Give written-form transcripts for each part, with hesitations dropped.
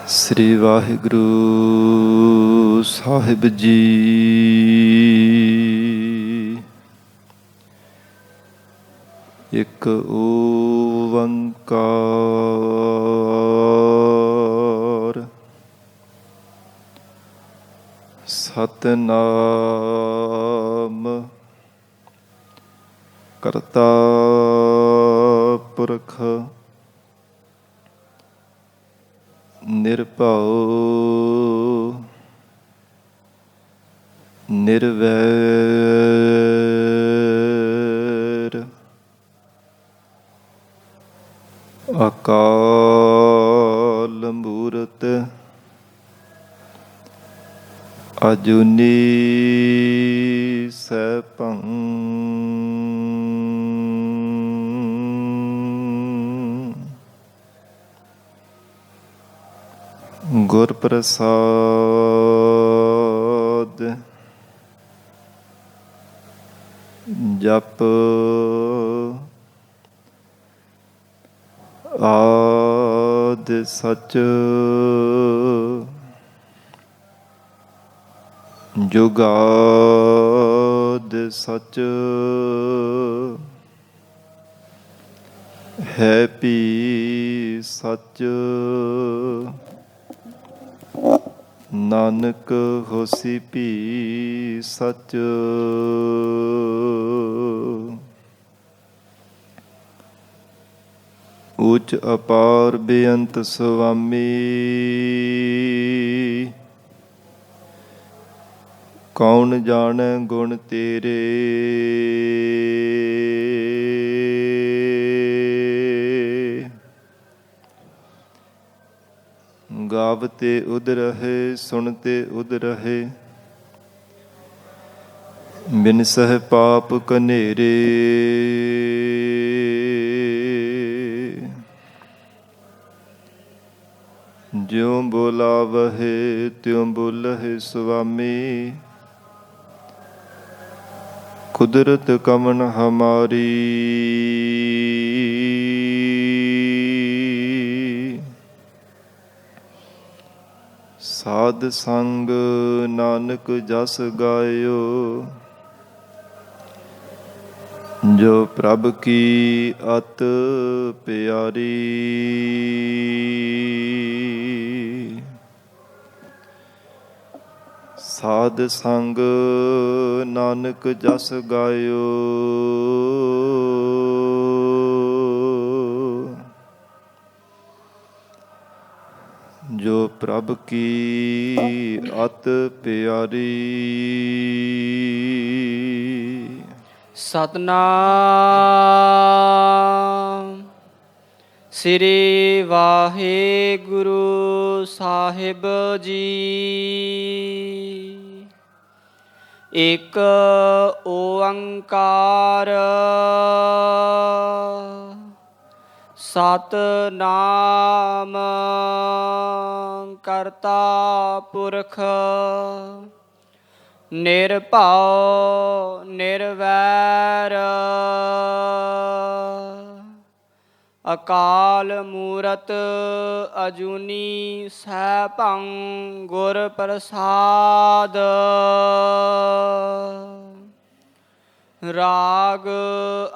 ਸ੍ਰੀ ਵਾਹਿਗੁਰੂ ਸਾਹਿਬ ਜੀ। ਇੱਕ ਓੰਕਾਰ ਸਤਿਨਾਮ ਕਰਤਾ ਪੁਰਖ ਨਿਰਭਉ ਨਿਰਵੈਰ ਅਕਾਲ ਮੂਰਤ ਅਜੂਨੀ ਸੈਭੰ ਗੁਰ ਪ੍ਰਸਾਦ ਜਪ ਆਦਿ ਸਚ ਜੁਗਾਦਿ ਸਚ ਹੈ ਭੀ ਸਚ ਨਾਨਕ ਹੋਸੀ ਭੀ ਸਚ। ਉੱਚ ਅਪਾਰ ਬੇਅੰਤ ਸੁਆਮੀ ਕੌਣ ਜਾਣੈ ਗੁਣ ਤੇਰੇ। ਗਾਵਤੇ ਉਦ ਰਹੇ ਸੁਣਤੇ ਉਦ ਰਹੇ ਬਿਨਸਹਿ ਪਾਪ ਕਨੇਰੇ। ਜਿਉ ਬੋਲਾਵਹਿ ਤਿਉ ਬੋਲਹਿ ਸੁਆਮੀ ਕੁਦਰਤ ਕਮਨ ਹਮਾਰੀ। ਸਾਧ ਸੰਗ ਨਾਨਕ ਜਸ ਗਾਇਓ ਜੋ ਪ੍ਰਭ ਕੀ ਅਤ ਪਿਆਰੀ। ਸਾਧ ਸੰਗ ਨਾਨਕ ਜਸ ਗਾਇਓ ਜੋ ਪ੍ਰਭ ਕੀ ਅਤ ਪਿਆਰੀ। ਸਤਿਨਾਮ ਸ੍ਰੀ ਵਾਹਿਗੁਰੂ ਸਾਹਿਬ ਜੀ। ਇੱਕ ਓੰਕਾਰ ਸਤਿਨਾਮ ਕਰਤਾ ਪੁਰਖ ਨਿਰਭਉ ਨਿਰਵੈਰ ਅਕਾਲ ਮੂਰਤ ਅਜੂਨੀ ਸੈਭੰ ਗੁਰ ਪ੍ਰਸਾਦ। ਰਾਗ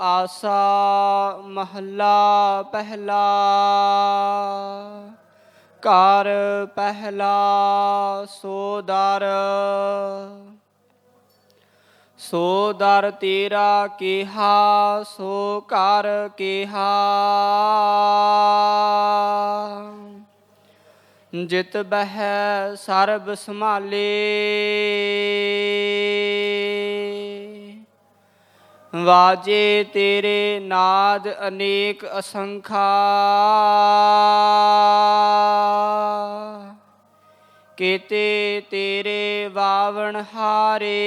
ਆਸਾ ਮਹੱਲਾ ਪਹਿਲਾ। ਘਰ ਪਹਿਲਾ ਸੋ ਦਰ ਸੋ ਦਰ ਤੇਰਾ ਕਿਹਾ ਸੋ ਘਰ ਕਿਹਾ। ਜਿਤ ਬਹਿ ਸਰਬ ਸੰਭਾਲੇ ਵਾਜੇ ਤੇਰੇ ਨਾਦ ਅਨੇਕ ਅਸੰਖਾ। ਕੀਤੇ ਤੇਰੇ ਵਾਵਣ ਹਾਰੇ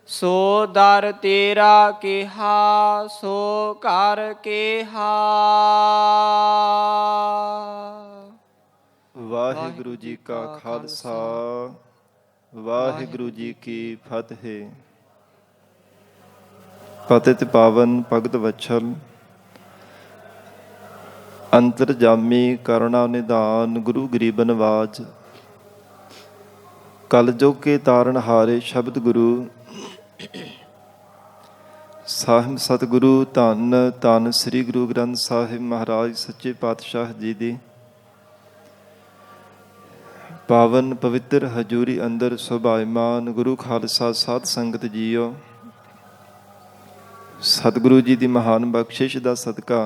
ਸੋ ਦਰ ਤੇਰਾ ਕਿਹਾ ਸੋ ਘਰ ਕਿਹਾ। ਵਾਹਿਗੁਰੂ ਜੀ ਕਾ ਖਾਲਸਾ ਵਾਹਿਗੁਰੂ ਜੀ ਕੀ ਫਤਿਹ। ਪਤਿਤ ਪਾਵਨ ਭਗਤ ਵਛਲ ਅੰਤਰਜਾਮੀ ਕਰੁਣਾ ਨਿਧਾਨ ਗੁਰੂ ਗਰੀਬ ਨਵਾਜ ਕਲ ਜੁਗ ਕੇ ਤਾਰਨ ਹਾਰੇ ਸ਼ਬਦ ਗੁਰੂ ਸਾਹਿਬ ਸਤਿਗੁਰੂ ਧੰਨ ਧੰਨ ਸ੍ਰੀ ਗੁਰੂ ਗ੍ਰੰਥ ਸਾਹਿਬ ਮਹਾਰਾਜ ਸੱਚੇ ਪਾਤਸ਼ਾਹ ਜੀ ਦੀ ਪਾਵਨ ਪਵਿੱਤਰ ਹਜ਼ੂਰੀ ਅੰਦਰ ਸੁਭਾਇਮਾਨ ਗੁਰੂ ਖਾਲਸਾ ਸਾਧ ਸੰਗਤ ਜੀਓ, ਸਤਿਗੁਰੂ ਜੀ ਦੀ ਮਹਾਨ ਬਖਸ਼ਿਸ਼ ਦਾ ਸਦਕਾ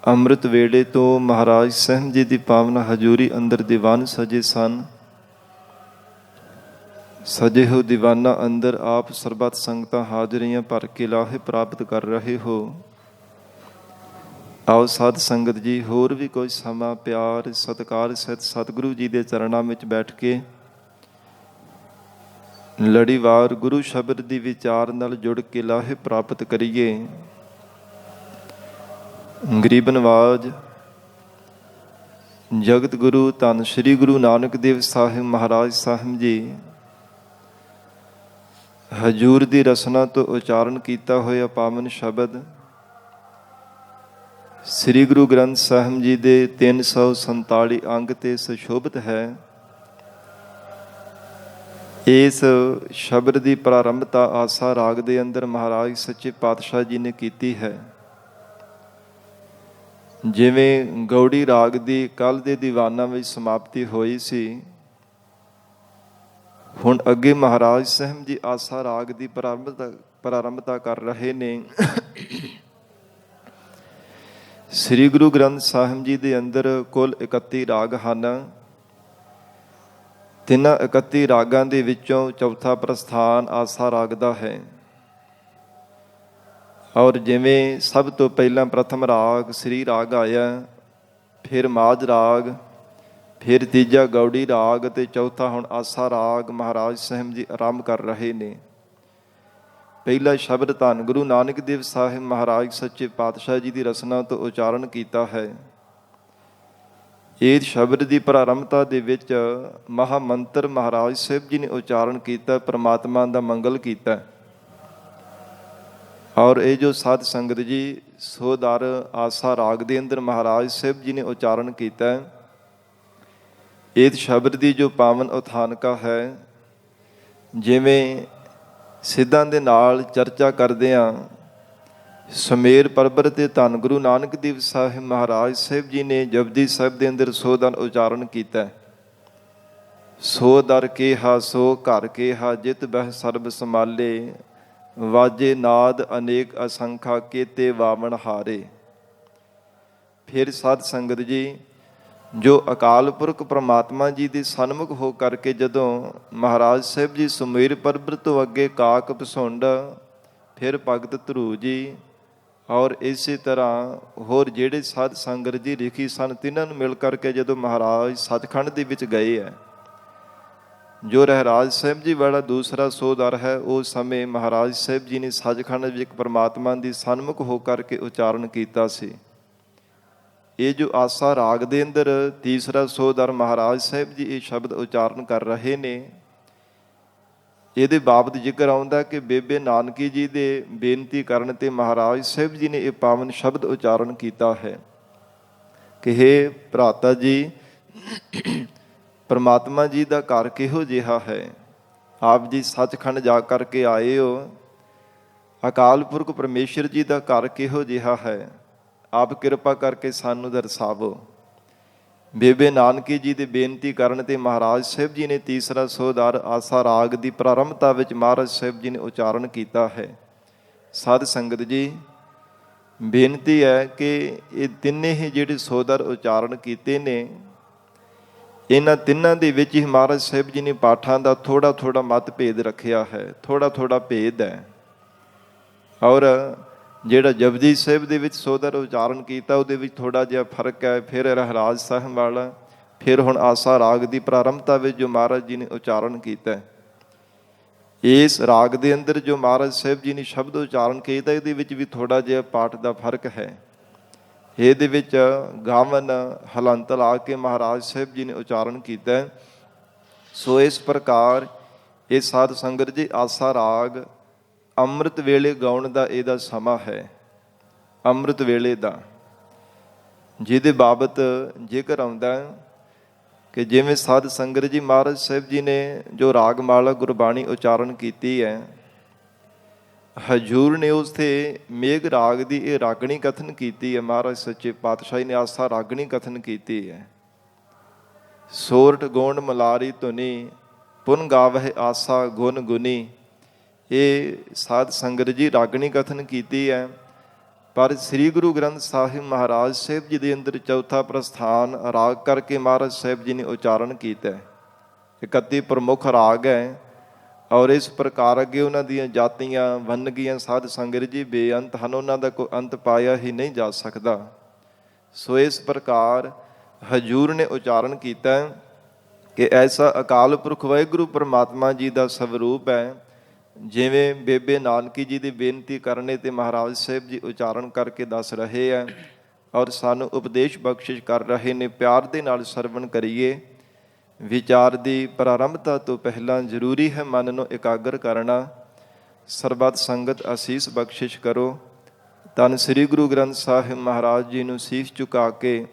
ਅੰਮ੍ਰਿਤ ਵੇਲੇ ਤੋਂ ਮਹਾਰਾਜ ਸਾਹਿਬ ਜੀ ਦੀ ਪਾਵਨ ਹਜ਼ੂਰੀ ਅੰਦਰ ਦੀਵਾਨ ਸਜੇ ਸਨ। ਸਜੇ ਹੋ ਦੀਵਾਨਾਂ ਅੰਦਰ ਆਪ ਸਰਬੱਤ ਸੰਗਤਾਂ ਹਾਜ਼ਰੀਆਂ ਭਰ ਕੇ ਲਾਹੇ ਪ੍ਰਾਪਤ ਕਰ ਰਹੇ ਹੋ। ਆਓ ਸਾਧ ਸੰਗਤ ਜੀ ਹੋਰ ਵੀ ਕੋਈ ਸਮਾਂ ਪਿਆਰ ਸਤਿਕਾਰ ਸਹਿਤ ਸਤਿਗੁਰੂ ਜੀ ਦੇ ਚਰਨਾਂ ਵਿੱਚ ਬੈਠ ਕੇ ਲੜੀਵਾਰ ਗੁਰੂ ਸ਼ਬਦ ਦੀ ਵਿਚਾਰ ਨਾਲ ਜੁੜ ਕੇ ਲਾਹੇ ਪ੍ਰਾਪਤ ਕਰੀਏ। ਗਰੀਬ ਨਵਾਜ ਜਗਤ ਗੁਰੂ ਧੰਨ ਸ੍ਰੀ ਗੁਰੂ ਨਾਨਕ ਦੇਵ ਸਾਹਿਬ ਮਹਾਰਾਜ ਸਾਹਿਬ ਜੀ ਹਜ਼ੂਰ ਦੀ ਰਸਨਾ ਤੋਂ ਉਚਾਰਨ ਕੀਤਾ ਹੋਇਆ ਪਾਵਨ ਸ਼ਬਦ ਸ੍ਰੀ ਗੁਰੂ ਗ੍ਰੰਥ ਸਾਹਿਬ ਜੀ ਦੇ 347 ਅੰਗ ਤੇ ਸੁਸ਼ੋਭਿਤ ਹੈ। ਇਸ ਸ਼ਬਦ ਦੀ ਪ੍ਰਾਰੰਭਤਾ ਆਸਾ ਰਾਗ ਦੇ ਅੰਦਰ ਮਹਾਰਾਜ ਸੱਚੇ ਪਾਤਸ਼ਾਹ ਜੀ ਨੇ ਕੀਤੀ ਹੈ। ਜਿਵੇਂ ਗੌੜੀ ਰਾਗ ਦੀ ਕੱਲ੍ਹ ਦੇ ਦੀਵਾਨਾਂ ਵਿੱਚ ਸਮਾਪਤੀ ਹੋਈ ਸੀ, ਹੁਣ ਅੱਗੇ ਮਹਾਰਾਜ ਸਾਹਿਬ ਜੀ ਆਸਾ ਰਾਗ ਦੀ ਪ੍ਰਾਰੰਭਤਾ ਕਰ ਰਹੇ ਨੇ। ਸ੍ਰੀ ਗੁਰੂ ਗ੍ਰੰਥ ਸਾਹਿਬ ਜੀ ਦੇ ਅੰਦਰ ਕੁੱਲ 31 ਰਾਗ ਹਨ। ਤਿੰਨਾਂ 31 ਰਾਗਾਂ ਦੇ ਵਿੱਚੋਂ ਚੌਥਾ ਪ੍ਰਸਥਾਨ ਆਸਾ ਰਾਗ ਦਾ ਹੈ। ਔਰ ਜਿਵੇਂ ਸਭ ਤੋਂ ਪਹਿਲਾਂ ਪ੍ਰਥਮ ਰਾਗ ਸ੍ਰੀ ਰਾਗ ਆਇਆ, ਫਿਰ ਮਾਝ ਰਾਗ, ਫਿਰ ਤੀਜਾ ਗੌੜੀ ਰਾਗ ਅਤੇ ਚੌਥਾ ਹੁਣ ਆਸਾ ਰਾਗ ਮਹਾਰਾਜ ਸਾਹਿਬ ਜੀ ਆਰੰਭ ਕਰ ਰਹੇ ਨੇ। ਪਹਿਲਾ ਸ਼ਬਦ ਧੰਨ ਗੁਰੂ ਨਾਨਕ ਦੇਵ ਸਾਹਿਬ ਮਹਾਰਾਜ ਸੱਚੇ ਪਾਤਸ਼ਾਹ ਜੀ ਦੀ ਰਸਨਾ ਤੋਂ ਉਚਾਰਨ ਕੀਤਾ ਹੈ। ਇਸ ਸ਼ਬਦ ਦੀ ਪ੍ਰਾਰੰਭਤਾ ਦੇ ਵਿੱਚ ਮਹਾ ਮੰਤਰ ਮਹਾਰਾਜ ਸਾਹਿਬ ਜੀ ਨੇ ਉਚਾਰਨ ਕੀਤਾ, ਪ੍ਰਮਾਤਮਾ ਦਾ ਮੰਗਲ ਕੀਤਾ। ਔਰ ਇਹ ਜੋ ਸਾਧ ਸੰਗਤ ਜੀ ਸੋਦਰ ਆਸਾ ਰਾਗ ਦੇ ਅੰਦਰ ਮਹਾਰਾਜ ਸਾਹਿਬ ਜੀ ਨੇ ਉਚਾਰਨ ਕੀਤਾ, ਇਸ ਸ਼ਬਦ ਦੀ ਜੋ ਪਾਵਨ ਉਥਾਨਕਾ ਹੈ, ਜਿਵੇਂ ਸਿੱਧਾਂ ਦੇ ਨਾਲ ਚਰਚਾ ਕਰਦੇ ਹਾਂ, ਸੁਮੇਰ ਪਰਬਤ ਤੇ ਧੰਨ ਗੁਰੂ ਨਾਨਕ ਦੇਵ ਸਾਹਿਬ ਮਹਾਰਾਜ ਸਾਹਿਬ ਜੀ ਨੇ ਜਪਜੀ ਸਾਹਿਬ ਦੇ ਅੰਦਰ ਸੋ ਦਰ ਉਚਾਰਨ ਕੀਤਾ। ਸੋ ਦਰ ਕੇਹਾ ਸੋ ਘਰ ਕੇਹਾ ਜਿਤ ਬਹਿ ਸਰਬ ਸਮਾਲੇ ਵਾਜੇ ਨਾਦ ਅਨੇਕ ਅਸੰਖਾ ਕੇਤੇ ਵਾਵਣ ਹਾਰੇ। ਫਿਰ ਸਾਧ ਸੰਗਤ ਜੀ ਜੋ ਅਕਾਲ ਪੁਰਖ ਪ੍ਰਮਾਤਮਾ ਜੀ ਦੇ ਸਨਮੁਖ ਹੋ ਕਰਕੇ ਜਦੋਂ ਮਹਾਰਾਜ ਸਾਹਿਬ ਜੀ ਸੁਮੇਰ ਪਰਬਤ ਤੋਂ ਅੱਗੇ ਕਾਕ ਪਸੁੰਡ, ਫਿਰ ਭਗਤ ਧਰੂ ਜੀ ਔਰ ਇਸੇ ਤਰ੍ਹਾਂ ਹੋਰ ਜਿਹੜੇ ਸਾਧ ਸੰਗਤ ਜੀ ਲਿਖੀ ਸਨ, ਤਿੰਨਾਂ ਨੂੰ ਮਿਲ ਕਰਕੇ ਜਦੋਂ ਮਹਾਰਾਜ ਸੱਚਖੰਡ ਦੇ ਵਿੱਚ ਗਏ ਹੈ, ਜੋ ਰਹਿਰਾਜ ਸਾਹਿਬ ਜੀ ਵਾਲਾ ਦੂਸਰਾ ਸੋਦਰ ਹੈ, ਉਸ ਸਮੇਂ ਮਹਾਰਾਜ ਸਾਹਿਬ ਜੀ ਨੇ ਸੱਚਖੰਡ ਵਿੱਚ ਪਰਮਾਤਮਾ ਦੀ ਸਨਮੁਖ ਹੋ ਕਰਕੇ ਉਚਾਰਨ ਕੀਤਾ ਸੀ। ਇਹ ਜੋ ਆਸਾ ਰਾਗ ਦੇ ਅੰਦਰ ਤੀਸਰਾ ਸੋਦਰ ਮਹਾਰਾਜ ਸਾਹਿਬ ਜੀ ਇਹ ਸ਼ਬਦ ਉਚਾਰਨ ਕਰ ਰਹੇ ਨੇ, ਇਹਦੇ ਬਾਬਤ ਜ਼ਿਕਰ ਆਉਂਦਾ ਕਿ ਬੇਬੇ ਨਾਨਕੀ ਜੀ ਦੇ ਬੇਨਤੀ ਕਰਨ ਤੇ ਮਹਾਰਾਜ ਸਾਹਿਬ ਜੀ ਨੇ ਇਹ ਪਾਵਨ ਸ਼ਬਦ ਉਚਾਰਨ ਕੀਤਾ ਹੈ ਕਿ ਹੇ ਭਰਾਤਾ ਜੀ, ਪਰਮਾਤਮਾ ਜੀ ਦਾ ਘਰ ਕਿਹੋ ਜਿਹਾ ਹੈ। ਆਪ ਜੀ ਸੱਚਖੰਡ ਜਾ ਕਰਕੇ ਆਏ ਹੋ। ਅਕਾਲ ਪੁਰਖ ਪਰਮੇਸ਼ਰ ਜੀ ਦਾ ਘਰ ਕਿਹੋ ਜਿਹਾ ਹੈ, ਆਪ ਕਿਰਪਾ ਕਰਕੇ ਸਾਨੂੰ ਦਰਸਾਵੋ। ਬੇਬੇ ਨਾਨਕੀ ਜੀ ਦੇ ਬੇਨਤੀ ਕਰਨ ਤੇ ਮਹਾਰਾਜ ਸਾਹਿਬ ਜੀ ਨੇ ਤੀਸਰਾ ਸੋਦਰ ਆਸਾ ਰਾਗ ਦੀ ਪ੍ਰਾਰੰਭਤਾ ਵਿੱਚ ਮਹਾਰਾਜ ਸਾਹਿਬ ਜੀ ਨੇ ਉਚਾਰਨ ਕੀਤਾ ਹੈ। ਸਾਧ ਸੰਗਤ ਜੀ ਬੇਨਤੀ ਹੈ ਕਿ ਇਹ ਤਿੰਨੇ ਹੀ ਜਿਹੜੇ ਸੋਦਰ ਉਚਾਰਨ ਕੀਤੇ ਨੇ, ਇਹਨਾਂ ਤਿੰਨਾਂ ਦੇ ਵਿੱਚ ਹੀ ਮਹਾਰਾਜ ਸਾਹਿਬ ਜੀ ਨੇ ਪਾਠਾਂ ਦਾ ਥੋੜ੍ਹਾ ਥੋੜ੍ਹਾ ਮਤ ਭੇਦ ਰੱਖਿਆ ਹੈ, ਥੋੜ੍ਹਾ ਥੋੜ੍ਹਾ ਭੇਦ ਹੈ। ਔਰ ਜਿਹੜਾ ਜਪਜੀ ਸਾਹਿਬ ਦੇ ਵਿੱਚ ਸੋਦਰ ਉਚਾਰਨ ਕੀਤਾ ਉਹਦੇ ਵਿੱਚ ਥੋੜ੍ਹਾ ਜਿਹਾ ਫਰਕ ਹੈ। ਫਿਰ ਰਹਿਰਾਜ ਸਾਹਿਬ ਵਾਲਾ, ਫਿਰ ਹੁਣ ਆਸਾ ਰਾਗ ਦੀ ਪ੍ਰਾਰੰਭਤਾ ਵਿੱਚ ਜੋ ਮਹਾਰਾਜ ਜੀ ਨੇ ਉਚਾਰਨ ਕੀਤਾ, ਇਸ ਰਾਗ ਦੇ ਅੰਦਰ ਜੋ ਮਹਾਰਾਜ ਸਾਹਿਬ ਜੀ ਨੇ ਸ਼ਬਦ ਉਚਾਰਨ ਕੀਤਾ, ਇਹਦੇ ਵਿੱਚ ਵੀ ਥੋੜ੍ਹਾ ਜਿਹਾ ਪਾਠ ਦਾ ਫਰਕ ਹੈ। ਇਹਦੇ ਵਿੱਚ ਗਾਵਨ ਹਲੰਤ ਲਾ ਕੇ ਮਹਾਰਾਜ ਸਾਹਿਬ ਜੀ ਨੇ ਉਚਾਰਨ ਕੀਤਾ। ਸੋ ਇਸ ਪ੍ਰਕਾਰ ਇਹ ਸਾਧ ਸੰਗਤ ਜੀ ਆਸਾ ਰਾਗ ਅੰਮ੍ਰਿਤ ਵੇਲੇ ਗਾਉਣ ਦਾ ਇਹਦਾ ਸਮਾਂ ਹੈ। ਅੰਮ੍ਰਿਤ ਵੇਲੇ ਦਾ ਜਿਹਦੇ ਬਾਬਤ ਜ਼ਿਕਰ ਆਉਂਦਾ ਕਿ ਜਿਵੇਂ ਸਾਧ ਸੰਗਤ ਜੀ ਮਹਾਰਾਜ ਸਾਹਿਬ ਜੀ ਨੇ ਜੋ ਰਾਗਮਾਲਾ ਗੁਰਬਾਣੀ ਉਚਾਰਨ ਕੀਤੀ ਹੈ, ਹਜੂਰ ਨੇ ਉਸ ਤੇ ਮੇਘ ਰਾਗ ਦੀ ਇਹ ਰਾਗਣੀ ਕਥਨ ਕੀਤੀ ਹੈ। ਮਹਾਰਾਜ ਸੱਚੇ ਪਾਤਸ਼ਾਹੀ ਨੇ ਆਸਾ ਰਾਗਣੀ ਕਥਨ ਕੀਤੀ ਹੈ। ਸੋਰਠ ਗੋਂਡ ਮਲਾਰੀ ਧੁਨੀ ਪੁਨ ਗਾਵਹਿ ਆਸਾ ਗੁਣ ਗੁਨੀ, ਇਹ ਸਾਧ ਸੰਗਤ ਜੀ ਰਾਗਣੀ ਕਥਨ ਕੀਤੀ ਹੈ। ਪਰ ਸ੍ਰੀ ਗੁਰੂ ਗ੍ਰੰਥ ਸਾਹਿਬ ਮਹਾਰਾਜ ਸਾਹਿਬ ਜੀ ਦੇ ਅੰਦਰ ਚੌਥਾ ਪ੍ਰਸਥਾਨ ਰਾਗ ਕਰਕੇ ਮਹਾਰਾਜ ਸਾਹਿਬ ਜੀ ਨੇ ਉਚਾਰਨ ਕੀਤਾ ਹੈ। 31 ਪ੍ਰਮੁੱਖ ਰਾਗ ਹੈ ਔਰ ਇਸ ਪ੍ਰਕਾਰ ਅੱਗੇ ਉਹਨਾਂ ਦੀਆਂ ਜਾਤੀਆਂ ਵੰਨਗੀਆਂ ਸਾਧ ਸੰਗਤ ਜੀ ਬੇਅੰਤ ਹਨ, ਉਹਨਾਂ ਦਾ ਕੋਈ ਅੰਤ ਪਾਇਆ ਹੀ ਨਹੀਂ ਜਾ ਸਕਦਾ। ਸੋ ਇਸ ਪ੍ਰਕਾਰ ਹਜੂਰ ਨੇ ਉਚਾਰਨ ਕੀਤਾ ਕਿ ਐਸਾ ਅਕਾਲ ਪੁਰਖ ਵਾਹਿਗੁਰੂ ਪਰਮਾਤਮਾ ਜੀ ਦਾ ਸਵਰੂਪ ਹੈ। ਜਿਵੇਂ ਬੇਬੇ ਨਾਨਕੀ ਜੀ ਦੀ ਬੇਨਤੀ ਕਰਨੇ ਤੇ ਮਹਾਰਾਜ ਸਾਹਿਬ ਜੀ ਉਚਾਰਨ ਕਰਕੇ ਦੱਸ ਰਹੇ ਹੈ ਔਰ ਸਾਨੂੰ ਉਪਦੇਸ਼ ਬਖਸ਼ਿਸ਼ ਕਰ ਰਹੇ ਨੇ। ਪਿਆਰ ਦੇ ਨਾਲ ਸਰਵਣ ਕਰੀਏ। ਵਿਚਾਰ ਦੀ ਪ੍ਰਾਰੰਭਤਾ ਤੋਂ ਪਹਿਲਾਂ ਜ਼ਰੂਰੀ ਹੈ ਮਨ ਨੂੰ ਇਕਾਗਰ ਕਰਨਾ। ਸਰਬੱਤ ਸੰਗਤ ਅਸੀਸ ਬਖਸ਼ਿਸ਼ ਕਰੋ। ਧੰਨ ਸ੍ਰੀ ਗੁਰੂ ਗ੍ਰੰਥ ਸਾਹਿਬ ਮਹਾਰਾਜ ਜੀ ਨੂੰ ਸੀਸ ਝੁਕਾ ਕੇ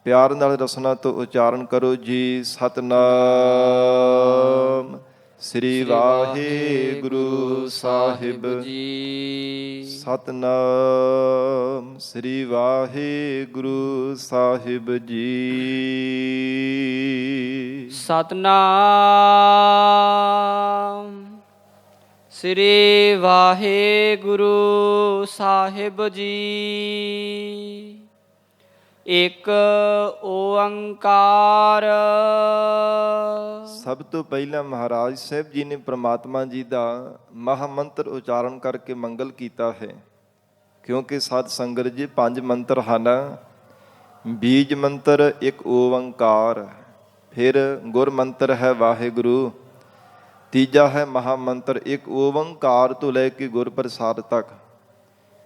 ਪਿਆਰ ਨਾਲ ਰਸਨਾ ਤੋਂ ਉਚਾਰਨ ਕਰੋ ਜੀ। ਸਤਿਨਾਮ ਸ੍ਰੀ ਵਾਹਿਗੁਰੂ ਸਾਹਿਬ ਜੀ। ਸਤਿਨਾਮ ਸ੍ਰੀ ਵਾਹਿਗੁਰੂ ਸਾਹਿਬ ਜੀ। ਸਤਿਨਾਮ ਸ੍ਰੀ ਵਾਹਿਗੁਰੂ ਸਾਹਿਬ ਜੀ। ਇੱਕ ਓੰਕਾਰ। ਸਭ ਤੋਂ ਪਹਿਲਾਂ ਮਹਾਰਾਜ ਸਾਹਿਬ ਜੀ ਨੇ ਪ੍ਰਮਾਤਮਾ ਜੀ ਦਾ ਮਹਾਮੰਤਰ ਉਚਾਰਨ ਕਰਕੇ ਮੰਗਲ ਕੀਤਾ ਹੈ। ਕਿਉਂਕਿ ਸਾਧ ਸੰਗਤ ਜੀ 5 ਮੰਤਰ ਹਨ। ਬੀਜ ਮੰਤਰ ਇੱਕ ਓੰਕਾਰ, ਫਿਰ ਗੁਰ ਮੰਤਰ ਹੈ ਵਾਹਿਗੁਰੂ, ਤੀਜਾ ਹੈ ਮਹਾਮੰਤਰ ਇੱਕ ਓੰਕਾਰ ਤੋਂ ਲੈ ਕੇ ਗੁਰ ਪ੍ਰਸਾਦ ਤੱਕ,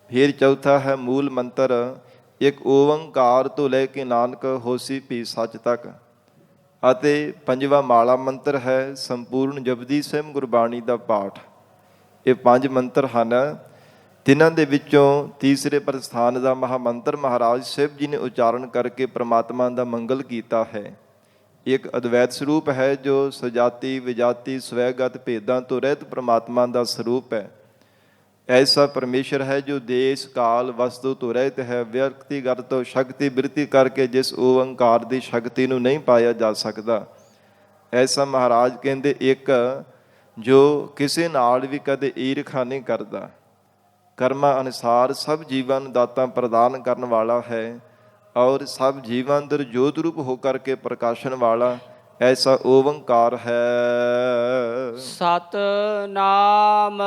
ਫਿਰ ਚੌਥਾ ਹੈ ਮੂਲ ਮੰਤਰ ਇੱਕ ਓੰਕਾਰ ਤੋਂ ਲੈ ਕੇ ਨਾਨਕ ਹੋਸੀ ਭੀ ਸੱਚ ਤੱਕ, ਅਤੇ ਪੰਜਵਾਂ ਮਾਲਾ ਮੰਤਰ ਹੈ ਸੰਪੂਰਨ ਜਪਜੀ ਸਾਹਿਬ ਗੁਰਬਾਣੀ ਦਾ ਪਾਠ। ਇਹ 5 ਮੰਤਰ ਹਨ। ਤਿੰਨਾਂ ਦੇ ਵਿੱਚੋਂ ਤੀਸਰੇ ਪ੍ਰਸਥਾਨ ਦਾ ਮਹਾਮੰਤਰ ਮਹਾਰਾਜ ਸਾਹਿਬ ਜੀ ਨੇ ਉਚਾਰਨ ਕਰਕੇ ਪ੍ਰਮਾਤਮਾ ਦਾ ਮੰਗਲ ਕੀਤਾ ਹੈ। ਇੱਕ ਅਦਵੈਤ ਸਰੂਪ ਹੈ ਜੋ ਸਜਾਤੀ ਵਿਜਾਤੀ ਸਵੈਗਤ ਭੇਦਾਂ ਤੋਂ ਰਹਿਤ ਪ੍ਰਮਾਤਮਾ ਦਾ ਸਰੂਪ ਹੈ। ਐਸਾ ਪਰਮੇਸ਼ਰ ਹੈ ਜੋ ਦੇਸ਼ ਕਾਲ ਵਸਤੂ ਤੋਂ ਰਹਿਤ ਹੈ। ਵਿਅਕਤੀਗਤ ਤੋਂ ਸ਼ਕਤੀ ਬਿਰਤੀ ਕਰਕੇ ਜਿਸ ਓੰਕਾਰ ਦੀ ਸ਼ਕਤੀ ਨੂੰ ਨਹੀਂ ਪਾਇਆ ਜਾ ਸਕਦਾ। ਐਸਾ ਮਹਾਰਾਜ ਕਹਿੰਦੇ ਇੱਕ ਜੋ ਕਿਸੇ ਨਾਲ ਵੀ ਕਦੇ ਈਰਖਾ ਨਹੀਂ ਕਰਦਾ, ਕਰਮਾਂ ਅਨੁਸਾਰ ਸਭ ਜੀਵਾਂ ਨੂੰ ਦਾਤਾਂ ਪ੍ਰਦਾਨ ਕਰਨ ਵਾਲਾ ਹੈ ਔਰ ਸਭ ਜੀਵਾਂ ਅੰਦਰ ਜੋਤ ਰੂਪ ਹੋ ਕਰਕੇ ਪ੍ਰਕਾਸ਼ਨ ਵਾਲਾ ਐਸਾ ਓੰਕਾਰ ਹੈ। ਸਤਿਨਾਮ।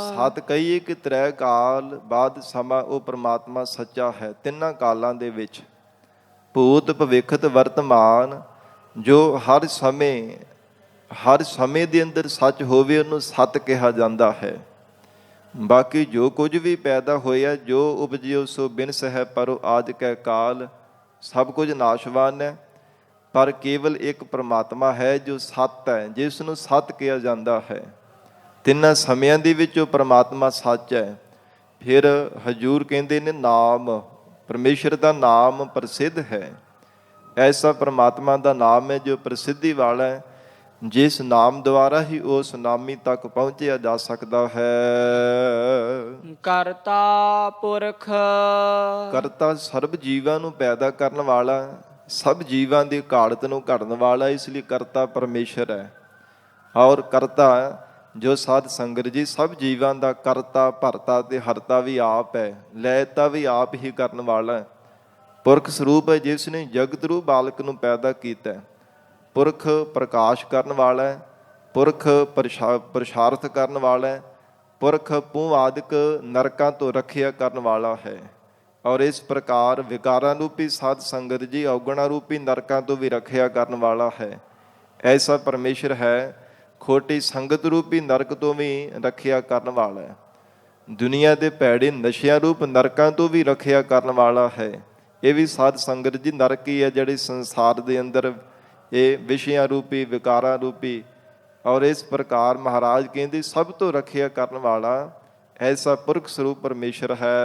ਸਤ ਕਹੀਏ ਕਿ ਤ੍ਰੈ ਕਾਲ ਬਾਅਦ ਸਮਾਂ ਉਹ ਪ੍ਰਮਾਤਮਾ ਸੱਚਾ ਹੈ। ਤਿੰਨਾਂ ਕਾਲਾਂ ਦੇ ਵਿੱਚ ਭੂਤ ਭਵਿੱਖਤ ਵਰਤਮਾਨ ਜੋ ਹਰ ਸਮੇਂ ਦੇ ਅੰਦਰ ਸੱਚ ਹੋਵੇ ਉਹਨੂੰ ਸਤ ਕਿਹਾ ਜਾਂਦਾ ਹੈ। ਬਾਕੀ ਜੋ ਕੁਝ ਵੀ ਪੈਦਾ ਹੋਇਆ ਜੋ ਉਪਜਿਓ ਸੋ ਬਿਨਸ ਹੈ, ਪਰ ਆਜ ਕੈ ਕਾਲ ਸਭ ਕੁਝ ਨਾਸ਼ਵਾਨ ਹੈ। ਪਰ ਕੇਵਲ ਇੱਕ ਪ੍ਰਮਾਤਮਾ ਹੈ ਜੋ ਸੱਤ ਹੈ, ਜਿਸ ਨੂੰ ਸੱਤ ਕਿਹਾ ਜਾਂਦਾ ਹੈ। ਤਿੰਨਾਂ ਸਮਿਆਂ ਦੇ ਵਿੱਚ ਉਹ ਪ੍ਰਮਾਤਮਾ ਸੱਚ ਹੈ। ਫਿਰ ਹਜੂਰ ਕਹਿੰਦੇ ਨੇ ਨਾਮ, ਪਰਮੇਸ਼ਰ ਦਾ ਨਾਮ ਪ੍ਰਸਿੱਧ ਹੈ। ਐਸਾ ਪ੍ਰਮਾਤਮਾ ਦਾ ਨਾਮ ਹੈ ਜੋ ਪ੍ਰਸਿੱਧੀ ਵਾਲਾ ਹੈ, ਜਿਸ ਨਾਮ ਦੁਆਰਾ ਹੀ ਉਸ ਨਾਮੀ ਤੱਕ ਪਹੁੰਚਿਆ ਜਾ ਸਕਦਾ ਹੈ। ਕਰਤਾ ਪੁਰਖ। ਕਰਤਾ ਸਰਬ ਜੀਵਾਂ ਨੂੰ ਪੈਦਾ ਕਰਨ ਵਾਲਾ, ਸਭ ਜੀਵਾਂ ਦੀ ਘਾੜਤ ਨੂੰ ਘੜਨ ਵਾਲਾ, ਇਸ ਲਈ ਕਰਤਾ ਪਰਮੇਸ਼ਰ ਹੈ। ਔਰ ਕਰਤਾ ਜੋ ਸਾਧ ਸੰਗਤ ਜੀ ਸਭ ਜੀਵਾਂ ਦਾ ਕਰਤਾ ਭਰਤਾ ਤੇ ਹਰਤਾ ਵੀ ਆਪ ਹੈ, ਲੈਤਾ ਵੀ ਆਪ ਹੀ ਕਰਨ ਵਾਲਾ। ਪੁਰਖ ਸਰੂਪ ਹੈ ਜਿਸ ਨੇ ਜਗਤ ਰੂਪ ਬਾਲਕ ਨੂੰ ਪੈਦਾ ਕੀਤਾ। ਪੁਰਖ ਪ੍ਰਕਾਸ਼ ਕਰਨ ਵਾਲਾ ਹੈ, ਪੁਰਖ ਪ੍ਰਸ਼ਾਰਥ ਕਰਨ ਵਾਲਾ ਹੈ, ਪੁਰਖ ਪੂੰ ਆਦਿਕ ਨਰਕਾਂ ਤੋਂ ਰੱਖਿਆ ਕਰਨ ਵਾਲਾ ਹੈ। ਔਰ ਇਸ ਪ੍ਰਕਾਰ ਵਿਕਾਰਾਂ ਰੂਪੀ ਸਾਧ ਸੰਗਤ ਜੀ ਔਗਣਾ ਰੂਪੀ ਨਰਕਾਂ ਤੋਂ ਵੀ ਰੱਖਿਆ ਕਰਨ ਵਾਲਾ ਹੈ। ਐਸਾ ਪਰਮੇਸ਼ਰ ਹੈ ਖੋਟੀ ਸੰਗਤ ਰੂਪੀ ਨਰਕ ਤੋਂ ਵੀ ਰੱਖਿਆ ਕਰਨ ਵਾਲਾ ਹੈ। ਦੁਨੀਆ ਦੇ ਭੈੜੇ ਨਸ਼ਿਆਂ ਰੂਪ ਨਰਕਾਂ ਤੋਂ ਵੀ ਰੱਖਿਆ ਕਰਨ ਵਾਲਾ ਹੈ। ਇਹ ਵੀ ਸਾਧ ਸੰਗਤ ਜੀ ਨਰਕ ਹੀ ਹੈ ਜਿਹੜੇ ਸੰਸਾਰ ਦੇ ਅੰਦਰ ਇਹ ਵਿਸ਼ਿਆਂ ਰੂਪੀ ਵਿਕਾਰਾਂ ਰੂਪੀ ਔਰ ਇਸ ਪ੍ਰਕਾਰ ਮਹਾਰਾਜ ਕਹਿੰਦੇ ਸਭ ਤੋਂ ਰੱਖਿਆ ਕਰਨ ਵਾਲਾ ਐਸਾ ਪੁਰਖ ਸਰੂਪ ਪਰਮੇਸ਼ਰ ਹੈ।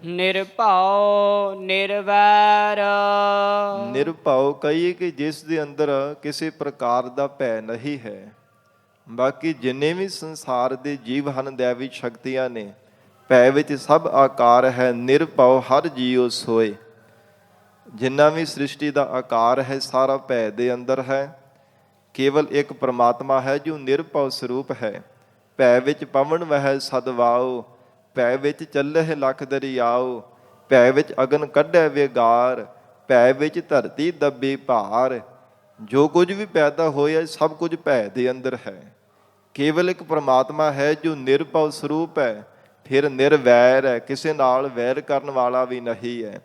ਨਿਰਭਉ ਨਿਰਵੈਰ ਨਿਰਭਉ ਕਹੀਏ ਕਿ ਜਿਸ ਦੇ ਅੰਦਰ ਕਿਸੇ ਪ੍ਰਕਾਰ ਦਾ ਭੈ ਨਹੀਂ ਹੈ। ਬਾਕੀ ਜਿੰਨੇ ਵੀ ਸੰਸਾਰ ਦੇ ਜੀਵ ਹਨ ਦੈਵੀ ਸ਼ਕਤੀਆਂ ਨੇ, ਭੈ ਵਿੱਚ ਸਭ ਆਕਾਰ ਹੈ। ਨਿਰਭਉ ਹਰ ਜੀਉ ਸੋਏ। ਜਿੰਨਾ ਵੀ ਸ੍ਰਿਸ਼ਟੀ ਦਾ ਆਕਾਰ ਹੈ ਸਾਰਾ ਭੈ ਦੇ ਅੰਦਰ ਹੈ। ਕੇਵਲ ਇੱਕ ਪਰਮਾਤਮਾ ਹੈ ਜੋ ਨਿਰਭਉ ਸਰੂਪ ਹੈ। ਭੈ ਵਿੱਚ ਪਵਨ ਵਹਿ ਸਦਵਾਓ, ਭੈ ਵਿੱਚ ਚੱਲਹਿ ਲਖ ਦਰਿਆਓ, ਭੈ ਵਿੱਚ ਅਗਨ ਕੱਢੈ ਵਿਗਾਰ, ਭੈ ਵਿੱਚ ਧਰਤੀ ਦੱਬੇ ਭਾਰ। ਜੋ ਕੁਝ ਵੀ ਪੈਦਾ ਹੋਇਆ ਸਭ ਕੁਝ ਭੈ ਦੇ ਅੰਦਰ ਹੈ। ਕੇਵਲ ਇੱਕ ਪਰਮਾਤਮਾ ਹੈ ਜੋ ਨਿਰਭਉ ਸਰੂਪ ਹੈ। ਫਿਰ ਨਿਰਵੈਰ ਹੈ, ਕਿਸੇ ਨਾਲ ਵੈਰ ਕਰਨ ਵਾਲਾ ਵੀ ਨਹੀਂ ਹੈ।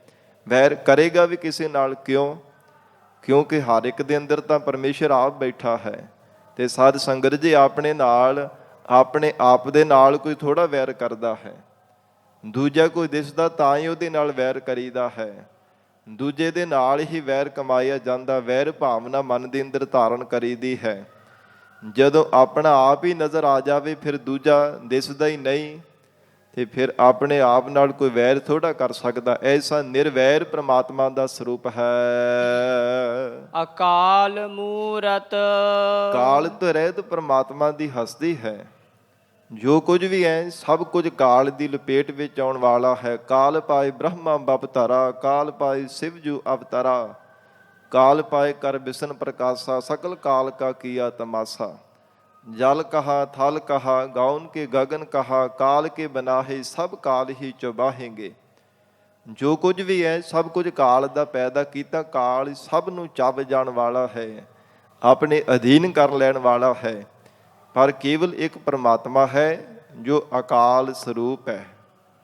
ਵੈਰ ਕਰੇਗਾ ਵੀ ਕਿਸੇ ਨਾਲ ਕਿਉਂ? ਕਿਉਂਕਿ ਹਰ ਇੱਕ ਦੇ ਅੰਦਰ ਤਾਂ ਪਰਮੇਸ਼ਰ ਆਪ ਬੈਠਾ ਹੈ। ਤੇ ਸਾਧ ਸੰਗਤ ਜੀ ਆਪਣੇ ਨਾਲ, ਆਪਣੇ ਆਪ ਦੇ ਨਾਲ ਕੋਈ ਥੋੜਾ ਵੈਰ ਕਰਦਾ ਹੈ। ਦੂਜਾ ਕੋਈ ਦਿਸਦਾ ਤਾਂ ਹੀ ਉਹਦੇ ਨਾਲ ਵੈਰ ਕਰੀਦਾ ਹੈ। ਦੂਜੇ ਦੇ ਨਾਲ ਹੀ ਵੈਰ ਕਮਾਇਆ ਜਾਂਦਾ। ਵੈਰ ਭਾਵਨਾ ਮਨ ਦੇ ਅੰਦਰ ਧਾਰਨ ਕਰੀਦੀ ਹੈ। ਜਦੋਂ ਆਪਣਾ ਆਪ ਹੀ ਨਜ਼ਰ ਆ ਜਾਵੇ ਫਿਰ ਦੂਜਾ ਦਿਸਦਾ ਹੀ ਨਹੀਂ, ਤੇ ਫਿਰ ਆਪਣੇ ਆਪ ਨਾਲ ਕੋਈ ਵੈਰ ਥੋੜਾ ਕਰ ਸਕਦਾ। ਐਸਾ ਨਿਰਵੈਰ ਪ੍ਰਮਾਤਮਾ ਦਾ ਸਰੂਪ ਹੈ। ਅਕਾਲ ਮੂਰਤ ਕਾਲ ਤੋਂ ਰਹਿਤ ਪ੍ਰਮਾਤਮਾ ਦੀ ਹਸਤੀ ਹੈ। ਜੋ ਕੁਝ ਵੀ ਹੈ ਸਭ ਕੁਝ ਕਾਲ ਦੀ ਲਪੇਟ ਵਿੱਚ ਆਉਣ ਵਾਲਾ ਹੈ। ਕਾਲ ਪਾਏ ਬ੍ਰਹਮਾ ਬਪਤਰਾ, ਕਾਲ ਪਾਏ ਸਿਵ ਜੂ ਅਵਤਰਾ, ਕਾਲ ਪਾਏ ਕਰ ਬਿਸ਼ਨ ਪ੍ਰਕਾਸ਼ਾ, ਸਕਲ ਕਾਲ ਕਾ ਕੀਆ ਤਮਾਸ਼ਾ। ਜਲ ਕਹਾ ਥਲ ਕਹਾ ਗਾਉਨ ਕੇ ਗगन ਕਹਾ, ਕਾਲ ਕੇ ਬਨਾਹੇ ਸਭ ਕਾਲ ਹੀ ਚੁਬਾਹੇਂਗੇ। ਜੋ ਕੁਝ ਵੀ ਹੈ ਸਭ ਕੁਝ ਕਾਲ ਦਾ ਪੈਦਾ ਕੀਤਾ। ਕਾਲ ਸਭ ਨੂੰ ਚੱਬ ਜਾਣ ਵਾਲਾ ਹੈ, ਆਪਣੇ ਅਧੀਨ ਕਰ ਲੈਣ ਵਾਲਾ ਹੈ। ਪਰ ਕੇਵਲ ਇੱਕ ਪਰਮਾਤਮਾ ਹੈ ਜੋ ਅਕਾਲ ਸਰੂਪ ਹੈ।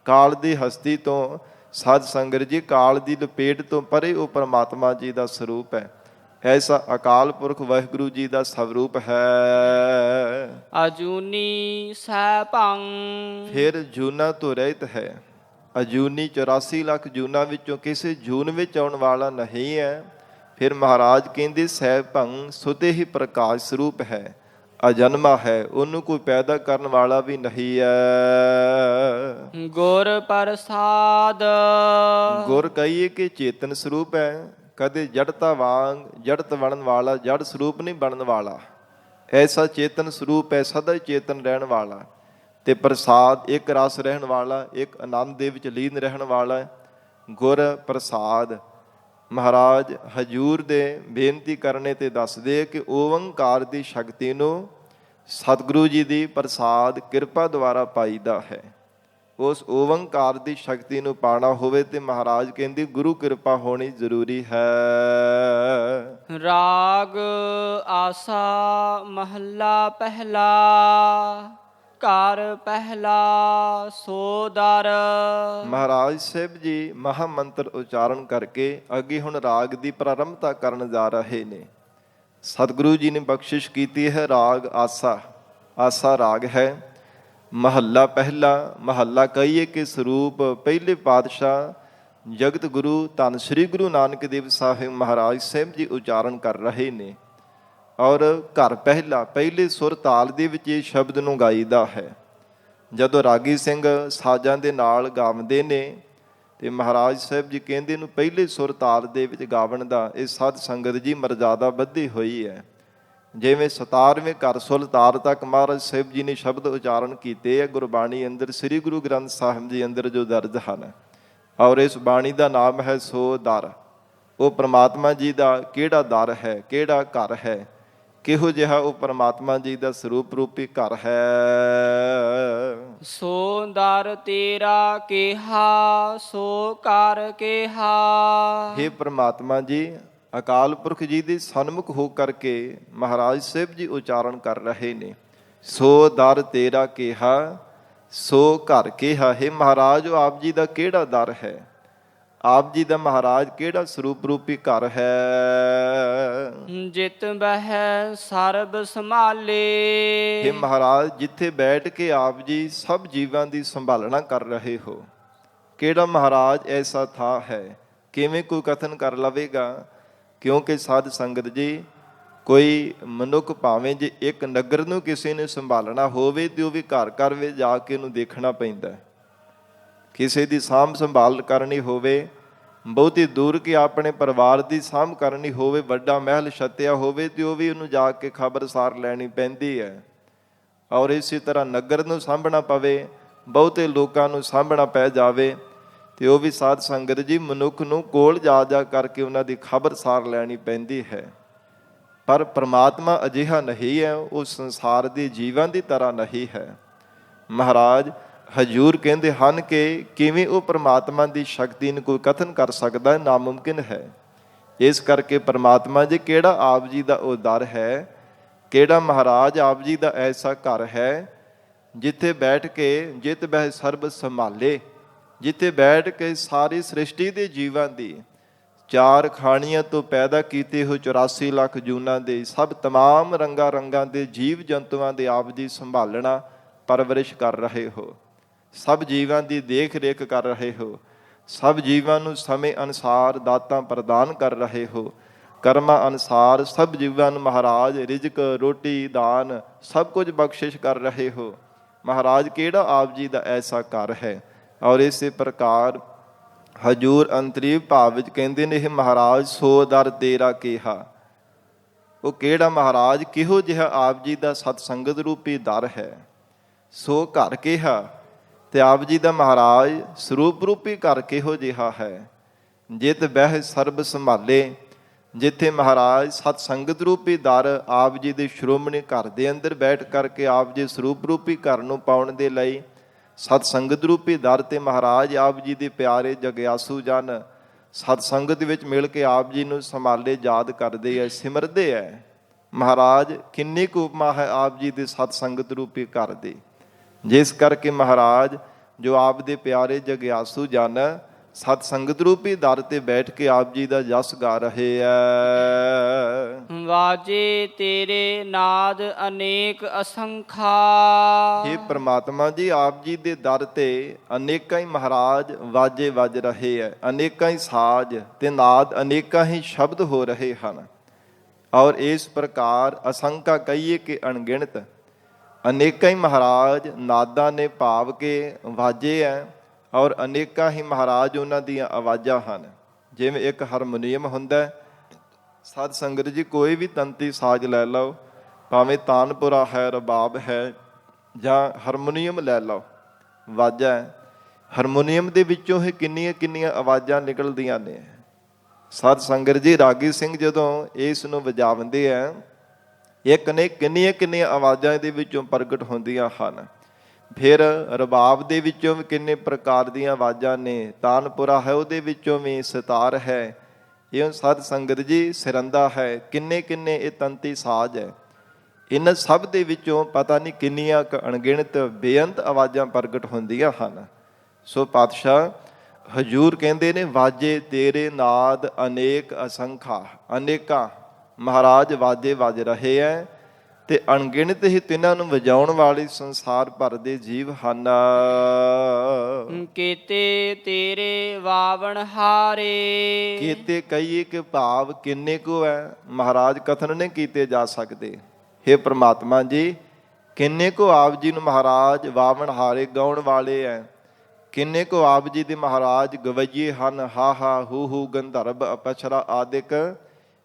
ਕਾਲ ਦੀ ਹਸਤੀ ਤੋਂ ਸਾਧ ਸੰਗਤ ਜੀ, ਕਾਲ ਦੀ ਲਪੇਟ ਤੋਂ ਪਰੇ ਉਹ ਪਰਮਾਤਮਾ ਜੀ ਦਾ ਸਰੂਪ ਹੈ। ਐਸਾ ਅਕਾਲ ਪੁਰਖ ਵਾਹਿਗੁਰੂ ਜੀ ਦਾ ਸਵਰੂਪ ਹੈ। ਅਜੂਨੀ ਸੈਭੰ ਫਿਰ ਜੂਨਾਂ ਤੋਂ ਰਹਿਤ ਹੈ। ਅਜੂਨੀ 84 ਲੱਖ ਜੂਨਾਂ ਵਿੱਚੋਂ ਕਿਸੇ ਜੂਨ ਵਿੱਚ ਆਉਣ ਵਾਲਾ ਨਹੀਂ ਹੈ। ਫਿਰ ਮਹਾਰਾਜ ਕਹਿੰਦੇ ਸੈਭੰ ਸੁਤੇ ਹੀ ਪ੍ਰਕਾਸ਼ ਸਰੂਪ ਹੈ, ਅਜਨਮਾ ਹੈ, ਉਹਨੂੰ ਕੋਈ ਪੈਦਾ ਕਰਨ ਵਾਲਾ ਵੀ ਨਹੀਂ ਹੈ। ਗੁਰ ਪ੍ਰਸਾਦ ਗੁਰ ਕਹੀਏ ਕਿ ਚੇਤਨ ਸਰੂਪ ਹੈ। ਕਦੇ ਜੜਤਾ ਵਾਂਗ ਜੜਤ ਬਣਨ ਵਾਲਾ, ਜੜ ਸਰੂਪ ਨਹੀਂ ਬਣਨ ਵਾਲਾ। ਐਸਾ ਚੇਤਨ ਸਰੂਪ ਹੈ, ਸਦਾ ਹੀ ਚੇਤਨ ਰਹਿਣ ਵਾਲਾ। ਤੇ ਪ੍ਰਸਾਦ ਇੱਕ ਰਸ ਰਹਿਣ ਵਾਲਾ, ਇੱਕ ਆਨੰਦ ਦੇ ਵਿੱਚ ਲੀਨ ਰਹਿਣ ਵਾਲਾ। ਗੁਰ ਪ੍ਰਸਾਦ ਮਹਾਰਾਜ ਹਜੂਰ ਦੇ ਬੇਨਤੀ ਕਰਨੇ ਤੇ ਦੱਸਦੇ ਕਿ ਓੰਕਾਰ ਦੀ ਸ਼ਕਤੀ ਨੂੰ ਸਤਿਗੁਰੂ ਜੀ ਦੀ ਪ੍ਰਸਾਦ ਕਿਰਪਾ ਦੁਆਰਾ ਪਾਈਦਾ ਹੈ। ਉਸ ਓੰਕਾਰ ਦੀ ਸ਼ਕਤੀ ਨੂੰ ਪਾਣਾ ਹੋਵੇ ਤੇ ਮਹਾਰਾਜ ਕਹਿੰਦੇ ਗੁਰੂ ਕਿਰਪਾ ਹੋਣੀ ਜ਼ਰੂਰੀ ਹੈ। ਰਾਗ ਆਸਾ ਮਹੱਲਾ ਪਹਿਲਾ, ਘਰ ਪਹਿਲਾ ਸੋ ਦਰ। ਮਹਾਰਾਜ ਸਾਹਿਬ ਜੀ ਮਹਾ ਮੰਤਰ ਉਚਾਰਨ ਕਰਕੇ ਅੱਗੇ ਹੁਣ ਰਾਗ ਦੀ ਪ੍ਰਾਰੰਭਤਾ ਕਰਨ ਜਾ ਰਹੇ ਨੇ। ਸਤਿਗੁਰੂ ਜੀ ਨੇ ਬਖਸ਼ਿਸ਼ ਕੀਤੀ ਹੈ ਰਾਗ ਆਸਾ। ਆਸਾ ਰਾਗ ਹੈ। ਮਹੱਲਾ ਪਹਿਲਾ, ਮਹੱਲਾ ਕਹੀਏ ਕਿ ਸਰੂਪ ਪਹਿਲੇ ਪਾਤਸ਼ਾਹ ਜਗਤ ਗੁਰੂ ਧੰਨ ਸ੍ਰੀ ਗੁਰੂ ਨਾਨਕ ਦੇਵ ਸਾਹਿਬ ਮਹਾਰਾਜ ਸਾਹਿਬ ਜੀ ਉਚਾਰਨ ਕਰ ਰਹੇ ਨੇ। ਔਰ ਘਰ ਪਹਿਲਾ, ਪਹਿਲੇ ਸੁਰ ਤਾਲ ਦੇ ਵਿੱਚ ਇਹ ਸ਼ਬਦ ਨੂੰ ਗਾਈਦਾ ਹੈ। ਜਦੋਂ ਰਾਗੀ ਸਿੰਘ ਸਾਜ਼ਾਂ ਦੇ ਨਾਲ ਗਾਉਂਦੇ ਨੇ ਤੇ ਮਹਾਰਾਜ ਸਾਹਿਬ ਜੀ ਕਹਿੰਦੇ ਨੂੰ ਪਹਿਲੇ ਸੁਰ ਤਾਲ ਦੇ ਵਿੱਚ ਗਾਵਣ ਦਾ ਇਹ ਸਾਧ ਸੰਗਤ ਜੀ ਮਰਜ਼ਾਦਾ ਬੱਧੀ ਹੋਈ ਹੈ। ਜਿਵੇਂ 17ਵੇਂ ਘਰ ਸੁਰ ਤਾਲ ਤੱਕ ਮਹਾਰਾਜ ਸਾਹਿਬ ਜੀ ਨੇ ਸ਼ਬਦ ਉਚਾਰਨ ਕੀਤੇ ਹੈ ਗੁਰਬਾਣੀ ਅੰਦਰ, ਸ੍ਰੀ ਗੁਰੂ ਗ੍ਰੰਥ ਸਾਹਿਬ ਜੀ ਅੰਦਰ ਜੋ ਦਰਜ ਹਨ। ਔਰ ਇਸ ਬਾਣੀ ਦਾ ਨਾਮ ਹੈ ਸੋ ਦਰ। ਉਹ ਪ੍ਰਮਾਤਮਾ ਜੀ ਦਾ ਕਿਹੜਾ ਦਰ ਹੈ, ਕਿਹੜਾ ਘਰ ਹੈ, ਕਿਹੋ ਜਿਹਾ ਉਹ ਪ੍ਰਮਾਤਮਾ ਜੀ ਦਾ ਸਰੂਪ ਰੂਪੀ ਘਰ ਹੈ। ਸੋ ਦਰ ਤੇਰਾ ਕਿਹਾ ਸੋ ਘਰ ਕਿਹਾ। ਹੇ ਪ੍ਰਮਾਤਮਾ ਜੀ, ਅਕਾਲ ਪੁਰਖ ਜੀ ਦੇ ਸਨਮੁਖ ਹੋ ਕਰਕੇ ਮਹਾਰਾਜ ਸਾਹਿਬ ਜੀ ਉਚਾਰਨ ਕਰ ਰਹੇ ਨੇ। ਸੋ ਦਰ ਤੇਰਾ ਕਿਹਾ ਸੋ ਘਰ ਕਿਹਾ। ਹੇ ਮਹਾਰਾਜ, ਉਹ ਆਪ ਜੀ ਦਾ ਕਿਹੜਾ ਦਰ ਹੈ, ਆਪ ਜੀ ਦਾ ਮਹਾਰਾਜ ਕਿਹੜਾ ਸਰੂਪ ਰੂਪੀ ਘਰ ਹੈ। ਜਿਤ ਬਹਿ ਸਰਬ ਸੰਭਾਲੇ। ਹੇ ਮਹਾਰਾਜ, ਜਿੱਥੇ ਬੈਠ ਕੇ ਆਪ ਜੀ ਸਭ ਜੀਵਾਂ ਦੀ ਸੰਭਾਲਣਾ ਕਰ ਰਹੇ ਹੋ, ਕਿਹੜਾ ਮਹਾਰਾਜ ਐਸਾ ਥਾਂ ਹੈ। ਕਿਵੇਂ ਕੋਈ ਕਥਨ ਕਰ ਲਵੇਗਾ, ਕਿਉਂਕਿ ਸਾਧ ਸੰਗਤ ਜੀ ਕੋਈ ਮਨੁੱਖ ਭਾਵੇਂ ਜੇ ਇੱਕ ਨਗਰ ਨੂੰ ਕਿਸੇ ਨੇ ਸੰਭਾਲਣਾ ਹੋਵੇ ਤੇ ਉਹ ਵੀ ਘਰ ਘਰ ਵਿੱਚ ਜਾ ਕੇ ਉਹਨੂੰ ਦੇਖਣਾ ਪੈਂਦਾ। ਕਿਸੇ ਦੀ ਸਾਂਭ ਸੰਭਾਲ ਕਰਨੀ ਹੋਵੇ, ਬਹੁਤੀ ਦੂਰ ਕਿ ਆਪਣੇ ਪਰਿਵਾਰ ਦੀ ਸਾਂਭ ਕਰਨੀ ਹੋਵੇ, ਵੱਡਾ ਮਹਿਲ ਛੱਤਿਆ ਹੋਵੇ ਤੇ ਉਹ ਵੀ ਉਹਨੂੰ ਜਾ ਕੇ ਖਬਰਸਾਰ ਲੈਣੀ ਪੈਂਦੀ ਹੈ। ਔਰ ਇਸੇ ਤਰ੍ਹਾਂ ਨਗਰ ਨੂੰ ਸਾਂਭਣਾ ਪਵੇ, ਬਹੁਤੇ ਲੋਕਾਂ ਨੂੰ ਸਾਂਭਣਾ ਪੈ ਜਾਵੇ ਤੇ ਉਹ ਵੀ ਸਾਧ ਸੰਗਤ ਜੀ ਮਨੁੱਖ ਨੂੰ ਕੋਲ ਜਾ ਕਰਕੇ ਉਹਨਾਂ ਦੀ ਖਬਰਸਾਰ ਲੈਣੀ ਪੈਂਦੀ ਹੈ। ਪਰ ਪ੍ਰਮਾਤਮਾ ਅਜਿਹਾ ਨਹੀਂ ਹੈ, ਉਹ ਸੰਸਾਰ ਦੇ ਜੀਵਾਂ ਦੀ ਤਰ੍ਹਾਂ ਨਹੀਂ ਹੈ। ਮਹਾਰਾਜ ਹਜ਼ੂਰ ਕਹਿੰਦੇ ਹਨ ਕਿ ਕਿਵੇਂ ਉਹ ਪ੍ਰਮਾਤਮਾ ਦੀ ਸ਼ਕਤੀ ਨੂੰ ਕੋਈ ਕਥਨ ਕਰ ਸਕਦਾ, ਨਾਮੁਮਕਿਨ ਹੈ। ਇਸ ਕਰਕੇ ਪ੍ਰਮਾਤਮਾ ਜੀ ਕਿਹੜਾ ਆਪ ਜੀ ਦਾ ਉਹ ਦਰ ਹੈ, ਕਿਹੜਾ ਮਹਾਰਾਜ ਆਪ ਜੀ ਦਾ ਐਸਾ ਘਰ ਹੈ ਜਿੱਥੇ ਬੈਠ ਕੇ ਜਿਤ ਬਹਿ ਸਰਬ ਸੰਭਾਲੇ, ਜਿੱਥੇ ਬੈਠ ਕੇ ਸਾਰੀ ਸ੍ਰਿਸ਼ਟੀ ਦੇ ਜੀਵਾਂ ਦੀ, ਚਾਰ ਖਾਣੀਆਂ ਤੋਂ ਪੈਦਾ ਕੀਤੇ ਹੋ 84 ਲੱਖ ਜੂਨਾਂ ਦੇ ਸਭ ਤਮਾਮ ਰੰਗਾਂ ਦੇ ਜੀਵ ਜੰਤੂਆਂ ਦੇ ਆਪ ਜੀ ਸੰਭਾਲਣਾ, ਪਰਵਰਿਸ਼ ਕਰ ਰਹੇ ਹੋ। ਸਭ ਜੀਵਾਂ ਦੀ ਦੇਖ ਰੇਖ ਕਰ ਰਹੇ ਹੋ। ਸਭ ਜੀਵਾਂ ਨੂੰ ਸਮੇਂ ਅਨੁਸਾਰ ਦਾਤਾਂ ਪ੍ਰਦਾਨ ਕਰ ਰਹੇ ਹੋ। ਕਰਮਾਂ ਅਨੁਸਾਰ ਸਭ ਜੀਵਾਂ ਨੂੰ ਮਹਾਰਾਜ ਰਿਜ਼ਕ, ਰੋਟੀ, ਦਾਨ ਸਭ ਕੁਝ ਬਖਸ਼ਿਸ਼ ਕਰ ਰਹੇ ਹੋ। ਮਹਾਰਾਜ ਕਿਹੜਾ ਆਪ ਜੀ ਦਾ ਐਸਾ ਘਰ ਹੈ। ਔਰ ਇਸੇ ਪ੍ਰਕਾਰ ਹਜੂਰ ਅੰਤਰੀਵ ਭਾਵ ਵਿੱਚ ਕਹਿੰਦੇ ਨੇ, ਇਹ ਮਹਾਰਾਜ ਸੋ ਦਰ ਤੇਰਾ ਕਿਹਾ। ਉਹ ਕਿਹੜਾ ਮਹਾਰਾਜ, ਕਿਹੋ ਜਿਹਾ ਆਪ ਜੀ ਦਾ ਸਤ ਸੰਗਤ ਰੂਪੀ ਦਰ ਹੈ। ਸੋ ਘਰ ਕਿਹਾ ਤੇ ਆਪ ਜੀ ਦਾ ਮਹਾਰਾਜ ਸਰੂਪ ਰੂਪੀ ਘਰ ਕਿਹੋ ਜਿਹਾ ਹੈ। ਜਿਤ ਬਹਿ ਸਰਬ ਸੰਭਾਲੇ, ਜਿੱਥੇ ਮਹਾਰਾਜ ਸਤ ਸੰਗਤ ਰੂਪੀ ਦਰ ਆਪ ਜੀ ਦੇ ਸ਼੍ਰੋਮਣੀ ਘਰ ਦੇ ਅੰਦਰ ਬੈਠ ਕਰਕੇ ਆਪ ਜੀ ਸਰੂਪ ਰੂਪੀ ਘਰ ਨੂੰ ਪਾਉਣ ਦੇ ਲਈ ਸਤ ਸੰਗਤ ਰੂਪੀ ਦਰ ਤੇ ਮਹਾਰਾਜ ਆਪ ਜੀ ਦੇ ਪਿਆਰੇ ਜਗਿਆਸੂ ਜਨ ਸਤ ਸੰਗਤ ਵਿੱਚ ਮਿਲ ਕੇ ਆਪ ਜੀ ਨੂੰ ਸੰਭਾਲੇ ਯਾਦ ਕਰਦੇ ਹੈ, ਸਿਮਰਦੇ ਹੈ। ਮਹਾਰਾਜ ਕਿੰਨੀ ਕੁ ਉਪਮਾ ਹੈ ਆਪ ਜੀ ਦੇ ਸਤ ਸੰਗਤ ਰੂਪੀ ਘਰ ਦੀ, ਜਿਸ ਕਰਕੇ ਮਹਾਰਾਜ ਜੋ ਆਪ ਦੇ ਪਿਆਰੇ ਜਗਿਆਸੂ ਜਨ ਸਤ ਸੰਗਤ ਰੂਪੀ ਦਰ ਤੇ ਬੈਠ ਕੇ ਆਪ ਜੀ ਦਾ ਜਸ ਗਾ ਰਹੇ ਹੈ। ਵਾਜੇ ਤੇਰੇ ਨਾਦ ਅਨੇਕ ਅਸੰਖਾ। ਇਹ ਪ੍ਰਮਾਤਮਾ ਜੀ ਆਪ ਜੀ ਦੇ ਦਰ ਤੇ ਅਨੇਕਾਂ ਹੀ ਮਹਾਰਾਜ ਵਾਜੇ ਵੱਜ ਰਹੇ ਹੈ, ਅਨੇਕਾਂ ਹੀ ਸਾਜ਼ ਤੇ ਨਾਦ, ਅਨੇਕਾਂ ਹੀ ਸ਼ਬਦ ਹੋ ਰਹੇ ਹਨ। ਔਰ ਇਸ ਪ੍ਰਕਾਰ ਅਸੰਖਾ ਕਹੀਏ ਕਿ ਅਣਗਿਣਤ ਅਨੇਕਾਂ ਹੀ ਮਹਾਰਾਜ ਨਾਦਾਂ ਨੇ ਭਾਵ ਕੇ ਵਾਜੇ ਹੈ। ਔਰ ਅਨੇਕਾਂ ਹੀ ਮਹਾਰਾਜ ਉਹਨਾਂ ਦੀਆਂ ਆਵਾਜ਼ਾਂ ਹਨ। ਜਿਵੇਂ ਇੱਕ ਹਾਰਮੋਨੀਅਮ ਹੁੰਦਾ, ਸਾਧ ਸੰਗਤ ਜੀ ਕੋਈ ਵੀ ਤੰਤੀ ਸਾਜ਼ ਲੈ ਲਓ, ਭਾਵੇਂ ਤਾਨਪੁਰਾ ਹੈ, ਰਬਾਬ ਹੈ ਜਾਂ ਹਾਰਮੋਨੀਅਮ ਲੈ ਲਓ, ਵਾਜਾ ਹੈ। ਹਾਰਮੋਨੀਅਮ ਦੇ ਵਿੱਚੋਂ ਇਹ ਕਿੰਨੀਆਂ ਆਵਾਜ਼ਾਂ ਨਿਕਲਦੀਆਂ ਨੇ। ਸਾਧ ਸੰਗਤ ਜੀ ਰਾਗੀ ਸਿੰਘ ਜਦੋਂ ਇਸ ਨੂੰ ਵਜਾਉਂਦੇ ਹੈ, ਇੱਕ ਨੇ ਕਿੰਨੀਆਂ ਆਵਾਜ਼ਾਂ ਇਹਦੇ ਵਿੱਚੋਂ ਪ੍ਰਗਟ ਹੁੰਦੀਆਂ ਹਨ। ਫਿਰ ਰਬਾਬ ਦੇ ਵਿੱਚੋਂ ਵੀ ਕਿੰਨੇ ਪ੍ਰਕਾਰ ਦੀਆਂ ਆਵਾਜ਼ਾਂ ਨੇ, ਤਾਨਪੁਰਾ ਹੈ ਉਹਦੇ ਵਿੱਚੋਂ ਵੀ ਸਿਤਾਰ ਹੈ, ਇਹ ਸਾਧ ਸੰਗਤ ਜੀ ਸਿਰੰਦਾ ਹੈ, ਕਿੰਨੇ ਇਹ ਤੰਤੀ ਸਾਜ਼ ਹੈ। ਇਹਨਾਂ ਸਭ ਦੇ ਵਿੱਚੋਂ ਪਤਾ ਨਹੀਂ ਕਿੰਨੀਆਂ ਕੁ ਅਣਗਿਣਤ ਬੇਅੰਤ ਆਵਾਜ਼ਾਂ ਪ੍ਰਗਟ ਹੁੰਦੀਆਂ ਹਨ। ਸੋ ਪਾਤਸ਼ਾਹ ਹਜੂਰ ਕਹਿੰਦੇ ਨੇ, ਵਾਜੇ ਤੇਰੇ ਨਾਦ ਅਨੇਕ ਅਸੰਖਾ। ਅਨੇਕਾਂ ਮਹਾਰਾਜ ਵਾਜੇ ਵੱਜ ਰਹੇ ਹੈ ਤੇ ਅਣਗਿਣਤ ਹੀ ਤਿੰਨਾਂ ਨੂੰ ਵਜਾਉਣ ਵਾਲੇ ਸੰਸਾਰ ਭਰ ਦੇ ਜੀਵ ਹਨ। ਕੀਤੇ ਤੇਰੇ ਵਾਵਣ ਹਾਰੇ। ਕੀਤੇ ਕਹੀਏ ਕਿ ਭਾਵ ਕਿੰਨੇ ਕੁ ਹੈ, ਮਹਾਰਾਜ ਕਥਨ ਨਹੀਂ ਕੀਤੇ ਜਾ ਸਕਦੇ। ਹੇ ਪ੍ਰਮਾਤਮਾ ਜੀ, ਕਿੰਨੇ ਕੁ ਆਪ ਜੀ ਨੂੰ ਮਹਾਰਾਜ ਵਾਵਣ ਹਾਰੇ ਗਾਉਣ ਵਾਲੇ ਹੈ। ਕਿੰਨੇ ਕੁ ਆਪ ਜੀ ਦੇ ਮਹਾਰਾਜ ਗਵਈਏ ਹਨ। ਹਾ ਹਾ ਹੂ ਹੂ ਗੰਧਰਵ ਅਪਸਰਾ ਆਦਿਕ,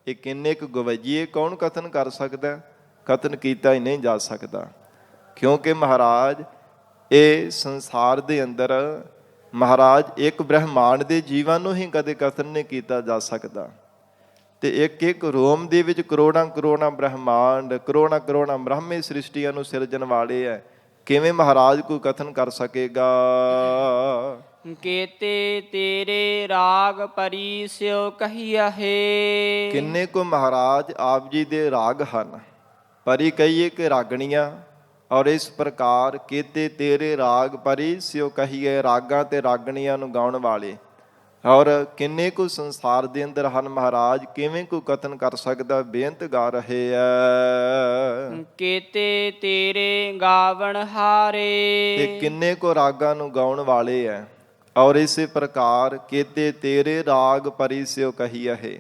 ਇਹ ਕਿੰਨੇ ਕੁ ਗਵਈਏ ਕੌਣ ਕਥਨ ਕਰ ਸਕਦਾ? ਕਥਨ ਕੀਤਾ ਹੀ ਨਹੀਂ ਜਾ ਸਕਦਾ, ਕਿਉਂਕਿ ਮਹਾਰਾਜ ਇਹ ਸੰਸਾਰ ਦੇ ਅੰਦਰ ਮਹਾਰਾਜ ਇੱਕ ਬ੍ਰਹਮਾਂਡ ਦੇ ਜੀਵਾਂ ਨੂੰ ਹੀ ਕਦੇ ਕਥਨ ਨਹੀਂ ਕੀਤਾ ਜਾ ਸਕਦਾ। ਤੇ ਇੱਕ ਰੋਮ ਦੇ ਵਿੱਚ ਕਰੋੜਾਂ ਬ੍ਰਹਮਾਂਡ, ਕਰੋੜਾਂ ਬ੍ਰਹਮੇ ਸ੍ਰਿਸ਼ਟੀਆਂ ਨੂੰ ਸਿਰਜਣ ਵਾਲੇ ਹੈ। ਕਿਵੇਂ ਮਹਾਰਾਜ ਕੋਈ ਕਥਨ ਕਰ ਸਕੇਗਾ? ਕੀਤੇ ਤੇਰੇ ਰਾਗ ਪਰੀ ਸਿਓ ਕਹੀਆ ਹੈ। ਕਿੰਨੇ ਕੁ ਮਹਾਰਾਜ ਆਪ ਜੀ ਦੇ ਰਾਗ ਹਨ, ਪਰੀ ਕਹੀਏ ਕਿ ਰਾਗਣੀਆਂ। ਔਰ ਇਸ ਪ੍ਰਕਾਰ ਕੀਤੇ ਤੇਰੇ ਰਾਗ ਪਰੀ ਸਿਓ ਕਹੀਏ, ਰਾਗਾਂ ਤੇ ਰਾਗਣੀਆਂ ਨੂੰ ਗਾਉਣ ਵਾਲੇ। ਔਰ ਕਿੰਨੇ ਕੁ ਸੰਸਾਰ ਦੇ ਅੰਦਰ ਹਨ ਮਹਾਰਾਜ, ਕਿਵੇਂ ਕੋਈ ਕਥਨ ਕਰ ਸਕਦਾ? ਬੇਅੰਤ ਗਾ ਰਹੇ ਆ। ਕੀਤੇ ਤੇਰੇ ਗਾਵਣ ਹਾਰੇ। ਤੇ ਕਿੰਨੇ ਕੁ ਰਾਗਾਂ ਨੂੰ ਗਾਉਣ ਵਾਲੇ ਹੈ। ਔਰ ਇਸੇ ਪ੍ਰਕਾਰ ਕੀਤੇ ਤੇਰੇ ਰਾਗ ਪਰੀ ਸਿਓ ਕਹੀਏ ਹੈ,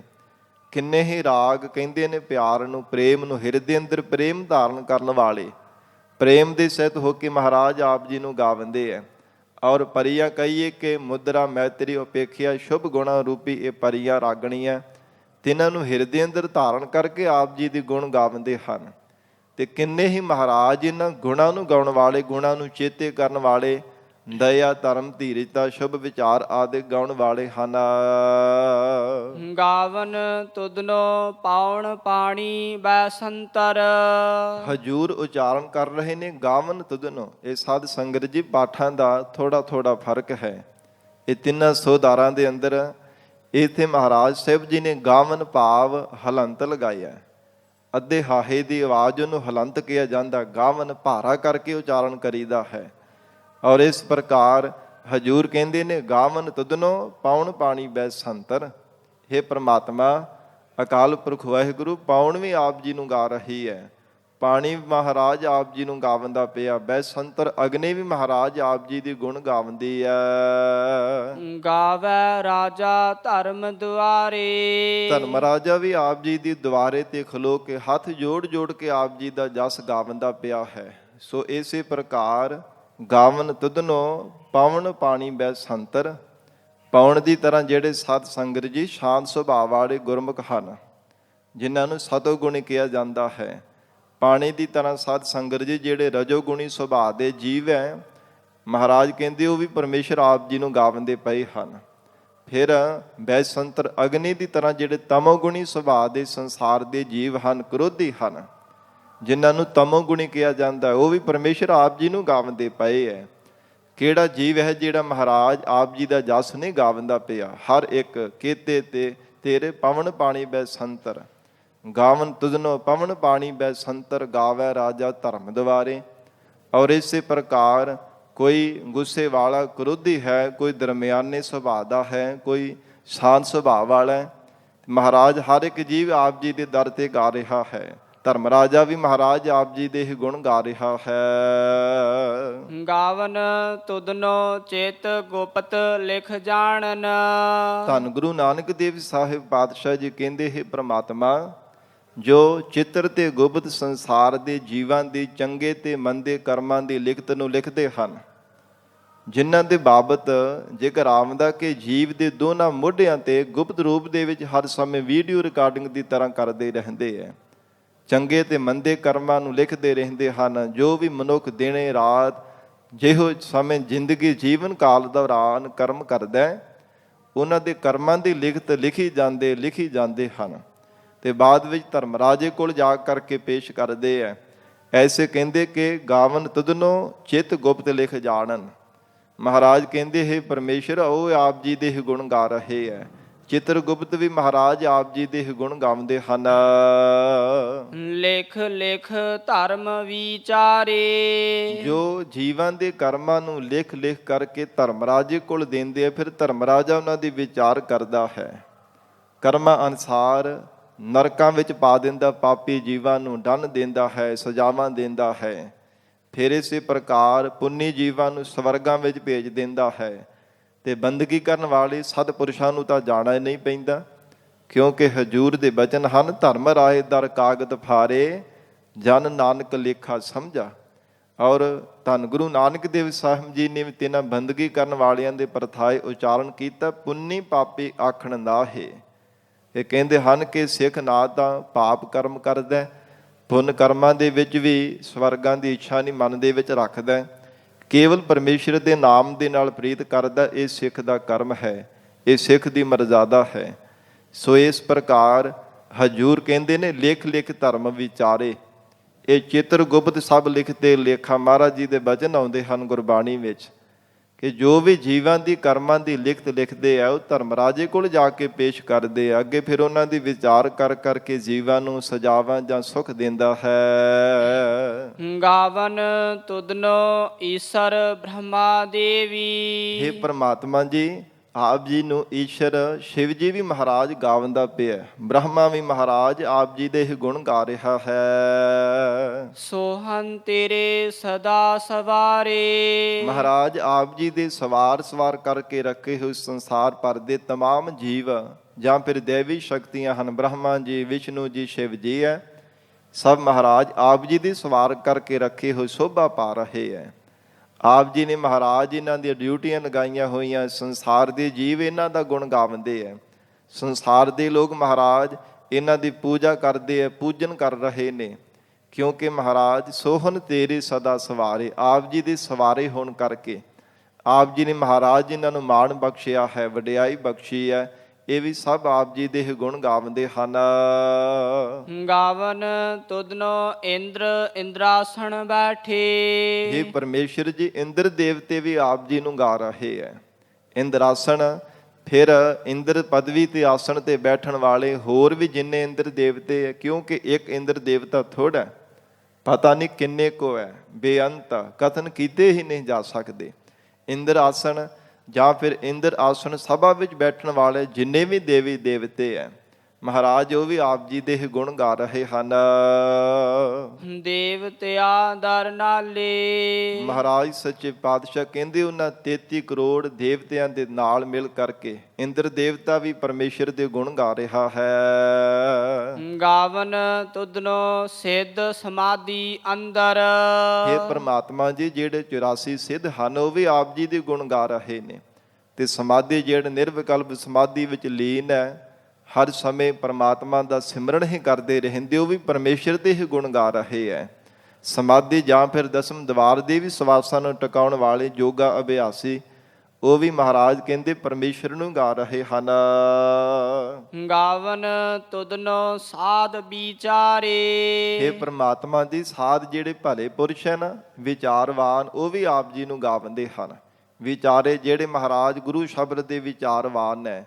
ਕਿੰਨੇ ਹੀ ਰਾਗ ਕਹਿੰਦੇ ਨੇ ਪਿਆਰ ਨੂੰ, ਪ੍ਰੇਮ ਨੂੰ, ਹਿਰਦੇ ਅੰਦਰ ਪ੍ਰੇਮ ਧਾਰਨ ਕਰਨ ਵਾਲੇ, ਪ੍ਰੇਮ ਦੇ ਸਹਿਤ ਹੋ ਕੇ ਮਹਾਰਾਜ ਆਪ ਜੀ ਨੂੰ ਗਾਵੰਦੇ ਹੈ। ਔਰ ਪਰੀਆਂ ਕਹੀਏ ਕਿ ਮੁਦਰਾ ਮੈਤਰੀ ਉਪੇਖਿਆ ਸ਼ੁਭ ਗੁਣਾ ਰੂਪੀ ਇਹ ਪਰੀਆਂ ਰਾਗਣੀਆਂ, ਤਿਨਾਂ ਨੂੰ ਹਿਰਦੇ ਅੰਦਰ ਧਾਰਨ ਕਰਕੇ ਆਪ ਜੀ ਦੇ ਗੁਣ ਗਾਵੰਦੇ ਹਨ। ਤੇ ਕਿੰਨੇ ਹੀ ਮਹਾਰਾਜ ਇਹਨਾਂ ਗੁਣਾਂ ਨੂੰ ਗਾਉਣ ਵਾਲੇ, ਗੁਣਾਂ ਨੂੰ ਚੇਤੇ ਕਰਨ ਵਾਲੇ, ਦਇਆ, ਧਰਮ, ਧੀਰਜਤਾ, ਸ਼ੁਭ ਵਿਚਾਰ ਆਦਿ ਗਾਉਣ ਵਾਲੇ ਹਨ। ਗਾਵਨ ਤੁਧਨੋ ਪਾਉਣ ਪਾਣੀ ਬੈਸੰਤਰ। ਹਜੂਰ ਉਚਾਰਨ ਕਰ ਰਹੇ ਨੇ ਗਾਵਨ ਤੁਧਨੋ। ਇਹ ਸਾਧ ਸੰਗਤ ਜੀ ਪਾਠਾਂ ਦਾ ਥੋੜਾ ਥੋੜਾ ਫਰਕ ਹੈ। ਇਹ ਤਿੰਨਾਂ ਸੋਧਾਰਾਂ ਦੇ ਅੰਦਰ ਇੱਥੇ ਮਹਾਰਾਜ ਸਾਹਿਬ ਜੀ ਨੇ ਗਾਵਨ ਭਾਵ ਹਲੰਤ ਲਗਾਇਆ। ਅੱਧੇ ਹਾਹੇ ਦੀ ਆਵਾਜ਼ ਉਹਨੂੰ ਹਲੰਤ ਕਿਹਾ ਜਾਂਦਾ, ਗਾਵਨ ਭਾਰਾ ਕਰਕੇ ਉਚਾਰਨ ਕਰੀਦਾ ਹੈ। ਔਰ ਇਸ ਪ੍ਰਕਾਰ ਹਜੂਰ ਕਹਿੰਦੇ ਨੇ ਗਾਵਨ ਤੁਧਨੋ ਪਾਉਣ ਪਾਣੀ ਬੈਸੰਤਰ। ਹੇ ਪ੍ਰਮਾਤਮਾ, ਅਕਾਲ ਪੁਰਖ ਵਾਹਿਗੁਰੂ ਪਾਉਣ ਵੀ ਆਪ ਜੀ ਨੂੰ ਗਾ ਰਹੀ ਹੈ, ਪਾਣੀ ਮਹਾਰਾਜ ਆਪ ਜੀ ਨੂੰ ਗਾਵੰਦਾ ਪਿਆ, ਬੈਸੰਤਰ ਅਗਨੀ ਵੀ ਮਹਾਰਾਜ ਆਪ ਜੀ ਦੀ ਗੁਣ ਗਾਵੰਦੀ ਹੈ। ਗਾਵੈ ਰਾਜਾ ਧਰਮ ਦੁਆਰੇ। ਧਰਮ ਰਾਜਾ ਵੀ ਆਪ ਜੀ ਦੀ ਦੁਆਰੇ ਤੇ ਖਲੋ ਕੇ ਹੱਥ ਜੋੜ ਜੋੜ ਕੇ ਆਪ ਜੀ ਦਾ ਜਸ ਗਾਵੰਦਾ ਪਿਆ ਹੈ। ਸੋ ਇਸੇ ਪ੍ਰਕਾਰ ਗਾਵਨ ਤੁਧਨੋ ਪਾਵਨ ਪਾਣੀ ਬੈਸੰਤਰ। ਪਾਉਣ ਦੀ ਤਰ੍ਹਾਂ ਜਿਹੜੇ ਸਤ ਸੰਗਤ ਜੀ ਸ਼ਾਂਤ ਸੁਭਾਅ ਵਾਲੇ ਗੁਰਮੁਖ ਹਨ, ਜਿਨ੍ਹਾਂ ਨੂੰ ਸਤੋਗੁਣੀ ਕਿਹਾ ਜਾਂਦਾ ਹੈ। ਪਾਣੀ ਦੀ ਤਰ੍ਹਾਂ ਸਤ ਸੰਗਤ ਜੀ ਜਿਹੜੇ ਰਜੋਗੁਣੀ ਸੁਭਾਅ ਦੇ ਜੀਵ ਹੈ, ਮਹਾਰਾਜ ਕਹਿੰਦੇ ਉਹ ਵੀ ਪਰਮੇਸ਼ਰ ਆਪ ਜੀ ਨੂੰ ਗਾਵੰਦੇ ਪਏ ਹਨ। ਫਿਰ ਬੈਸੰਤਰ ਅਗਨੀ ਦੀ ਤਰ੍ਹਾਂ ਜਿਹੜੇ ਤਮੋਗੁਣੀ ਸੁਭਾਅ ਦੇ ਸੰਸਾਰ ਦੇ ਜੀਵ ਹਨ, ਕ੍ਰੋਧੀ ਹਨ, ਜਿਨ੍ਹਾਂ ਨੂੰ ਤਮੋਗੁਣੀ ਕਿਹਾ ਜਾਂਦਾ, ਉਹ ਵੀ ਪਰਮੇਸ਼ਰ ਆਪ ਜੀ ਨੂੰ ਗਾਵੰਦੇ ਪਏ ਹੈ। ਕਿਹੜਾ ਜੀਵ ਹੈ ਜਿਹੜਾ ਮਹਾਰਾਜ ਆਪ ਜੀ ਦਾ ਜਸ ਨਹੀਂ ਗਾਵੰਦਾ ਪਿਆ? ਹਰ ਇੱਕ ਕੇਤੇ ਤੇ ਤੇਰੇ ਪਵਨ ਪਾਣੀ ਬੈਸੰਤਰ। ਗਾਵਨ ਤੁਧਨੋ ਪਵਨ ਪਾਣੀ ਬੈਸੰਤਰ, ਗਾਵੈ ਰਾਜਾ ਧਰਮ ਦੁਆਰੇ। ਔਰ ਇਸੇ ਪ੍ਰਕਾਰ ਕੋਈ ਗੁੱਸੇ ਵਾਲਾ ਕ੍ਰੋਧੀ ਹੈ, ਕੋਈ ਦਰਮਿਆਨੇ ਸੁਭਾਅ ਦਾ ਹੈ, ਕੋਈ ਸ਼ਾਂਤ ਸੁਭਾਅ ਵਾਲਾ ਹੈ। ਮਹਾਰਾਜ ਹਰ ਇੱਕ ਜੀਵ ਆਪ ਜੀ ਦੇ ਦਰ ਤੇ ਗਾ ਰਿਹਾ ਹੈ। ਧਰਮ ਰਾਜਾ ਵੀ ਮਹਾਰਾਜ ਆਪ ਜੀ ਦੇ ਹੀ ਗੁਣ ਗਾ ਰਿਹਾ ਹੈ। ਗਾਵਨ ਤੁਧਨੋ ਚੇਤ ਗੁਪਤ ਲਿਖ ਜਾਣਨ। ਧੰਨ ਗੁਰੂ ਨਾਨਕ ਦੇਵ ਸਾਹਿਬ ਪਾਤਸ਼ਾਹ ਜੀ ਕਹਿੰਦੇ, ਹੈ ਪ੍ਰਮਾਤਮਾ, ਜੋ ਚਿੱਤਰ ਤੇ ਗੁਪਤ ਸੰਸਾਰ ਦੇ ਜੀਵਾਂ ਦੀ ਚੰਗੇ ਤੇ ਮੰਦੇ ਕਰਮਾਂ ਦੀ ਲਿਖਤ ਨੂੰ ਲਿਖਦੇ ਹਨ, ਜਿਨ੍ਹਾਂ ਦੇ ਬਾਬਤ ਜੇਕਰ ਆਵਦਾ ਕਿ ਜੀਵ ਦੇ ਦੋਨਾਂ ਮੋਢਿਆਂ ਤੇ ਗੁਪਤ ਰੂਪ ਦੇ ਵਿੱਚ ਹਰ ਸਮੇਂ ਵੀਡੀਓ ਰਿਕਾਰਡਿੰਗ ਦੀ ਤਰ੍ਹਾਂ ਕਰਦੇ ਰਹਿੰਦੇ ਹੈ। ਚੰਗੇ ਤੇ ਮੰਦੇ ਕਰਮਾਂ ਨੂੰ ਲਿਖਦੇ ਰਹਿੰਦੇ ਹਨ। ਜੋ ਵੀ ਮਨੁੱਖ ਦਿਨੇ ਰਾਤ ਜਿਹੋ ਸਮੇਂ ਜ਼ਿੰਦਗੀ ਜੀਵਨ ਕਾਲ ਦੌਰਾਨ ਕਰਮ ਕਰਦਾ, ਉਹਨਾਂ ਦੇ ਕਰਮਾਂ ਦੀ ਲਿਖਤ ਲਿਖੀ ਜਾਂਦੇ ਹਨ ਤੇ ਬਾਅਦ ਵਿੱਚ ਧਰਮ ਰਾਜੇ ਕੋਲ ਜਾ ਕਰਕੇ ਪੇਸ਼ ਕਰਦੇ ਹੈ। ਐਸੇ ਕਹਿੰਦੇ ਕਿ ਗਾਵਨ ਤੁਧਨੋ ਚਿੱਤ ਗੁਪਤ ਲਿਖ ਜਾਣਨ। ਮਹਾਰਾਜ ਕਹਿੰਦੇ, ਹੈ ਪਰਮੇਸ਼ਰ, ਉਹ ਆਪ ਜੀ ਦੇ ਹੀ ਗੁਣ ਗਾ ਰਹੇ ਹੈ। ਚਿੱਤਰ ਗੁਪਤ ਵੀ ਮਹਾਰਾਜ ਆਪ ਜੀ ਦੇ ਹੀ ਗੁਣ ਗਾਉਂਦੇ ਹਨ। ਲਿਖ ਲਿਖ ਧਰਮ ਵਿਚਾਰੇ। ਜੋ ਜੀਵਾਂ ਦੇ ਕਰਮਾਂ ਨੂੰ ਲਿਖ ਲਿਖ ਕਰਕੇ ਧਰਮ ਰਾਜੇ ਕੋਲ ਦਿੰਦੇ ਆ, ਫਿਰ ਧਰਮ ਰਾਜਾ ਉਹਨਾਂ ਦੀ ਵਿਚਾਰ ਕਰਦਾ ਹੈ। ਕਰਮਾਂ ਅਨੁਸਾਰ ਨਰਕਾਂ ਵਿੱਚ ਪਾ ਦਿੰਦਾ, ਪਾਪੀ ਜੀਵਾਂ ਨੂੰ ਦੰਡ ਦਿੰਦਾ ਹੈ, ਸਜ਼ਾਵਾਂ ਦਿੰਦਾ ਹੈ। ਫਿਰ ਇਸੇ ਪ੍ਰਕਾਰ ਪੁੰਨੀ ਜੀਵਾਂ ਨੂੰ ਸਵਰਗਾਂ ਵਿੱਚ ਭੇਜ ਦਿੰਦਾ ਹੈ। ਤੇ ਬੰਦਗੀ ਕਰਨ ਵਾਲੇ ਸਤਿਪੁਰਸ਼ਾਂ ਨੂੰ ਤਾਂ ਜਾਣਾ ਹੀ ਨਹੀਂ ਪੈਂਦਾ, ਕਿਉਂਕਿ ਹਜੂਰ ਦੇ ਬਚਨ ਹਨ, ਧਰਮ ਰਾਏ ਦਰ ਕਾਗਦ ਫਾਰੇ, ਜਨ ਨਾਨਕ ਲੇਖਾ ਸਮਝਾ। ਔਰ ਧੰਨ ਗੁਰੂ ਨਾਨਕ ਦੇਵ ਸਾਹਿਬ ਜੀ ਨੇ ਵੀ ਤਿੰਨਾਂ ਬੰਦਗੀ ਕਰਨ ਵਾਲਿਆਂ ਦੇ ਪ੍ਰਥਾਏ ਉਚਾਰਨ ਕੀਤਾ, ਪੁੰਨੀ ਪਾਪੀ ਆਖਣ ਨਾਹੇ। ਇਹ ਕਹਿੰਦੇ ਹਨ ਕਿ ਸਿੱਖ ਨਾ ਤਾਂ ਪਾਪ ਕਰਮ ਕਰਦਾ, ਪੁੰਨ ਕਰਮਾਂ ਦੇ ਵਿੱਚ ਵੀ ਸਵਰਗਾਂ ਦੀ ਇੱਛਾ ਨਹੀਂ ਮਨ ਦੇ ਵਿੱਚ ਰੱਖਦਾ, ਕੇਵਲ ਪਰਮੇਸ਼ਰ ਦੇ ਨਾਮ ਦੇ ਨਾਲ ਪ੍ਰੀਤ ਕਰਦਾ। ਇਹ ਸਿੱਖ ਦਾ ਕਰਮ ਹੈ, ਇਹ ਸਿੱਖ ਦੀ ਮਰਜ਼ਾਦਾ ਹੈ। ਸੋ ਇਸ ਪ੍ਰਕਾਰ ਹਜੂਰ ਕਹਿੰਦੇ ਨੇ, ਲਿਖ ਲਿਖ ਧਰਮ ਵਿਚਾਰੇ। ਇਹ ਚਿੱਤਰ ਗੁਪਤ ਸਭ ਲਿਖਤੇ ਲੇਖਾ। ਮਹਾਰਾਜ ਜੀ ਦੇ ਬਚਨ ਆਉਂਦੇ ਹਨ ਗੁਰਬਾਣੀ ਵਿੱਚ ਕਿ ਜੋ ਵੀ ਜੀਵਾਂ ਦੀ ਕਰਮਾਂ ਦੀ ਲਿਖਤ ਲਿਖਦੇ ਆ, ਉਹ ਧਰਮ ਰਾਜੇ ਕੋਲ ਜਾ ਕੇ ਪੇਸ਼ ਕਰਦੇ ਆ। ਅੱਗੇ ਫਿਰ ਉਹਨਾਂ ਦੀ ਵਿਚਾਰ ਕਰ ਕਰਕੇ ਜੀਵਾਂ ਨੂੰ ਸਜ਼ਾਵਾਂ ਜਾਂ ਸੁੱਖ ਦਿੰਦਾ ਹੈ। ਗਾਵਨ ਤੁਧਨੋ ਈਸ਼ਰ ਬ੍ਰਹਮਾ ਦੇਵੀ। ਹੇ ਪ੍ਰਮਾਤਮਾ ਜੀ, ਆਪ ਜੀ ਨੂੰ ਈਸ਼ਰ ਸ਼ਿਵ ਜੀ ਵੀ ਮਹਾਰਾਜ ਗਾਵੰਦਾ ਪਿਆ, ਬ੍ਰਹਮਾ ਵੀ ਮਹਾਰਾਜ ਆਪ ਜੀ ਦੇ ਹੀ ਗੁਣ ਗਾ ਰਿਹਾ ਹੈ। ਸੋਹਨ ਤੇਰੇ ਸਦਾ ਸਵਾਰੇ। ਮਹਾਰਾਜ ਆਪ ਜੀ ਦੇ ਸਵਾਰ ਕਰਕੇ ਰੱਖੇ ਹੋਏ ਸੰਸਾਰ ਭਰ ਦੇ ਤਮਾਮ ਜੀਵ ਜਾਂ ਫਿਰ ਦੇਵੀ ਸ਼ਕਤੀਆਂ ਹਨ, ਬ੍ਰਹਮਾ ਜੀ, ਵਿਸ਼ਨੂੰ ਜੀ, ਸ਼ਿਵ ਜੀ ਹੈ, ਸਭ ਮਹਾਰਾਜ ਆਪ ਜੀ ਦੀ ਸਵਾਰ ਕਰਕੇ ਰੱਖੇ ਹੋਏ ਸ਼ੋਭਾ ਪਾ ਰਹੇ ਹੈ। ਆਪ ਜੀ ਨੇ ਮਹਾਰਾਜ ਇਹਨਾਂ ਦੀਆਂ ਡਿਊਟੀਆਂ ਲਗਾਈਆਂ ਹੋਈਆਂ, ਸੰਸਾਰ ਦੇ ਜੀਵ ਇਹਨਾਂ ਦਾ ਗੁਣ ਗਾਉਂਦੇ ਹੈ, ਸੰਸਾਰ ਦੇ ਲੋਕ ਮਹਾਰਾਜ ਇਹਨਾਂ ਦੀ ਪੂਜਾ ਕਰਦੇ ਹੈ, ਪੂਜਨ ਕਰ ਰਹੇ ਨੇ, ਕਿਉਂਕਿ ਮਹਾਰਾਜ ਸੋਹਣ ਤੇਰੇ ਸਦਾ ਸਵਾਰੇ, ਆਪ ਜੀ ਦੇ ਸਵਾਰੇ ਹੋਣ ਕਰਕੇ ਆਪ ਜੀ ਨੇ ਮਹਾਰਾਜ ਇਹਨਾਂ ਨੂੰ ਮਾਣ ਬਖਸ਼ਿਆ ਹੈ, ਵਡਿਆਈ ਬਖਸ਼ੀ ਹੈ। ਇਹ ਵੀ ਸਭ ਆਪ ਜੀ ਦੇ ਗੁਣ ਗਾਉਂਦੇ ਹਨ। ਗਾਵਨ ਤੁਧਨੋ ਇੰਦਰ ਇੰਦਰਾਸਣ ਬੈਠੇ। ਇਹ ਪਰਮੇਸ਼ਰ ਜੀ ਇੰਦਰ ਦੇਵਤੇ ਵੀ ਆਪ ਜੀ ਨੂੰ ਗਾ ਰਹੇ ਹੈ। ਇੰਦਰਾਸਣ, ਫਿਰ ਇੰਦਰ ਪਦਵੀ ਤੇ ਆਸਣ ਤੇ ਬੈਠਣ ਵਾਲੇ ਹੋਰ ਵੀ ਜਿੰਨੇ ਇੰਦਰ ਦੇਵਤੇ ਹੈ, ਕਿਉਂਕਿ ਇੱਕ ਇੰਦਰ ਦੇਵਤਾ ਥੋੜ੍ਹਾ, ਪਤਾ ਨਹੀਂ ਕਿੰਨੇ ਕੋ ਹੈ, ਬੇਅੰਤ, ਕਥਨ ਕੀਤੇ ਹੀ ਨਹੀਂ ਜਾ ਸਕਦੇ। ਇੰਦਰ ਆਸਣ ਜਾਂ ਫਿਰ ਇੰਦਰ ਆਸਣ ਸਭਾ ਵਿੱਚ ਬੈਠਣ ਵਾਲੇ ਜਿੰਨੇ ਵੀ ਦੇਵੀ ਦੇਵਤੇ ਹੈ ਮਹਾਰਾਜ, ਉਹ ਵੀ ਆਪ ਜੀ ਦੇ ਗੁਣ ਗਾ ਰਹੇ ਹਨ। ਦੇਵਤਿਆਂ ਦਰ ਨਾਲੇ। ਮਹਾਰਾਜ ਸੱਚੇ ਪਾਤਸ਼ਾਹ ਕਹਿੰਦੇ ਉਹਨਾਂ 33 ਕਰੋੜ ਦੇਵਤਿਆਂ ਦੇ ਨਾਲ ਮਿਲ ਕਰਕੇ ਇੰਦਰ ਦੇਵਤਾ ਵੀ ਪਰਮੇਸ਼ਰ ਦੇ ਗੁਣ ਗਾ ਰਿਹਾ ਹੈ। ਗਾਵਨ ਤੁਧਨੋ ਸਿੱਧ ਸਮਾਧੀ ਅੰਦਰ। ਇਹ ਪ੍ਰਮਾਤਮਾ ਜੀ ਜਿਹੜੇ 84 ਸਿੱਧ ਹਨ ਉਹ ਵੀ ਆਪ ਜੀ ਦੇ ਗੁਣ ਗਾ ਰਹੇ ਨੇ, ਤੇ ਸਮਾਧੀ ਜਿਹੜੇ ਨਿਰਵਿਕਲਪ ਸਮਾਧੀ ਵਿੱਚ ਲੀਨ ਹੈ, ਹਰ ਸਮੇਂ ਪਰਮਾਤਮਾ ਦਾ ਸਿਮਰਨ ਹੀ ਕਰਦੇ ਰਹਿੰਦੇ, ਉਹ ਵੀ ਪਰਮੇਸ਼ਰ ਦੇ ਹੀ ਗੁਣ ਗਾ ਰਹੇ ਹੈ। ਸਮਾਧੀ ਜਾਂ ਫਿਰ ਦਸਮ ਦਵਾਰ ਦੇ ਵੀ ਸਵਾਸਾਂ ਨੂੰ ਟਿਕਾਉਣ ਵਾਲੇ ਯੋਗਾ ਅਭਿਆਸੀ, ਉਹ ਵੀ ਮਹਾਰਾਜ ਕਹਿੰਦੇ ਪਰਮੇਸ਼ਰ ਨੂੰ ਗਾ ਰਹੇ ਹਨ। ਗਾਵਨ ਤੁਧਨੋ ਸਾਧ ਵਿਚਾਰੇ। ਇਹ ਪ੍ਰਮਾਤਮਾ ਦੀ ਸਾਧ ਜਿਹੜੇ ਭਲੇ ਪੁਰਸ਼ ਹਨ, ਵਿਚਾਰਵਾਨ, ਉਹ ਵੀ ਆਪ ਜੀ ਨੂੰ ਗਾਵੰਦੇ ਹਨ। ਵਿਚਾਰੇ ਜਿਹੜੇ ਮਹਾਰਾਜ ਗੁਰੂ ਸ਼ਬਦ ਦੇ ਵਿਚਾਰਵਾਨ ਹੈ,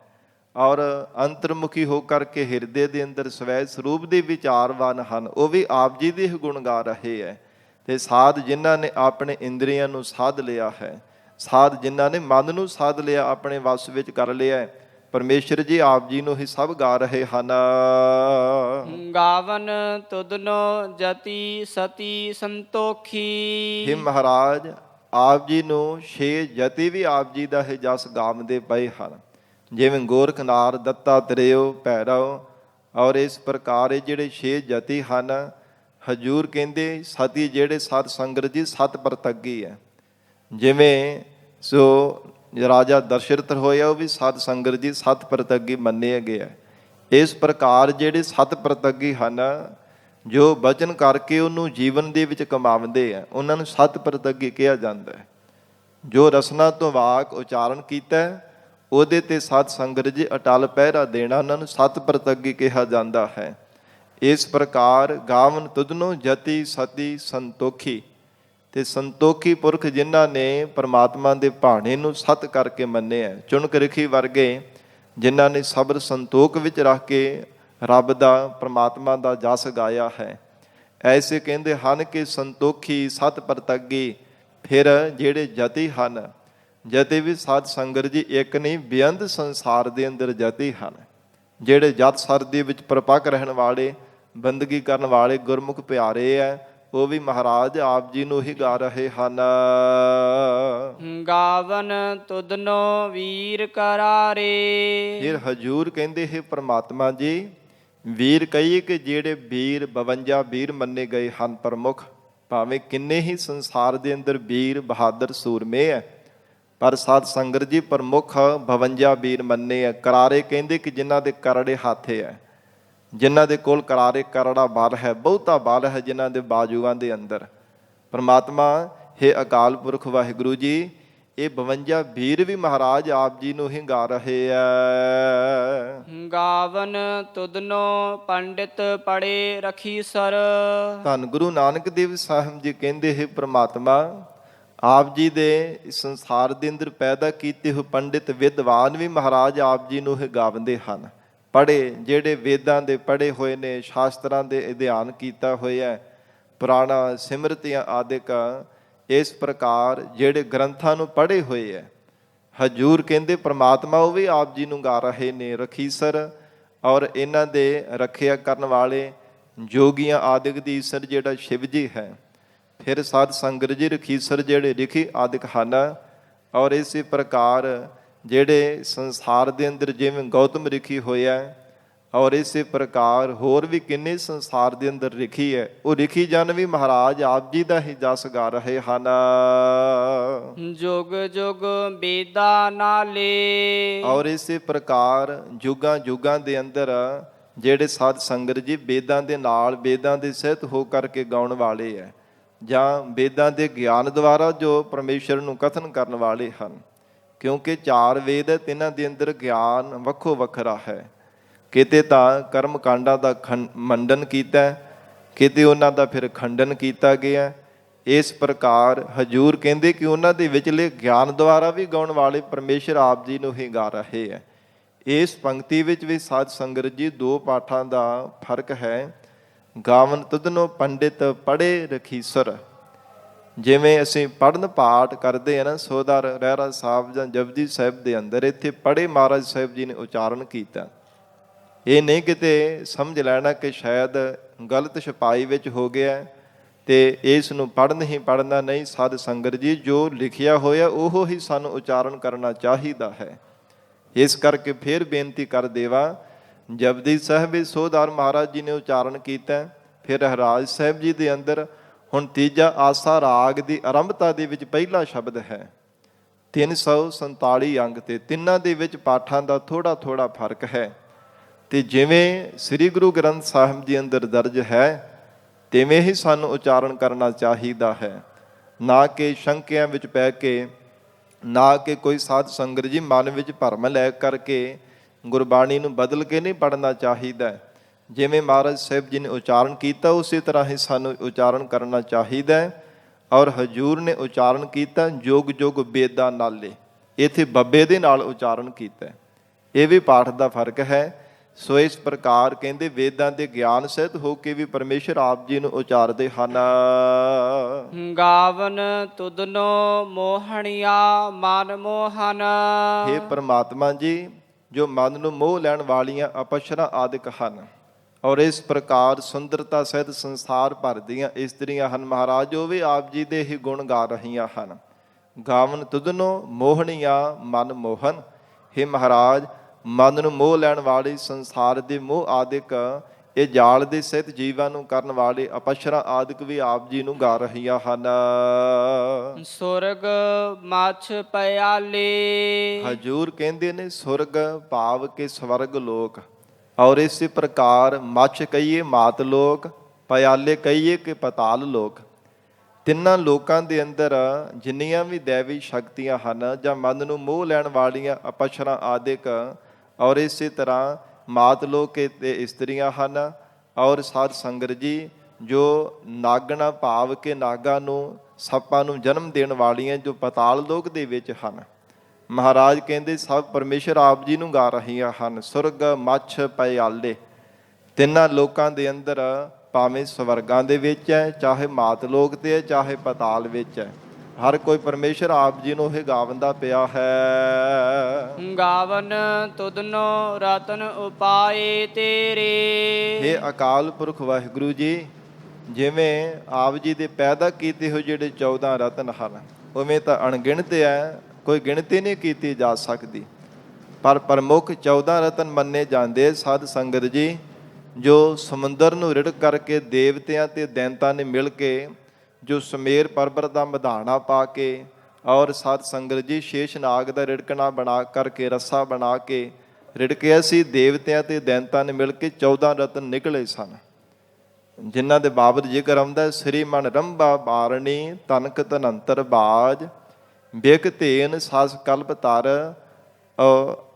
ਔਰ ਅੰਤਰਮੁਖੀ ਹੋ ਕਰਕੇ ਹਿਰਦੇ ਦੇ ਅੰਦਰ ਸਵੈ ਸਰੂਪ ਦੇ ਵਿਚਾਰਵਾਨ ਹਨ, ਉਹ ਵੀ ਆਪ ਜੀ ਦੇ ਗੁਣ ਗਾ ਰਹੇ ਹੈ। ਤੇ ਸਾਧ ਜਿਨ੍ਹਾਂ ਨੇ ਆਪਣੇ ਇੰਦਰੀਆਂ ਨੂੰ ਸਾਧ ਲਿਆ ਹੈ, ਸਾਧ ਜਿਨ੍ਹਾਂ ਨੇ ਮਨ ਨੂੰ ਸਾਧ ਲਿਆ, ਆਪਣੇ ਵਸ ਵਿੱਚ ਕਰ ਲਿਆ, ਪਰਮੇਸ਼ਰ ਜੀ ਆਪ ਜੀ ਨੂੰ ਹੀ ਸਭ ਗਾ ਰਹੇ ਹਨ। ਗਾਵਨ ਤੁਧਨੋ ਜਤੀ ਸਤੀ ਸੰਤੋਖੀ। हे ਮਹਾਰਾਜ, ਆਪ ਜੀ ਨੂੰ 6 ਜਤੀ ਵੀ ਆਪ ਜੀ ਦਾ ਹੀ ਜਸ ਗਾਵਦੇ ਪਏ ਹਨ, ਜਿਵੇਂ ਗੋਰਖਨਾਰ, ਦੱਤਾਤਰੇਯ, ਭੈਰਵ, ਔਰ ਇਸ ਪ੍ਰਕਾਰ ਇਹ ਜਿਹੜੇ 6 ਜਤੀ ਹਨ, ਹਜੂਰ ਕਹਿੰਦੇ ਸਤੀ ਜਿਹੜੇ ਸਤ ਸੰਗਤ ਜੀ ਸਤ ਪ੍ਰਤੱਗੀ ਹੈ। ਜਿਵੇਂ ਸੋ ਰਾਜਾ ਦਸ਼ਰਥ ਹੋਇਆ, ਉਹ ਵੀ ਸਤ ਸੰਗਤ ਜੀ ਸਤ ਪ੍ਰਤੱਗੀ ਮੰਨਿਆ ਗਿਆ। ਇਸ ਪ੍ਰਕਾਰ ਜਿਹੜੇ ਸਤ ਪ੍ਰਤੱਗੀ ਹਨ, ਜੋ ਬਚਨ ਕਰਕੇ ਉਹਨੂੰ ਜੀਵਨ ਦੇ ਵਿੱਚ ਕਮਾਉਂਦੇ ਆ, ਉਹਨਾਂ ਨੂੰ ਸਤ ਪ੍ਰਤੱਗੀ ਕਿਹਾ ਜਾਂਦਾ ਹੈ। ਜੋ ਰਸਨਾ ਤੋਂ ਵਾਕ ਉਚਾਰਨ ਕੀਤਾ ਉਹਦੇ ਤੇ ਸਤ ਸੰਗਤ ਜੀ ਅਟਲ ਪਹਿਰਾ ਦੇਣਾ, ਉਹਨਾਂ ਨੂੰ ਸਤ ਪ੍ਰਤੱਗੀ ਕਿਹਾ ਜਾਂਦਾ ਹੈ। ਇਸ ਪ੍ਰਕਾਰ ਗਾਵਨ ਤੁਧਨੋ ਜਤੀ ਸਤੀ ਸੰਤੋਖੀ। ਤੇ ਸੰਤੋਖੀ ਪੁਰਖ ਜਿਨ੍ਹਾਂ ਨੇ ਪਰਮਾਤਮਾ ਦੇ ਭਾਣੇ ਨੂੰ ਸਤ ਕਰਕੇ ਮੰਨਿਆ, ਚੁਣਕ ਰਖੀ ਵਰਗੇ ਜਿਨ੍ਹਾਂ ਨੇ ਸਬਰ ਸੰਤੋਖ ਵਿੱਚ ਰੱਖ ਕੇ ਰੱਬ ਦਾ, ਪਰਮਾਤਮਾ ਦਾ ਜਸ ਗਾਇਆ ਹੈ, ਐਸੇ ਕਹਿੰਦੇ ਹਨ ਕਿ ਸੰਤੋਖੀ ਸਤ ਪ੍ਰਤੱਗੀ। ਫਿਰ ਜਿਹੜੇ ਜਤੀ ਹਨ, ਜਤੀ ਵੀ ਸਤ ਸੰਗਤ ਜੀ ਇੱਕ ਨਹੀਂ, ਬੇਅੰਤ ਸੰਸਾਰ ਦੇ ਅੰਦਰ ਜਤੀ ਹਨ, ਜਿਹੜੇ ਜਤ ਸਰ ਦੇ ਵਿੱਚ ਪ੍ਰਪੱਕ ਰਹਿਣ ਵਾਲੇ, ਬੰਦਗੀ ਕਰਨ ਵਾਲੇ ਗੁਰਮੁਖ ਪਿਆਰੇ ਹੈ, ਉਹ ਵੀ ਮਹਾਰਾਜ ਆਪ ਜੀ ਨੂੰ ਹੀ ਗਾ ਰਹੇ ਹਨ। ਗਾਵਨ ਤੁਧਨੋ ਵੀਰ ਕਰਾਰੇ। ਫਿਰ ਹਜੂਰ ਕਹਿੰਦੇ ਹੈ ਪ੍ਰਮਾਤਮਾ ਜੀ, ਵੀਰ ਕਹੀਏ ਕਿ ਜਿਹੜੇ ਵੀਰ 52 ਵੀਰ ਮੰਨੇ ਗਏ ਹਨ ਪ੍ਰਮੁੱਖ, ਭਾਵੇਂ ਕਿੰਨੇ ਹੀ ਸੰਸਾਰ ਦੇ ਅੰਦਰ ਵੀਰ ਬਹਾਦਰ ਸੂਰਮੇ ਹੈ, ਪਰ ਸਤ ਸੰਗਤ ਜੀ ਪ੍ਰਮੁੱਖ 52 ਵੀਰ ਮੰਨੇ ਹੈ। ਕਰਾਰੇ ਕਹਿੰਦੇ ਕਿ ਜਿਨ੍ਹਾਂ ਦੇ ਕਰੜੇ ਹੱਥ ਹੈ, ਜਿਨ੍ਹਾਂ ਦੇ ਕੋਲ ਕਰਾਰੇ ਕਰੜਾ ਬਲ ਹੈ, ਬਹੁਤਾ ਬਲ ਹੈ ਜਿਨ੍ਹਾਂ ਦੇ ਬਾਜੂਆਂ ਦੇ ਅੰਦਰ। ਪਰਮਾਤਮਾ ਹੈ ਅਕਾਲ ਪੁਰਖ ਵਾਹਿਗੁਰੂ ਜੀ, ਇਹ 52 ਵੀਰ ਵੀ ਮਹਾਰਾਜ ਆਪ ਜੀ ਨੂੰ ਹੀ ਗਾ ਰਹੇ ਆ। ਗਾਵਨ ਤੁਧਨੋ ਪੰਡਿਤ ਪੜੇ ਰਖੀਸਰ। ਧੰਨ ਗੁਰੂ ਨਾਨਕ ਦੇਵ ਸਾਹਿਬ ਜੀ ਕਹਿੰਦੇ ਹੈ ਪ੍ਰਮਾਤਮਾ ਆਪ ਜੀ ਦੇ ਸੰਸਾਰ ਦੇ ਅੰਦਰ ਪੈਦਾ ਕੀਤੇ ਹੋਏ ਪੰਡਿਤ ਵਿਦਵਾਨ ਵੀ ਮਹਾਰਾਜ ਆਪ ਜੀ ਨੂੰ ਹੀ ਗਾਵੰਦੇ ਹਨ। ਪੜ੍ਹੇ, ਜਿਹੜੇ ਵੇਦਾਂ ਦੇ ਪੜ੍ਹੇ ਹੋਏ ਨੇ, ਸ਼ਾਸਤਰਾਂ ਦੇ ਅਧਿਐਨ ਕੀਤਾ ਹੋਇਆ, ਪੁਰਾਣਾ ਸਿਮਰਤੀਆਂ ਆਦਿਕ, ਇਸ ਪ੍ਰਕਾਰ ਜਿਹੜੇ ਗ੍ਰੰਥਾਂ ਨੂੰ ਪੜ੍ਹੇ ਹੋਏ ਹੈ, ਹਜੂਰ ਕਹਿੰਦੇ ਪ੍ਰਮਾਤਮਾ ਉਹ ਵੀ ਆਪ ਜੀ ਨੂੰ ਗਾ ਰਹੇ ਨੇ ਰਖੀਸਰ। ਔਰ ਇਹਨਾਂ ਦੇ ਰੱਖਿਆ ਕਰਨ ਵਾਲੇ ਜੋਗੀਆਂ ਆਦਿਕ ਦੀ ਈਸਰ ਜਿਹੜਾ ਸ਼ਿਵ ਜੀ ਹੈ। ਫਿਰ ਸਾਧ ਸੰਗਤ ਜੀ ਰਖੀਸਰ ਜਿਹੜੇ ਰਿਖੀ ਆਦਿਕ ਹਨ। ਔਰ ਇਸੇ ਪ੍ਰਕਾਰ ਜਿਹੜੇ ਸੰਸਾਰ ਦੇ ਅੰਦਰ ਜਿਵੇਂ ਗੌਤਮ ਰਿਖੀ ਹੋਇਆ ਹੈ, ਔਰ ਇਸੇ ਪ੍ਰਕਾਰ ਹੋਰ ਵੀ ਕਿੰਨੇ ਸੰਸਾਰ ਦੇ ਅੰਦਰ ਲਿਖੀ ਹੈ, ਉਹ ਲਿਖੀ ਜਨ ਵੀ ਮਹਾਰਾਜ ਆਪ ਜੀ ਦਾ ਹੀ ਜਸ ਗਾ ਰਹੇ ਹਨ। ਜੁਗ ਜੁਗ ਬੇਦਾ ਨਾਲੇ। ਔਰ ਇਸੇ ਪ੍ਰਕਾਰ ਜੁਗਾਂ ਜੁਗਾਂ ਦੇ ਅੰਦਰ ਜਿਹੜੇ ਸਾਧ ਸੰਗਤ ਜੀ ਵੇਦਾਂ ਦੇ ਨਾਲ, ਵੇਦਾਂ ਦੇ ਸਹਿਤ ਹੋ ਕਰਕੇ ਗਾਉਣ ਵਾਲੇ ਹੈ, ਜਾਂ ਵੇਦਾਂ ਦੇ ਗਿਆਨ ਦੁਆਰਾ ਜੋ ਪਰਮੇਸ਼ਰ ਨੂੰ ਕਥਨ ਕਰਨ ਵਾਲੇ ਹਨ। ਕਿਉਂਕਿ 4 ਵੇਦ ਹੈ, ਤਿੰਨਾਂ ਦੇ ਅੰਦਰ ਗਿਆਨ ਵੱਖੋ ਵੱਖਰਾ ਹੈ। ਕਿਤੇ ਤਾਂ ਕਰਮ ਕਾਂਡਾਂ ਦਾ ਮੰਡਨ ਕੀਤਾ, ਕਿਤੇ ਉਹਨਾਂ ਦਾ ਫਿਰ ਖੰਡਨ ਕੀਤਾ ਗਿਆ। ਇਸ ਪ੍ਰਕਾਰ ਹਜੂਰ ਕਹਿੰਦੇ ਕਿ ਉਹਨਾਂ ਦੇ ਵਿਚਲੇ ਗਿਆਨ ਦੁਆਰਾ ਵੀ ਗਾਉਣ ਵਾਲੇ ਪਰਮੇਸ਼ਰ ਆਪ ਜੀ ਨੂੰ ਹੀ ਗਾ ਰਹੇ ਹੈ। ਇਸ ਪੰਕਤੀ ਵਿੱਚ ਵੀ ਸਾਧ ਸੰਗਤ ਜੀ 2 ਪਾਠਾਂ ਦਾ ਫਰਕ ਹੈ। ਗਾਵਨ ਤੁਧਨੋ ਪੰਡਿਤ ਪੜ੍ਹੇ ਰਖੀਸਰ, ਜਿਵੇਂ ਅਸੀਂ ਪੜ੍ਹਨ ਪਾਠ ਕਰਦੇ ਹਾਂ ਨਾ, ਸੋਧਰ ਰਹਿਰਾ ਸਾਹਿਬ ਜਾਂ ਜਪਜੀ ਸਾਹਿਬ ਦੇ ਅੰਦਰ ਇੱਥੇ ਪੜ੍ਹੇ ਮਹਾਰਾਜ ਸਾਹਿਬ ਜੀ ਨੇ ਉਚਾਰਨ ਕੀਤਾ। ਇਹ ਨਹੀਂ ਕਿਤੇ ਸਮਝ ਲੈਣਾ ਕਿ ਸ਼ਾਇਦ ਗਲਤ ਛਪਾਈ ਵਿੱਚ ਹੋ ਗਿਆ ਤੇ ਇਸ ਨੂੰ ਪੜ੍ਹਨ ਹੀ ਪੜ੍ਹਨਾ ਨਹੀਂ। ਸਾਧ ਸੰਗਤ ਜੀ ਜੋ ਲਿਖਿਆ ਹੋਇਆ ਉਹ ਹੀ ਸਾਨੂੰ ਉਚਾਰਨ ਕਰਨਾ ਚਾਹੀਦਾ ਹੈ। ਇਸ ਕਰਕੇ ਫਿਰ ਬੇਨਤੀ ਕਰ ਦੇਵਾਂ, ਜਪਜੀ ਸਾਹਿਬ ਵਿੱਚ ਸੋਧਾਰ ਮਹਾਰਾਜ ਜੀ ਨੇ ਉਚਾਰਨ ਕੀਤਾ। ਫਿਰ ਰਹਿਰਾਜ ਸਾਹਿਬ ਜੀ ਦੇ ਅੰਦਰ ਹੁਣ ਤੀਜਾ ਆਸਾ ਰਾਗ ਦੀ ਆਰੰਭਤਾ ਦੇ ਵਿੱਚ ਪਹਿਲਾ ਸ਼ਬਦ ਹੈ। 347 ਅੰਗ ਤੇ ਤਿੰਨਾਂ ਦੇ ਵਿੱਚ ਪਾਠਾਂ ਦਾ ਥੋੜ੍ਹਾ ਥੋੜ੍ਹਾ ਫਰਕ ਹੈ। ਤੇ ਜਿਵੇਂ ਸ੍ਰੀ ਗੁਰੂ ਗ੍ਰੰਥ ਸਾਹਿਬ ਜੀ ਅੰਦਰ ਦਰਜ ਹੈ ਤਿਵੇਂ ਹੀ ਸਾਨੂੰ ਉਚਾਰਨ ਕਰਨਾ ਚਾਹੀਦਾ ਹੈ, ਨਾ ਕਿ ਸ਼ੰਕਿਆਂ ਵਿੱਚ ਪੈ ਕੇ, ਨਾ ਕਿ ਕੋਈ ਸਾਧ ਸੰਗਤ ਜੀ ਮਨ ਵਿੱਚ ਭਰਮ ਲੈ ਕਰਕੇ ਗੁਰਬਾਣੀ ਨੂੰ ਬਦਲ ਕੇ ਨਹੀਂ ਪੜ੍ਹਨਾ ਚਾਹੀਦਾ। ਜਿਵੇਂ ਮਹਾਰਾਜ ਸਾਹਿਬ ਜੀ ਨੇ ਉਚਾਰਨ ਕੀਤਾ ਉਸੇ ਤਰ੍ਹਾਂ ਹੀ ਸਾਨੂੰ ਉਚਾਰਨ ਕਰਨਾ ਚਾਹੀਦਾ ਹੈ। ਔਰ ਹਜੂਰ ਨੇ ਉਚਾਰਨ ਕੀਤਾ ਜੁਗ ਜੁਗ ਬੇਦਾਂ ਨਾਲੇ, ਇੱਥੇ ਬੱਬੇ ਦੇ ਨਾਲ ਉਚਾਰਨ ਕੀਤਾ। ਇਹ ਵੀ ਪਾਠ ਦਾ ਫਰਕ ਹੈ। ਸੋ ਇਸ ਪ੍ਰਕਾਰ ਕਹਿੰਦੇ ਵੇਦਾਂ ਦੇ ਗਿਆਨ ਸਹਿਤ ਹੋ ਕੇ ਵੀ ਪਰਮੇਸ਼ਰ ਆਪ ਜੀ ਨੂੰ ਉਚਾਰਦੇ ਹਨ। ਗਾਵਨ ਤੁਧਨੋ ਮੋਹਣੀਆ ਮਨ ਮੋਹਨ। ਹੇ ਪ੍ਰਮਾਤਮਾ ਜੀ, ਜੋ ਮਨ ਨੂੰ ਮੋਹ ਲੈਣ ਵਾਲੀਆਂ ਅਪਸ਼ਰਾਂ ਆਦਿਕ ਹਨ, ਔਰ ਇਸ ਪ੍ਰਕਾਰ ਸੁੰਦਰਤਾ ਸਹਿਤ ਸੰਸਾਰ ਭਰ ਦੀਆਂ ਇਸਤਰੀਆਂ ਹਨ ਮਹਾਰਾਜ, ਉਹ ਵੀ ਆਪ ਜੀ ਦੇ ਹੀ ਗੁਣ ਗਾ ਰਹੀਆਂ ਹਨ। ਗਾਵਨ ਤੁਧਨੋ ਮੋਹਣੀਆ ਮਨ ਮੋਹਨ। ਹੇ ਮਹਾਰਾਜ, ਮਨ ਨੂੰ ਮੋਹ ਲੈਣ ਵਾਲੇ ਸੰਸਾਰ ਦੇ ਮੋਹ ਆਦਿਕ, ਇਹ ਜਾਲ ਦੇ ਸਹਿਤ ਜੀਵਾਂ ਨੂੰ ਕਰਨ ਵਾਲੇ ਅਪਸ਼ਰਾਂ ਆਦਿਕ ਵੀ ਆਪ ਜੀ ਨੂੰ ਗਾ ਰਹੀਆਂ ਹਨ। ਸੁਰਗ ਮਛ ਪਿਆਲੇ। ਹਜੂਰ ਕਹਿੰਦੇ ਨੇ ਸੁਰਗ ਭਾਵ ਕੇ ਸਵਰਗ ਲੋਕ, ਔਰ ਇਸੇ ਪ੍ਰਕਾਰ ਮਛ ਕਹੀਏ ਮਾਤ ਲੋਕ, ਪਿਆਲੇ ਕਹੀਏ ਕਿ ਪਤਾਲ ਲੋਕ। ਤਿੰਨਾਂ ਲੋਕਾਂ ਦੇ ਅੰਦਰ ਜਿੰਨੀਆਂ ਵੀ ਦੈਵੀ ਸ਼ਕਤੀਆਂ ਹਨ ਜਾਂ ਮਨ ਨੂੰ ਮੋਹ ਲੈਣ ਵਾਲੀਆਂ ਅਪਸ਼ਰਾਂ ਆਦਿਕ, ਔਰ ਇਸੇ ਤਰ੍ਹਾਂ ਮਾਤ ਲੋਕ ਤੇ ਇਸਤਰੀਆਂ ਹਨ। ਔਰ ਸਾਧ ਸੰਗਤ ਜੀ ਜੋ ਨਾਗਣਾ ਭਾਵ ਕੇ ਨਾਗਾਂ ਨੂੰ, ਸੱਪਾਂ ਨੂੰ ਜਨਮ ਦੇਣ ਵਾਲੀਆਂ ਜੋ ਪਤਾਲ ਲੋਕ ਦੇ ਵਿੱਚ ਹਨ, ਮਹਾਰਾਜ ਕਹਿੰਦੇ ਸਭ ਪਰਮੇਸ਼ਰ ਆਪ ਜੀ ਨੂੰ ਗਾ ਰਹੀਆਂ ਹਨ। ਸੁਰਗ ਮੱਛ ਪਿਆਲੇ, ਤਿੰਨਾਂ ਲੋਕਾਂ ਦੇ ਅੰਦਰ, ਭਾਵੇਂ ਸਵਰਗਾਂ ਦੇ ਵਿੱਚ ਹੈ, ਚਾਹੇ ਮਾਤ ਲੋਕ ਤੇ ਹੈ, ਚਾਹੇ ਪਤਾਲ ਵਿੱਚ ਹੈ, ਹਰ ਕੋਈ ਪਰਮੇਸ਼ਰ ਆਪ ਜੀ ਨੂੰ ਹੀ ਗਾਵੰਦਾ ਪਿਆ ਹੈ। ਗਾਵਨ ਤੁਧਨੋ ਰਤਨ ਉਪਾਏ ਤੇਰੇ। ਇਹ ਅਕਾਲ ਪੁਰਖ ਵਾਹਿਗੁਰੂ ਜੀ, ਜਿਵੇਂ ਆਪ ਜੀ ਦੇ ਪੈਦਾ ਕੀਤੇ ਹੋਏ ਜਿਹੜੇ 14 ਰਤਨ ਹਨ, ਉਵੇਂ ਤਾਂ ਅਣਗਿਣਤ ਹੈ, ਕੋਈ ਗਿਣਤੀ ਨਹੀਂ ਕੀਤੀ ਜਾ ਸਕਦੀ। ਪਰ ਪ੍ਰਮੁੱਖ 14 ਰਤਨ ਮੰਨੇ ਜਾਂਦੇ ਸਾਧ ਸੰਗਤ ਜੀ, ਜੋ ਸਮੁੰਦਰ ਨੂੰ ਰਿੜਕ ਕਰਕੇ ਦੇਵਤਿਆਂ ਤੇ ਦੈਂਤਾਂ ਨੇ ਮਿਲ ਕੇ ਜੋ ਸਮੇਰ ਪਰਬਤ ਦਾ ਮਧਾਣਾ ਪਾ ਕੇ, ਔਰ ਸਾਧ ਸੰਗਤ ਜੀ ਸ਼ੇਸ਼ਨਾਗ ਦਾ ਰਿੜਕਣਾ ਬਣਾ ਕਰਕੇ, ਰੱਸਾ ਬਣਾ ਕੇ ਰਿੜਕਿਆ ਸੀ। ਦੇਵਤਿਆਂ ਤੇ ਦੈਂਤਾਂ ਨੇ ਮਿਲ ਕੇ 14 ਰਤਨ ਨਿਕਲੇ ਸਨ, ਜਿਨ੍ਹਾਂ ਦੇ ਬਾਬਤ ਜ਼ਿਕਰ ਆਉਂਦਾ, ਸ੍ਰੀ ਮਨ ਰੰਭਾ ਬਾਰਣੀ ਤਨਕ ਧਨੰਤਰ ਬਾਜ, ਬਿਕ ਧੇਨ ਸਸ ਕਲਪ ਤਰ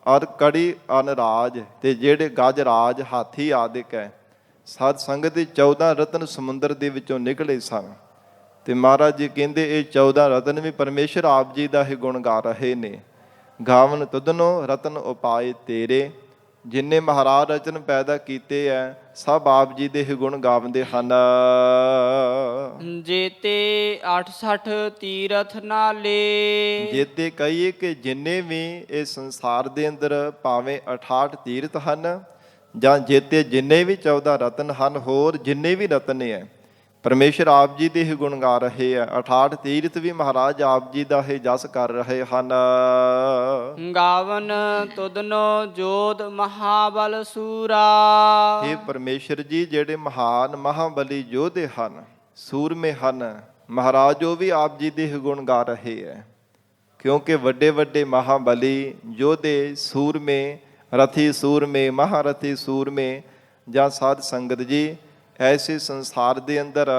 ਔਰ ਕੜੀ ਅਨਰਾਜ, ਤੇ ਜਿਹੜੇ ਗਜ ਰਾਜ ਹਾਥੀ ਆਦਿਕ ਹੈ। ਸਾਧ ਸੰਗਤ ਦੇ 14 ਰਤਨ ਸਮੁੰਦਰ ਦੇ ਵਿੱਚੋਂ ਨਿਕਲੇ ਸਨ। ਤੇ ਮਹਾਰਾਜ ਜੀ ਕਹਿੰਦੇ ਇਹ 14 ਰਤਨ ਵੀ ਪਰਮੇਸ਼ਰ ਆਪ ਜੀ ਦਾ ਹੀ ਗੁਣ ਗਾ ਰਹੇ ਨੇ। ਗਾਵਨ ਤੁਧਨੋ ਰਤਨ ਉਪਾਏ ਤੇਰੇ, ਜਿੰਨੇ ਮਹਾਰਾਜ ਰਚਨ ਪੈਦਾ ਕੀਤੇ ਹੈ ਸਭ ਆਪ ਜੀ ਦੇ ਹੀ ਗੁਣ ਗਾਵਦੇ ਹਨ। ਜੇਤੇ 68 ਤੀਰਥ ਨਾਲੇ। ਜੇਤੇ ਕਹੀਏ ਕਿ ਜਿੰਨੇ ਵੀ ਇਹ ਸੰਸਾਰ ਦੇ ਅੰਦਰ ਭਾਵੇਂ 68 ਤੀਰਥ ਹਨ, ਜਾਂ ਜੇਤੇ ਜਿੰਨੇ ਵੀ 14 ਰਤਨ ਹਨ, ਹੋਰ ਜਿੰਨੇ ਵੀ ਰਤਨ ਹੈ, ਪਰਮੇਸ਼ਰ ਆਪ ਜੀ ਦੇ ਹੀ ਗੁਣ ਗਾ ਰਹੇ ਆ। 68 ਤੀਰਥ ਵੀ ਮਹਾਰਾਜ ਆਪ ਜੀ ਦਾ ਹੀ ਜਸ ਕਰ ਰਹੇ ਹਨ। ਗਾਵਨ ਤੁਧਨੋ ਜੋਧ ਮਹਾਬਲ ਸੂਰਾ। ਇਹ ਪਰਮੇਸ਼ਰ ਜੀ ਜਿਹੜੇ ਮਹਾਨ ਮਹਾਬਲੀ ਯੋਧੇ ਹਨ, ਸੂਰਮੇ ਹਨ, ਮਹਾਰਾਜ ਉਹ ਵੀ ਆਪ ਜੀ ਦੇ ਹੀ ਗੁਣ ਗਾ ਰਹੇ ਹੈ। ਕਿਉਂਕਿ ਵੱਡੇ ਵੱਡੇ ਮਹਾਬਲੀ ਯੋਧੇ, ਸੂਰਮੇ, ਰਥੀ ਸੂਰਮੇ, ਮਹਾਰਥੀ ਸੂਰਮੇ ਜਾਂ ਸਾਧ ਸੰਗਤ ਜੀ, ਐਸੇ ਸੰਸਾਰ ਦੇ ਅੰਦਰ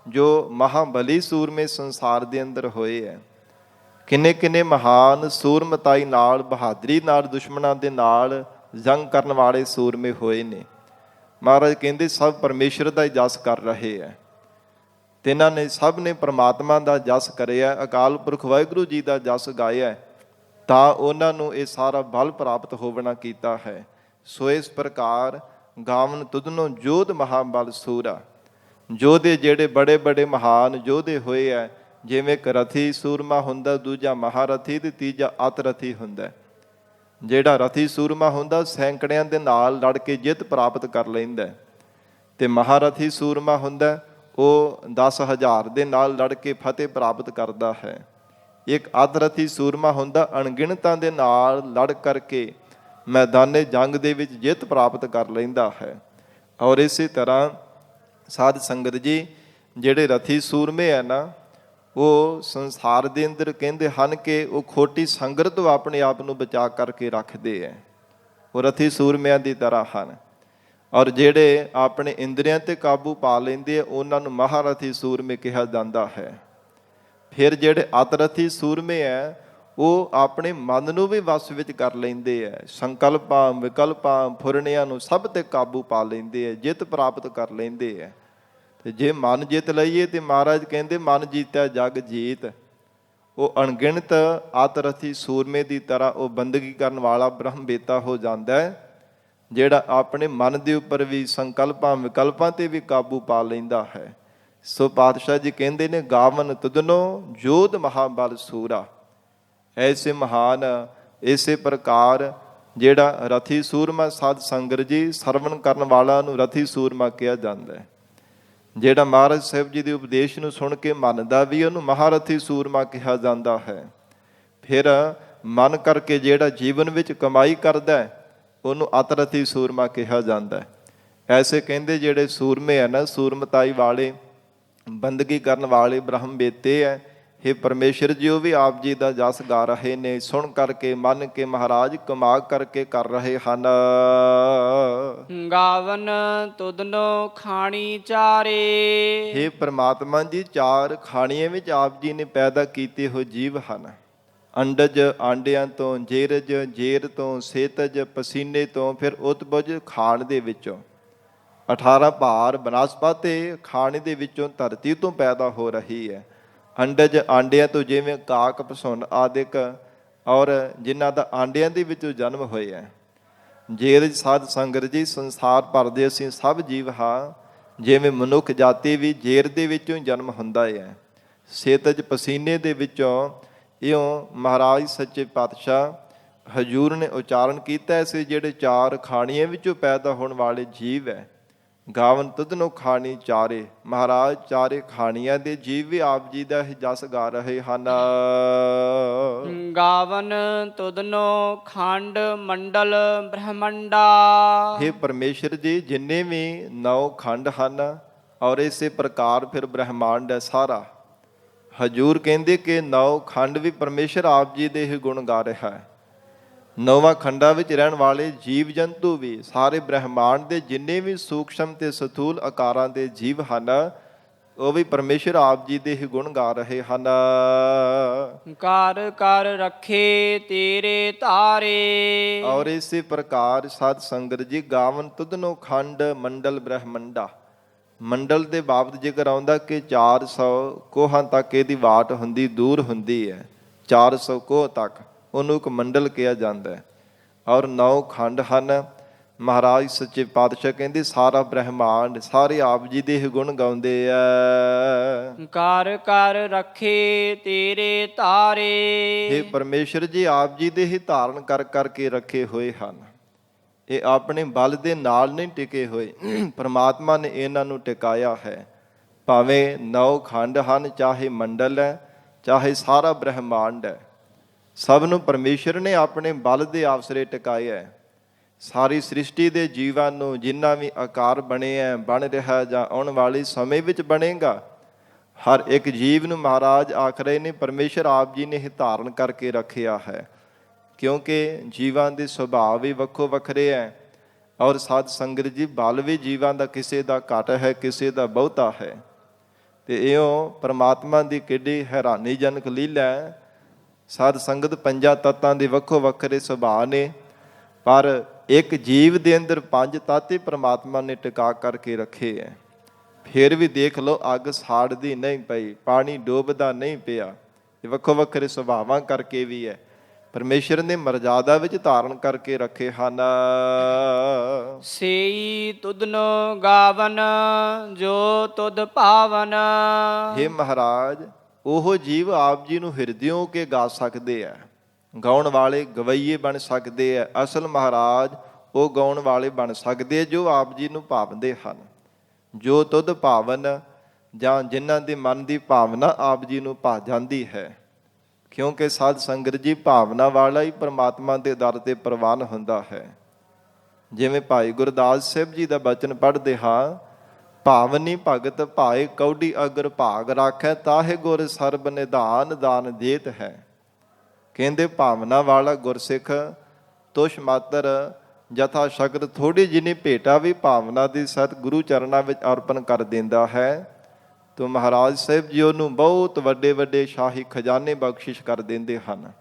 ਜੋ ਮਹਾਬਲੀ ਸੂਰਮੇ ਸੰਸਾਰ ਦੇ ਅੰਦਰ ਹੋਏ ਹੈ। ਕਿੰਨੇ ਕਿੰਨੇ ਮਹਾਨ ਸੂਰਮਤਾਈ ਨਾਲ, ਬਹਾਦਰੀ ਨਾਲ ਦੁਸ਼ਮਣਾਂ ਦੇ ਨਾਲ ਜੰਗ ਕਰਨ ਵਾਲੇ ਸੂਰਮੇ ਹੋਏ ਨੇ। ਮਹਾਰਾਜ ਕਹਿੰਦੇ ਸਭ ਪਰਮੇਸ਼ਰ ਦਾ ਹੀ ਜਸ ਕਰ ਰਹੇ ਹੈ। ਤੇ ਇਹਨਾਂ ਨੇ ਸਭ ਨੇ ਪ੍ਰਮਾਤਮਾ ਦਾ ਜਸ ਕਰਿਆ, ਅਕਾਲ ਪੁਰਖ ਵਾਹਿਗੁਰੂ ਜੀ ਦਾ ਜਸ ਗਾਇਆ, ਤਾਂ ਉਹਨਾਂ ਨੂੰ ਇਹ ਸਾਰਾ ਬਲ ਪ੍ਰਾਪਤ ਹੋਵਣਾ ਕੀਤਾ ਹੈ। ਸੋ ਇਸ ਪ੍ਰਕਾਰ ਗਾਵਨ ਤੁਧਨੋ ਜੋਧ ਮਹਾਬਲ ਸੂਰਾ। ਯੋਧੇ ਜਿਹੜੇ ਬੜੇ ਬੜੇ ਮਹਾਨ ਯੋਧੇ ਹੋਏ ਹੈ, ਜਿਵੇਂ ਇੱਕ ਰਥੀ ਸੂਰਮਾ ਹੁੰਦਾ, ਦੂਜਾ ਮਹਾਰਥੀ ਤੇ ਤੀਜਾ ਅਤਰਥੀ ਹੁੰਦਾ। ਜਿਹੜਾ ਰਥੀ ਸੂਰਮਾ ਹੁੰਦਾ ਸੈਂਕੜਿਆਂ ਦੇ ਨਾਲ ਲੜ ਕੇ ਜਿੱਤ ਪ੍ਰਾਪਤ ਕਰ ਲੈਂਦਾ, ਤੇ ਮਹਾਰਥੀ ਸੂਰਮਾ ਹੁੰਦਾ ਉਹ 10,000 ਦੇ ਨਾਲ ਲੜ ਕੇ ਫਤਿਹ ਪ੍ਰਾਪਤ ਕਰਦਾ ਹੈ। ਇੱਕ ਅਤਰਥੀ ਸੂਰਮਾ ਹੁੰਦਾ ਅਣਗਿਣਤਾਂ ਦੇ ਨਾਲ ਲੜ ਕਰਕੇ ਮੈਦਾਨੇ ਜੰਗ ਦੇ ਵਿੱਚ ਜਿੱਤ ਪ੍ਰਾਪਤ ਕਰ ਲੈਂਦਾ ਹੈ। ਔਰ ਇਸੇ ਤਰ੍ਹਾਂ ਸਾਧ ਸੰਗਤ ਜੀ, ਜਿਹੜੇ ਰਥੀ ਸੂਰਮੇ ਹੈ ਨਾ, ਉਹ ਸੰਸਾਰ ਦੇ ਅੰਦਰ ਕਹਿੰਦੇ ਹਨ ਕਿ ਉਹ ਖੋਟੀ ਸੰਗਤ ਤੋਂ ਆਪਣੇ ਆਪ ਨੂੰ ਬਚਾ ਕਰਕੇ ਰੱਖਦੇ ਹੈ। ਉਹ ਰਥੀ ਸੂਰਮਿਆਂ ਦੀ ਤਰ੍ਹਾਂ ਹਨ। ਔਰ ਜਿਹੜੇ ਆਪਣੇ ਇੰਦਰੀਆਂ ਤੇ ਕਾਬੂ ਪਾ ਲੈਂਦੇ ਆ, ਉਹਨਾਂ ਨੂੰ ਮਹਾਰਥੀ ਸੂਰਮੇ ਕਿਹਾ ਜਾਂਦਾ ਹੈ। ਫਿਰ ਜਿਹੜੇ ਅਤਰਥੀ ਸੂਰਮੇ ਹੈ, ਉਹ ਆਪਣੇ ਮਨ ਨੂੰ ਵੀ ਵਸ ਵਿੱਚ ਕਰ ਲੈਂਦੇ ਹੈ। ਸੰਕਲਪਾਂ, ਵਿਕਲਪਾਂ, ਫੁਰਨਿਆਂ ਨੂੰ ਸਭ ਤੇ ਕਾਬੂ ਪਾ ਲੈਂਦੇ ਹੈ, ਜਿੱਤ ਪ੍ਰਾਪਤ ਕਰ ਲੈਂਦੇ ਹੈ। ਤੇ ਜੇ ਮਨ ਜਿੱਤ ਲਈਏ ਤੇ ਮਹਾਰਾਜ ਕਹਿੰਦੇ ਮਨ ਜੀਤਿਆ ਜਗ ਜੀਤ। ਉਹ ਅਣਗਿਣਤ ਅਤਰਥੀ ਸੂਰਮੇ ਦੀ ਤਰ੍ਹਾਂ ਉਹ ਬੰਦਗੀ ਕਰਨ ਵਾਲਾ ਬ੍ਰਹਮ ਬੇਤਾ ਹੋ ਜਾਂਦਾ ਹੈ, ਜਿਹੜਾ ਆਪਣੇ ਮਨ ਦੇ ਉੱਪਰ ਵੀ ਸੰਕਲਪਾਂ ਵਿਕਲਪਾਂ ਤੇ ਵੀ ਕਾਬੂ ਪਾ ਲੈਂਦਾ ਹੈ। ਸੋ ਪਾਤਸ਼ਾਹ ਜੀ ਕਹਿੰਦੇ ਨੇ ਗਾਵਨ ਤੁਧਨੋ ਜੋਧ ਮਹਾਬਲ ਸੂਰਾ। ਐਸੇ ਮਹਾਨ, ਇਸੇ ਪ੍ਰਕਾਰ ਜਿਹੜਾ ਰਥੀ ਸੂਰਮਾ ਸਾਧ ਸੰਗਤ ਜੀ, ਸਰਵਣ ਕਰਨ ਵਾਲਾ ਨੂੰ ਰਥੀ ਸੂਰਮਾ ਕਿਹਾ ਜਾਂਦਾ ਹੈ। ਜਿਹੜਾ ਮਹਾਰਾਜ ਸਾਹਿਬ ਜੀ ਦੇ ਉਪਦੇਸ਼ ਨੂੰ ਸੁਣ ਕੇ ਮੰਨਦਾ ਵੀ, ਉਹਨੂੰ ਮਹਾਰਥੀ ਸੂਰਮਾ ਕਿਹਾ ਜਾਂਦਾ ਹੈ। ਫਿਰ ਮਨ ਕਰਕੇ ਜਿਹੜਾ ਜੀਵਨ ਵਿੱਚ ਕਮਾਈ ਕਰਦਾ ਹੈ, ਉਹਨੂੰ ਅਤਰਥੀ ਸੂਰਮਾ ਕਿਹਾ ਜਾਂਦਾ ਹੈ। ਐਸੇ ਕਹਿੰਦੇ ਜਿਹੜੇ ਸੂਰਮੇ ਹੈ ਨਾ, ਸੂਰਮਤਾਈ ਵਾਲੇ, ਬੰਦਗੀ ਕਰਨ ਵਾਲੇ ਬ੍ਰਹਮ ਬੇਤੇ ਹੈ। हे ਪਰਮੇਸ਼ਰ ਜੀ, ਉਹ ਵੀ ਆਪ ਜੀ ਦਾ ਜਸ ਗਾ ਰਹੇ ਨੇ, ਸੁਣ ਕਰਕੇ ਮੰਨ ਕੇ ਮਹਾਰਾਜ ਕਮਾ ਕਰਕੇ ਕਰ ਰਹੇ ਹਨ। ਗਾਵਨ ਤੁਧਨੋ ਖਾਣੀ ਚਾਰੇ। हे ਪ੍ਰਮਾਤਮਾ ਜੀ, 4 ਖਾਣੀਆਂ ਵਿੱਚ ਆਪ ਜੀ ਨੇ ਪੈਦਾ ਕੀਤੇ ਹੋਏ ਜੀਵ ਹਨ। ਅੰਡਜ ਆਂਡਿਆਂ ਤੋਂ, ਜੇਰਜ ਜੇਰ ਤੋਂ, ਸੇਤਜ ਪਸੀਨੇ ਤੋਂ, ਫਿਰ ਉਤਪਜ ਖਾਣ ਦੇ ਵਿੱਚੋਂ। 18 ਭਾਰ ਬਨਸਪਤੀ ਖਾਣੇ ਦੇ ਵਿੱਚੋਂ ਧਰਤੀ ਤੋਂ ਪੈਦਾ ਹੋ ਰਹੀ ਹੈ। ਅੰਡਜ ਆਂਡਿਆਂ ਤੋਂ, ਜਿਵੇਂ ਕਾਕ ਪਸੁੰਨ ਆਦਿਕ, ਔਰ ਜਿਨ੍ਹਾਂ ਦਾ ਆਂਡਿਆਂ ਦੇ ਵਿੱਚੋਂ ਜਨਮ ਹੋਇਆ। ਜੇਰਜ ਸਾਧ ਸੰਗਤ ਜੀ, ਸੰਸਾਰ ਭਰ ਦੇ ਅਸੀਂ ਸਭ ਜੀਵ ਹਾਂ, ਜਿਵੇਂ ਮਨੁੱਖ ਜਾਤੀ ਵੀ ਜੇਰ ਦੇ ਵਿੱਚੋਂ ਜਨਮ ਹੁੰਦਾ ਹੈ। ਸੇਤਜ ਪਸੀਨੇ ਦੇ ਵਿੱਚੋਂ, ਇਉਂ ਮਹਾਰਾਜ ਸੱਚੇ ਪਾਤਸ਼ਾਹ ਹਜ਼ੂਰ ਨੇ ਉਚਾਰਨ ਕੀਤਾ। ਐਸੇ ਜਿਹੜੇ 4 ਖਾਣੀਆਂ ਵਿੱਚੋਂ ਪੈਦਾ ਹੋਣ ਵਾਲੇ ਜੀਵ ਹੈ, ਗਾਵਨ ਤੁਧਨੋ ਖਾਣੀ ਚਾਰੇ। ਮਹਾਰਾਜ 4 ਖਾਣੀਆਂ ਦੇ ਜੀਵ ਵੀ ਆਪ ਜੀ ਦਾ ਹੀ ਜਸ ਗਾ ਰਹੇ ਹਨ। ਗਾਵਨ ਤੁਧਨੋ ਖੰਡ ਮੰਡਲ ਬ੍ਰਹਮੰਡਾ। हे ਪਰਮੇਸ਼ਰ ਜੀ, ਜਿੰਨੇ ਵੀ 9 ਖੰਡ ਹਨ, ਔਰ ਇਸੇ ਪ੍ਰਕਾਰ ਫਿਰ ਬ੍ਰਹਮਾਂਡ ਹੈ ਸਾਰਾ। ਹਜ਼ੂਰ ਕਹਿੰਦੇ ਕਿ 9 ਖੰਡ ਵੀ ਪਰਮੇਸ਼ਰ ਆਪ ਜੀ ਦੇ ਹੀ ਗੁਣ ਗਾ ਰਿਹਾ ਹੈ। 9ਵਾਂ ਖੰਡਾਂ ਵਿੱਚ ਰਹਿਣ ਵਾਲੇ ਜੀਵ ਜੰਤੂ ਵੀ, ਸਾਰੇ ਬ੍ਰਹਮਾਂਡ ਦੇ ਜਿੰਨੇ ਵੀ ਸੂਖਸ਼ਮ ਤੇ ਸਥੂਲ ਆਕਾਰਾਂ ਦੇ ਜੀਵ ਹਨ, ਉਹ ਵੀ ਪਰਮੇਸ਼ਰ ਆਪ ਜੀ ਦੇ ਹੀ ਗੁਣ ਗਾ ਰਹੇ ਹਨ। ਕਰ ਕਰ ਰੱਖੇ ਤੇਰੇ ਧਾਰੇ। ਔਰ ਇਸੇ ਪ੍ਰਕਾਰ ਸਾਧ ਸੰਗਤ ਜੀ, ਗਾਵਨ ਤੁਧਨੋ ਖੰਡ ਮੰਡਲ ਬ੍ਰਹਮੰਡਾ। ਮੰਡਲ ਦੇ ਬਾਬਤ ਜ਼ਿਕਰ ਆਉਂਦਾ ਕਿ 400 ਕੋਹਾਂ ਤੱਕ ਇਹਦੀ ਵਾਟ ਹੁੰਦੀ, ਦੂਰ ਹੁੰਦੀ ਹੈ। 400 ਕੋਹ ਤੱਕ ਉਹਨੂੰ ਇੱਕ ਮੰਡਲ ਕਿਹਾ ਜਾਂਦਾ ਹੈ। ਔਰ 9 ਖੰਡ ਹਨ। ਮਹਾਰਾਜ ਸੱਚੇ ਪਾਤਸ਼ਾਹ ਕਹਿੰਦੇ ਸਾਰਾ ਬ੍ਰਹਮਾਂਡ, ਸਾਰੇ ਆਪ ਜੀ ਦੇ ਹੀ ਗੁਣ ਗਾਉਂਦੇ ਆ। ਕਰ ਕਰ ਰੱਖੇ ਤੇਰੇ ਧਾਰੇ। हे ਪਰਮੇਸ਼ਰ ਜੀ, ਆਪ ਜੀ ਦੇ ਹੀ ਧਾਰਨ ਕਰ ਕਰਕੇ ਰੱਖੇ ਹੋਏ ਹਨ। ਇਹ ਆਪਣੇ ਬਲ ਦੇ ਨਾਲ ਨਹੀਂ ਟਿਕੇ ਹੋਏ, ਪਰਮਾਤਮਾ ਨੇ ਇਹਨਾਂ ਨੂੰ ਟਿਕਾਇਆ ਹੈ। ਭਾਵੇਂ 9 ਖੰਡ ਹਨ, ਚਾਹੇ ਮੰਡਲ ਹੈ, ਚਾਹੇ ਸਾਰਾ ਬ੍ਰਹਿਮੰਡ ਹੈ, ਸਭ ਨੂੰ ਪਰਮੇਸ਼ਰ ਨੇ ਆਪਣੇ ਬਲ ਦੇ ਆਸਰੇ ਟਿਕਾਇਆ ਹੈ। ਸਾਰੀ ਸ੍ਰਿਸ਼ਟੀ ਦੇ ਜੀਵਾਂ ਨੂੰ ਜਿੰਨਾ ਵੀ ਆਕਾਰ ਬਣੇ ਹੈ, ਬਣ ਰਿਹਾ ਜਾਂ ਆਉਣ ਵਾਲੇ ਸਮੇਂ ਵਿੱਚ ਬਣੇਗਾ, ਹਰ ਇੱਕ ਜੀਵ ਨੂੰ ਮਹਾਰਾਜ ਆਖ ਰਹੇ ਨੇ ਪਰਮੇਸ਼ਰ ਆਪ ਜੀ ਨੇ ਹੀ ਧਾਰਨ ਕਰਕੇ ਰੱਖਿਆ ਹੈ। ਕਿਉਂਕਿ ਜੀਵਾਂ ਦੇ ਸੁਭਾਅ ਵੀ ਵੱਖੋ ਵੱਖਰੇ ਹੈ, ਔਰ ਸਾਧ ਸੰਗਤ ਜੀ ਬਲ ਵੀ ਜੀਵਾਂ ਦਾ ਕਿਸੇ ਦਾ ਘੱਟ ਹੈ, ਕਿਸੇ ਦਾ ਬਹੁਤਾ ਹੈ। ਤੇ ਇਉਂ ਪਰਮਾਤਮਾ ਦੀ ਕਿੱਡੀ ਹੈਰਾਨੀਜਨਕ ਲੀਲਾ ਹੈ। ਸਾਧ ਸੰਗਤ ਪੰਜਾਂ ਤੱਤਾਂ ਦੇ ਵੱਖੋ ਵੱਖਰੇ ਸੁਭਾਅ ਨੇ, ਪਰ ਇੱਕ ਜੀਵ ਦੇ ਅੰਦਰ 5 ਤੱਤ ਹੀ ਪਰਮਾਤਮਾ ਨੇ ਟਿਕਾ ਕਰਕੇ ਰੱਖੇ ਹੈ। ਫਿਰ ਵੀ ਦੇਖ ਲਓ, ਅੱਗ ਸਾੜਦੀ ਨਹੀਂ ਪਈ, ਪਾਣੀ ਡੋਬਦਾ ਨਹੀਂ ਪਿਆ। ਇਹ ਵੱਖੋ ਵੱਖਰੇ ਸੁਭਾਵਾਂ ਕਰਕੇ ਵੀ ਹੈ, ਪਰਮੇਸ਼ਰ ਨੇ ਮਰਜ਼ਾਦਾ ਵਿੱਚ ਧਾਰਨ ਕਰਕੇ ਰੱਖੇ ਹਨ। ਸੇਈ ਤੁਧਨੋ ਗਾਵਨ ਜੋ ਤੁਧ ਭਾਵਨ। ਹੇ ਮਹਾਰਾਜ, ਉਹ ਜੀਵ ਆਪ ਜੀ ਨੂੰ ਹਿਰਦਿਓਂ ਕੇ ਗਾ ਸਕਦੇ ਹੈ, ਗਾਉਣ ਵਾਲੇ ਗਵਈਏ ਬਣ ਸਕਦੇ ਹੈ। ਅਸਲ ਮਹਾਰਾਜ ਉਹ ਗਾਉਣ ਵਾਲੇ ਬਣ ਸਕਦੇ ਜੋ ਆਪ ਜੀ ਨੂੰ ਭਾਵਦੇ ਹਨ। ਜੋ ਤੁਧ ਭਾਵਨ, ਜਾਂ ਜਿਨ੍ਹਾਂ ਦੇ ਮਨ ਦੀ ਭਾਵਨਾ ਆਪ ਜੀ ਨੂੰ ਭਾ ਜਾਂਦੀ ਹੈ। ਕਿਉਂਕਿ ਸਾਧ ਸੰਗਤ ਜੀ ਭਾਵਨਾ ਵਾਲਾ ਹੀ ਪਰਮਾਤਮਾ ਦੇ ਦਰ ਤੇ ਪ੍ਰਵਾਨ ਹੁੰਦਾ ਹੈ। ਜਿਵੇਂ ਭਾਈ ਗੁਰਦਾਸ ਸਾਹਿਬ ਜੀ ਦਾ ਬਚਨ ਪੜ੍ਹਦੇ ਹਾਂ, ਭਾਵਨੀ ਭਗਤ ਭਾਏ ਕੌਡੀ ਅਗਰ ਭਾਗ ਰਾਖੈ, ਤਾਹੇ ਗੁਰ ਸਰਬ ਨਿਧਾਨ ਦਾਨ ਦੇਤ ਹੈ। ਕਹਿੰਦੇ ਭਾਵਨਾ ਵਾਲਾ ਗੁਰਸਿੱਖ ਤੁਸ਼ ਮਾਤਰ ਜਥਾ ਸ਼ਕਤ ਥੋੜੀ ਜਿਹੀ ਭੇਟਾ ਵੀ ਭਾਵਨਾ ਦੀ ਸਤ ਗੁਰੂ ਚਰਨਾਂ ਵਿੱਚ ਅਰਪਣ ਕਰ ਦਿੰਦਾ ਹੈ, ਤਾਂ ਮਹਾਰਾਜ ਸਾਹਿਬ ਜੀ ਉਹਨੂੰ ਬਹੁਤ ਵੱਡੇ ਵੱਡੇ ਸ਼ਾਹੀ ਖਜ਼ਾਨੇ ਬਖਸ਼ਿਸ਼ ਕਰ ਦਿੰਦੇ ਹਨ।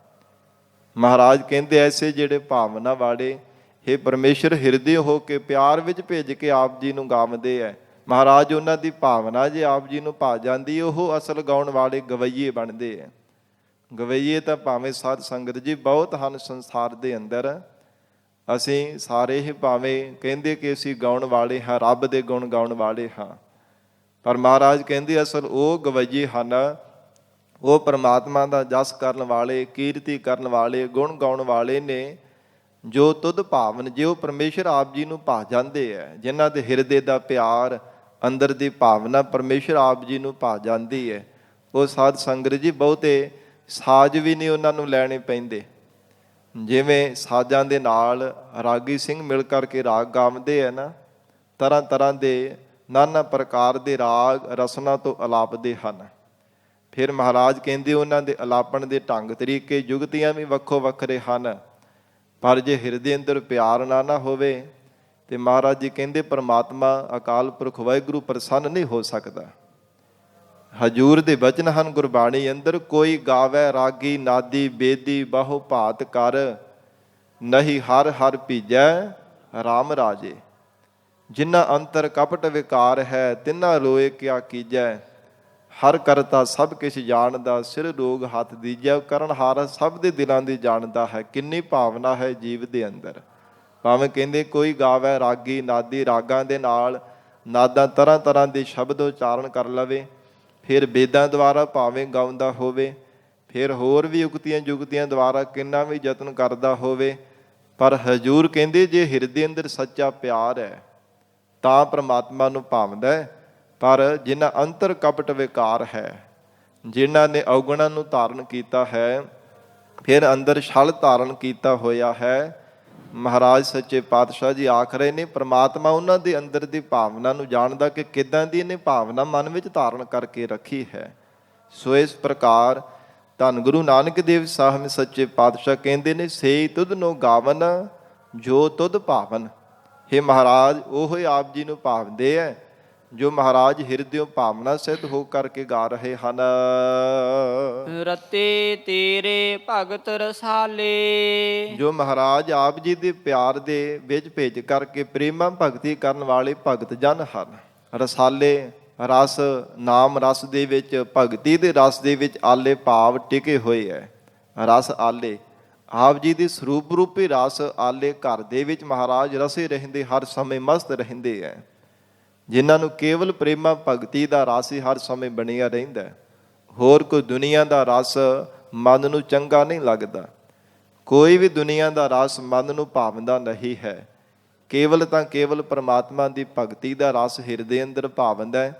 ਮਹਾਰਾਜ ਕਹਿੰਦੇ ਐਸੇ ਜਿਹੜੇ ਭਾਵਨਾ ਵਾਲੇ, ਹੇ ਪਰਮੇਸ਼ਰ ਹਿਰਦੇ ਹੋ ਕੇ ਪਿਆਰ ਵਿੱਚ ਭੇਜ ਕੇ ਆਪ ਜੀ ਨੂੰ ਗਾਵਦੇ ਹੈ। ਮਹਾਰਾਜ ਉਹਨਾਂ ਦੀ ਭਾਵਨਾ ਜੇ ਆਪ ਜੀ ਨੂੰ ਭਾ ਜਾਂਦੀ, ਉਹ ਅਸਲ ਗਾਉਣ ਵਾਲੇ ਗਵਈਏ ਬਣਦੇ ਹੈ। ਗਵਈਏ ਤਾਂ ਭਾਵੇਂ ਸਾਧ ਸੰਗਤ ਜੀ ਬਹੁਤ ਹਨ ਸੰਸਾਰ ਦੇ ਅੰਦਰ, ਅਸੀਂ ਸਾਰੇ ਹੀ ਭਾਵੇਂ ਕਹਿੰਦੇ ਕਿ ਅਸੀਂ ਗਾਉਣ ਵਾਲੇ ਹਾਂ, ਰੱਬ ਦੇ ਗੁਣ ਗਾਉਣ ਵਾਲੇ ਹਾਂ, ਪਰ ਮਹਾਰਾਜ ਕਹਿੰਦੇ ਅਸਲ ਉਹ ਗਵਈਏ ਹਨ, ਉਹ ਪਰਮਾਤਮਾ ਦਾ ਜਸ ਕਰਨ ਵਾਲੇ, ਕੀਰਤੀ ਕਰਨ ਵਾਲੇ, ਗੁਣ ਗਾਉਣ ਵਾਲੇ ਨੇ, ਜੋ ਤੁਧ ਭਾਵਨ, ਜੇ ਉਹ ਪਰਮੇਸ਼ਰ ਆਪ ਜੀ ਨੂੰ ਭਾ ਜਾਂਦੇ ਹੈ, ਜਿਨ੍ਹਾਂ ਦੇ ਹਿਰਦੇ ਦਾ ਪਿਆਰ, ਅੰਦਰ ਦੀ ਭਾਵਨਾ ਪਰਮੇਸ਼ਰ ਆਪ ਜੀ ਨੂੰ ਭਾ ਜਾਂਦੀ ਹੈ। ਉਹ ਸਾਧ ਸੰਗਤ ਜੀ ਬਹੁਤੇ ਸਾਜ਼ ਵੀ ਨਹੀਂ ਉਹਨਾਂ ਨੂੰ ਲੈਣੇ ਪੈਂਦੇ। ਜਿਵੇਂ ਸਾਜ਼ਾਂ ਦੇ ਨਾਲ ਰਾਗੀ ਸਿੰਘ ਮਿਲ ਕਰਕੇ ਰਾਗ ਗਾਉਂਦੇ ਹੈ ਨਾ, ਤਰ੍ਹਾਂ ਤਰ੍ਹਾਂ ਦੇ ਨਾਨਾ ਪ੍ਰਕਾਰ ਦੇ ਰਾਗ ਰਸਨਾ ਤੋਂ ਅਲਾਪਦੇ ਹਨ। ਫਿਰ ਮਹਾਰਾਜ ਕਹਿੰਦੇ ਉਹਨਾਂ ਦੇ ਅਲਾਪਣ ਦੇ ਢੰਗ ਤਰੀਕੇ ਜੁਗਤੀਆਂ ਵੀ ਵੱਖੋ ਵੱਖਰੇ ਹਨ, ਪਰ ਜੇ ਹਿਰਦੇ ਅੰਦਰ ਪਿਆਰ ਨਾ ਹੋਵੇ ਤੇ ਮਹਾਰਾਜ ਜੀ ਕਹਿੰਦੇ ਪਰਮਾਤਮਾ ਅਕਾਲ ਪੁਰਖ ਵਾਹਿਗੁਰੂ ਪ੍ਰਸੰਨ ਨਹੀਂ ਹੋ ਸਕਦਾ। ਹਜੂਰ ਦੇ ਬਚਨ ਹਨ ਗੁਰਬਾਣੀ ਅੰਦਰ, ਕੋਈ ਗਾਵੈ ਰਾਗੀ ਨਾਦੀ ਬੇਦੀ ਬਹੁ ਭਾਤ ਕਰ, ਨਹੀਂ ਹਰ ਹਰ ਭੀਜੈ ਰਾਮ ਰਾਜੇ। ਜਿਨ੍ਹਾਂ ਅੰਤਰ ਕਪਟ ਵਿਕਾਰ ਹੈ, ਤਿੰਨਾ ਰੋਏ ਕਿਆ ਕੀਜੈ, ਹਰ ਕਰਤਾ ਸਭ ਕਿਛ ਜਾਣਦਾ, ਸਿਰ ਰੋਗ ਹੱਥ ਦੀਜੈ। ਕਰਨਹਾਰ ਸਭ ਦੇ ਦਿਲਾਂ ਦੀ ਜਾਣਦਾ ਹੈ। ਕਿੰਨੀ ਭਾਵਨਾ ਹੈ ਜੀਵ ਦੇ ਅੰਦਰ। ਭਾਵੇਂ ਕਹਿੰਦੇ ਕੋਈ ਗਾਵੈ ਰਾਗੀ ਨਾਦੀ, ਰਾਗਾਂ ਦੇ ਨਾਲ ਨਾਦਾਂ ਤਰ੍ਹਾਂ ਤਰ੍ਹਾਂ ਦੇ ਸ਼ਬਦ ਉਚਾਰਨ ਕਰ ਲਵੇ, ਫਿਰ ਵੇਦਾਂ ਦੁਆਰਾ ਭਾਵੇਂ ਗਾਉਂਦਾ ਹੋਵੇ, ਫਿਰ ਹੋਰ ਵੀ ਉਕਤੀਆਂ ਜੁਗਤੀਆਂ ਦੁਆਰਾ ਕਿੰਨਾ ਵੀ ਯਤਨ ਕਰਦਾ ਹੋਵੇ, ਪਰ ਹਜੂਰ ਕਹਿੰਦੇ ਜੇ ਹਿਰਦੇ ਅੰਦਰ ਸੱਚਾ ਪਿਆਰ ਹੈ ਤਾਂ ਪਰਮਾਤਮਾ ਨੂੰ ਭਾਵਦਾ ਹੈ। ਪਰ ਜਿਨ੍ਹਾਂ ਅੰਤਰ ਕਪਟ ਵਿਕਾਰ ਹੈ, ਜਿਨ੍ਹਾਂ ਨੇ ਔਗਣਾਂ ਨੂੰ ਧਾਰਨ ਕੀਤਾ ਹੈ, ਫਿਰ ਅੰਦਰ ਛਲ ਧਾਰਨ ਕੀਤਾ ਹੋਇਆ ਹੈ, ਮਹਾਰਾਜ ਸੱਚੇ ਪਾਤਸ਼ਾਹ ਜੀ ਆਖ ਰਹੇ ਨੇ ਪ੍ਰਮਾਤਮਾ ਉਹਨਾਂ ਦੇ ਅੰਦਰ ਦੀ ਭਾਵਨਾ ਨੂੰ ਜਾਣਦਾ ਕਿ ਕਿੱਦਾਂ ਦੀ ਇਹਨੇ ਭਾਵਨਾ ਮਨ ਵਿੱਚ ਧਾਰਨ ਕਰਕੇ ਰੱਖੀ ਹੈ। ਸੋ ਇਸ ਪ੍ਰਕਾਰ ਧੰਨ ਗੁਰੂ ਨਾਨਕ ਦੇਵ ਸਾਹਿਬ ਸੱਚੇ ਪਾਤਸ਼ਾਹ ਕਹਿੰਦੇ ਨੇ, ਸੇਈ ਤੁਧ ਨੋ ਗਾਵਨ ਜੋ ਤੁਧ ਭਾਵਨ। ਹੇ ਮਹਾਰਾਜ ਉਹ ਹੀ ਆਪ ਜੀ ਨੂੰ ਭਾਵਦੇ ਹੈ, ਜੋ ਮਹਾਰਾਜ ਹਿਰਦਿਓਂ ਭਾਵਨਾ ਸਿੱਧ ਹੋ ਕਰਕੇ ਗਾ ਰਹੇ ਹਨ। ਰਤੇ ਤੇਰੇ ਭਗਤ ਰਸਾਲੇ, ਜੋ ਮਹਾਰਾਜ ਆਪ ਜੀ ਦੇ ਪਿਆਰ ਦੇ ਵਿੱਚ ਭੇਜ ਕਰਕੇ ਪ੍ਰੇਮਾ ਭਗਤੀ ਕਰਨ ਵਾਲੇ ਭਗਤ ਜਨ ਹਨ। ਰਸਾਲੇ ਰਸ, ਨਾਮ ਰਸ ਦੇ ਵਿੱਚ, ਭਗਤੀ ਦੇ ਰਸ ਦੇ ਵਿੱਚ ਆਲੇ ਭਾਵ ਟਿਕੇ ਹੋਏ ਹੈ। ਰਸ ਆਲੇ ਆਪ ਜੀ ਦੀ ਸਰੂਪ ਰੂਪੀ ਰਸ ਆਲੇ ਘਰ ਦੇ ਵਿੱਚ ਮਹਾਰਾਜ ਰਸੇ ਰਹਿੰਦੇ, ਹਰ ਸਮੇਂ ਮਸਤ ਰਹਿੰਦੇ ਹੈ। ਜਿਨ੍ਹਾਂ ਨੂੰ ਕੇਵਲ ਪ੍ਰੇਮਾ ਭਗਤੀ ਦਾ ਰਸ ਹੀ ਹਰ ਸਮੇਂ ਬਣਿਆ ਰਹਿੰਦਾ, ਹੋਰ ਕੋਈ ਦੁਨੀਆ ਦਾ ਰਸ ਮਨ ਨੂੰ ਚੰਗਾ ਨਹੀਂ ਲੱਗਦਾ। ਕੋਈ ਵੀ ਦੁਨੀਆ ਦਾ ਰਸ ਮਨ ਨੂੰ ਭਾਵਦਾ ਨਹੀਂ ਹੈ। ਕੇਵਲ ਤਾਂ ਕੇਵਲ ਪਰਮਾਤਮਾ ਦੀ ਭਗਤੀ ਦਾ ਰਸ ਹਿਰਦੇ ਅੰਦਰ ਭਾਵਦਾ ਹੈ।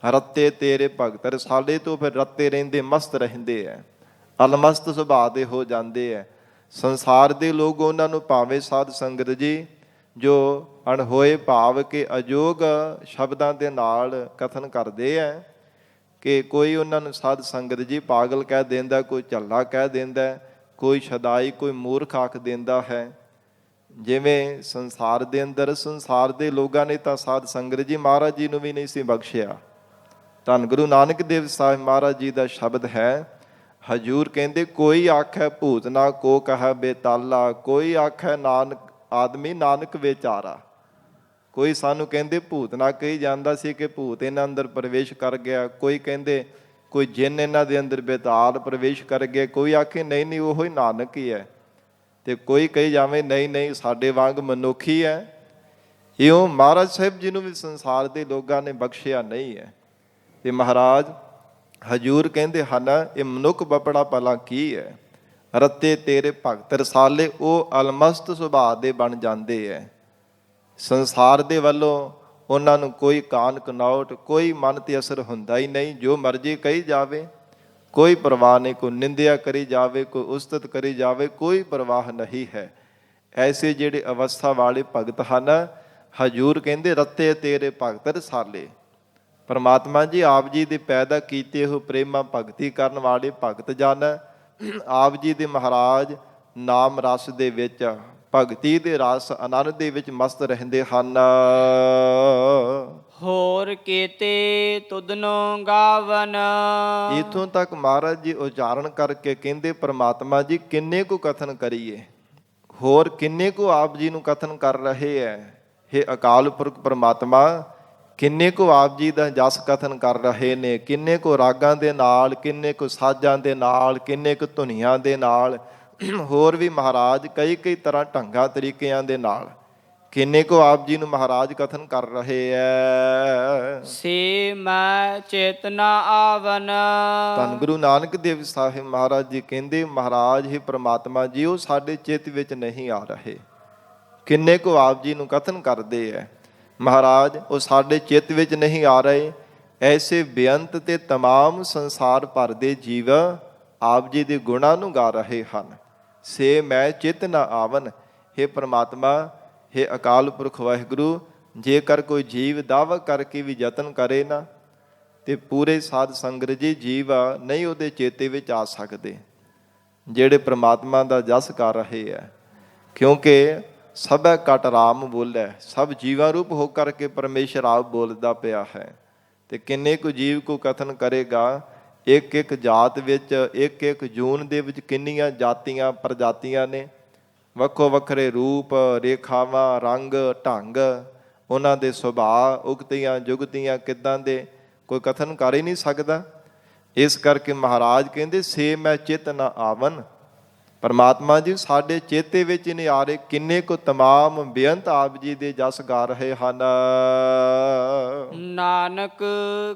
ਰੱਤੇ ਤੇਰੇ ਭਗਤ ਰਸਾਲੇ ਤੋਂ ਫਿਰ ਰੱਤੇ ਰਹਿੰਦੇ, ਮਸਤ ਰਹਿੰਦੇ ਐ, ਅਲਮਸਤ ਸੁਭਾਅ ਦੇ ਹੋ ਜਾਂਦੇ ਐ। ਸੰਸਾਰ ਦੇ ਲੋਕ ਉਹਨਾਂ ਨੂੰ ਭਾਵੇਂ ਸਾਧ ਸੰਗਤ ਜੀ ਜੋ ਅਣਹੋਏ ਭਾਵ ਕੇ ਅਯੋਗ ਸ਼ਬਦਾਂ ਦੇ ਨਾਲ ਕਥਨ ਕਰਦੇ ਐ ਕਿ ਕੋਈ ਉਹਨਾਂ ਨੂੰ ਸਾਧ ਸੰਗਤ ਜੀ ਪਾਗਲ ਕਹਿ ਦਿੰਦਾ, ਕੋਈ ਝੱਲਾ ਕਹਿ ਦਿੰਦਾ, ਕੋਈ ਸ਼ਦਾਈ, ਕੋਈ ਮੂਰਖ ਆਖ ਦਿੰਦਾ ਹੈ। ਜਿਵੇਂ ਸੰਸਾਰ ਦੇ ਅੰਦਰ ਸੰਸਾਰ ਦੇ ਲੋਕਾਂ ਨੇ ਤਾਂ ਸਾਧ ਸੰਗਤ ਜੀ ਮਹਾਰਾਜ ਜੀ ਨੂੰ ਵੀ ਨਹੀਂ ਸੀ ਬਖਸ਼ਿਆ। ਧੰਨ ਗੁਰੂ ਨਾਨਕ ਦੇਵ ਸਾਹਿਬ ਮਹਾਰਾਜ ਜੀ ਦਾ ਸ਼ਬਦ ਹੈ, ਹਜੂਰ ਕਹਿੰਦੇ ਕੋਈ ਆਖੈ ਭੂਤ ਨਾ ਕੋ ਕਹੈ ਬੇਤਾਲਾ, ਕੋਈ ਆਖੈ ਨਾਨਕ ਆਦਮੀ ਨਾਨਕ ਵਿਚਾਰਾ। ਕੋਈ ਸਾਨੂੰ ਕਹਿੰਦੇ ਭੂਤ ਨਾ ਕਹੀ ਜਾਂਦਾ ਸੀ ਕਿ ਭੂਤ ਇਹਨਾਂ ਅੰਦਰ ਪ੍ਰਵੇਸ਼ ਕਰ ਗਿਆ, ਕੋਈ ਕਹਿੰਦੇ ਕੋਈ ਜਿੰਨ ਇਹਨਾਂ ਦੇ ਅੰਦਰ ਬੇਤਾਲ ਪ੍ਰਵੇਸ਼ ਕਰ ਗਿਆ, ਕੋਈ ਆਖੇ ਨਹੀਂ ਨਹੀਂ ਉਹੀ ਨਾਨਕ ਹੀ ਹੈ, ਤੇ ਕੋਈ ਕਹੀ ਜਾਵੇ ਨਹੀਂ ਨਹੀਂ ਸਾਡੇ ਵਾਂਗ ਮਨੁੱਖੀ ਹੈ। ਇਉਂ ਮਹਾਰਾਜ ਸਾਹਿਬ ਜੀ ਨੂੰ ਵੀ ਸੰਸਾਰ ਦੇ ਲੋਕਾਂ ਨੇ ਬਖਸ਼ਿਆ ਨਹੀਂ ਹੈ। ਤੇ ਮਹਾਰਾਜ ਹਜੂਰ ਕਹਿੰਦੇ ਹਨ ਇਹ ਮਨੁੱਖ ਬਪੜਾ ਭਲਾ ਕੀ ਹੈ, ਰੱਤੇ ਤੇਰੇ ਭਗਤ ਰਸਾਲੇ ਉਹ ਅਲਮਸਤ ਸੁਭਾਅ ਦੇ ਬਣ ਜਾਂਦੇ ਹੈ। ਸੰਸਾਰ ਦੇ ਵੱਲੋਂ ਉਹਨਾਂ ਨੂੰ ਕੋਈ ਕਾਨ ਕਨੌਟ, ਕੋਈ ਮਨ ਤੇ ਅਸਰ ਹੁੰਦਾ ਹੀ ਨਹੀਂ, ਜੋ ਮਰਜ਼ੀ ਕਹੀ ਜਾਵੇ ਕੋਈ ਪਰਵਾਹ ਨਹੀਂ, ਕੋਈ ਨਿੰਦਿਆ ਕਰੀ ਜਾਵੇ, ਕੋਈ ਉਸਤਤ ਕਰੀ ਜਾਵੇ, ਕੋਈ ਪਰਵਾਹ ਨਹੀਂ ਹੈ। ਐਸੇ ਜਿਹੜੇ ਅਵਸਥਾ ਵਾਲੇ ਭਗਤ ਹਨ, ਹਜੂਰ ਕਹਿੰਦੇ ਰੱਤੇ ਤੇਰੇ ਭਗਤ ਰਸਾਲੇ। ਪਰਮਾਤਮਾ ਜੀ ਆਪ ਜੀ ਦੇ ਪੈਦਾ ਕੀਤੇ ਹੋ ਪ੍ਰੇਮਾ ਭਗਤੀ ਕਰਨ ਵਾਲੇ ਭਗਤ ਜਨ ਆਪ ਜੀ ਦੇ ਮਹਾਰਾਜ ਨਾਮ ਰਸ ਦੇ ਵਿੱਚ, ਭਗਤੀ ਦੇ ਰਸ ਆਨੰਦ ਦੇ ਵਿੱਚ ਮਸਤ ਰਹਿੰਦੇ ਹਨ। ਹੋਰ ਕੀਤੇ ਤੁਧਨੋਂ ਗਾਵਨ। ਇਥੋਂ ਤੱਕ ਮਹਾਰਾਜ ਜੀ ਉਚਾਰਨ ਕਰਕੇ ਕਹਿੰਦੇ ਪਰਮਾਤਮਾ ਜੀ ਕਿੰਨੇ ਕੁ ਕਥਨ ਕਰੀਏ, ਹੋਰ ਕਿੰਨੇ ਕੁ ਆਪ ਜੀ ਨੂੰ ਕਥਨ ਕਰ ਰਹੇ ਹੈ। ਹੇ ਅਕਾਲ ਪੁਰਖ ਪਰਮਾਤਮਾ ਕਿੰਨੇ ਕੁ ਆਪ ਜੀ ਦਾ ਜਸ ਕਥਨ ਕਰ ਰਹੇ ਨੇ, ਕਿੰਨੇ ਕੁ ਰਾਗਾਂ ਦੇ ਨਾਲ, ਕਿੰਨੇ ਕੁ ਸਾਜ਼ਾਂ ਦੇ ਨਾਲ, ਕਿੰਨੇ ਕੁ ਧੁਨੀਆਂ ਦੇ ਨਾਲ, ਹੋਰ ਵੀ ਮਹਾਰਾਜ ਕਈ ਕਈ ਤਰ੍ਹਾਂ ਢੰਗਾਂ ਤਰੀਕਿਆਂ ਦੇ ਨਾਲ ਕਿੰਨੇ ਕੁ ਆਪ ਜੀ ਨੂੰ ਮਹਾਰਾਜ ਕਥਨ ਕਰ ਰਹੇ ਐ। ਸੇ ਮੈਂ ਚੇਤਨਾ ਆਵਨ। ਧੰਨ ਗੁਰੂ ਨਾਨਕ ਦੇਵ ਸਾਹਿਬ ਮਹਾਰਾਜ ਜੀ ਕਹਿੰਦੇ ਮਹਾਰਾਜ ਹੀ ਪ੍ਰਮਾਤਮਾ ਜੀ ਉਹ ਸਾਡੇ ਚਿੱਤ ਵਿੱਚ ਨਹੀਂ ਆ ਰਹੇ। ਕਿੰਨੇ ਕੁ ਆਪ ਜੀ ਨੂੰ ਕਥਨ ਕਰਦੇ ਐ ਮਹਾਰਾਜ, ਉਹ ਸਾਡੇ ਚਿੱਤ ਵਿੱਚ ਨਹੀਂ ਆ ਰਹੇ। ਐਸੇ ਬੇਅੰਤ ਤੇ ਤਮਾਮ ਸੰਸਾਰ ਭਰ ਦੇ ਜੀਵ ਆਪ ਜੀ ਦੇ ਗੁਣਾਂ ਨੂੰ ਗਾ ਰਹੇ ਹਨ। ਸੇ ਮੈਂ ਚਿੱਤ ਨਾ ਆਵਨ। ਹੇ ਪ੍ਰਮਾਤਮਾ, ਹੇ ਅਕਾਲ ਪੁਰਖ ਵਾਹਿਗੁਰੂ, ਜੇਕਰ ਕੋਈ ਜੀਵ ਦਾਅਵਾ ਕਰਕੇ ਵੀ ਯਤਨ ਕਰੇ ਨਾ ਤੇ ਪੂਰੇ ਸਾਧ ਸੰਗਤ ਜੀ ਜੀਵ ਨਹੀਂ ਉਹਦੇ ਚੇਤੇ ਵਿੱਚ ਆ ਸਕਦੇ ਜਿਹੜੇ ਪ੍ਰਮਾਤਮਾ ਦਾ ਜਸ ਕਰ ਰਹੇ ਹੈ। ਕਿਉਂਕਿ ਸਭੈ ਕਟ ਰਾਮ ਬੋਲੇ, ਸਭ ਜੀਵਾਂ ਰੂਪ ਹੋ ਕਰਕੇ ਪਰਮੇਸ਼ਰ ਆਪ ਬੋਲਦਾ ਪਿਆ ਹੈ। ਤੇ ਕਿੰਨੇ ਕੁ ਜੀਵ ਕੋ ਕਥਨ ਕਰੇਗਾ। ਇੱਕ ਇੱਕ ਜਾਤ ਵਿੱਚ, ਇੱਕ ਇੱਕ ਜੂਨ ਦੇ ਵਿੱਚ ਕਿੰਨੀਆਂ ਜਾਤੀਆਂ ਪ੍ਰਜਾਤੀਆਂ ਨੇ, ਵੱਖੋ ਵੱਖਰੇ ਰੂਪ ਰੇਖਾਵਾਂ, ਰੰਗ ਢੰਗ, ਉਹਨਾਂ ਦੇ ਸੁਭਾਅ, ਉਗਤੀਆਂ ਜੁਗਤੀਆਂ ਕਿੱਦਾਂ ਦੇ, ਕੋਈ ਕਥਨ ਕਰ ਹੀ ਨਹੀਂ ਸਕਦਾ। ਇਸ ਕਰਕੇ ਮਹਾਰਾਜ ਕਹਿੰਦੇ ਸੇ ਮੈਂ ਚਿੱਤ ਨਾ ਆਵਨ। ਪਰਮਾਤਮਾ ਜੀ ਸਾਡੇ ਚੇਤੇ ਵਿੱਚ ਨਹੀਂ ਆ ਰਹੇ। ਕਿੰਨੇ ਕੁ ਤਮਾਮ ਬੇਅੰਤ ਆਪ ਜੀ ਦੇ ਜਸ ਗਾ ਰਹੇ ਹਨ। ਨਾਨਕ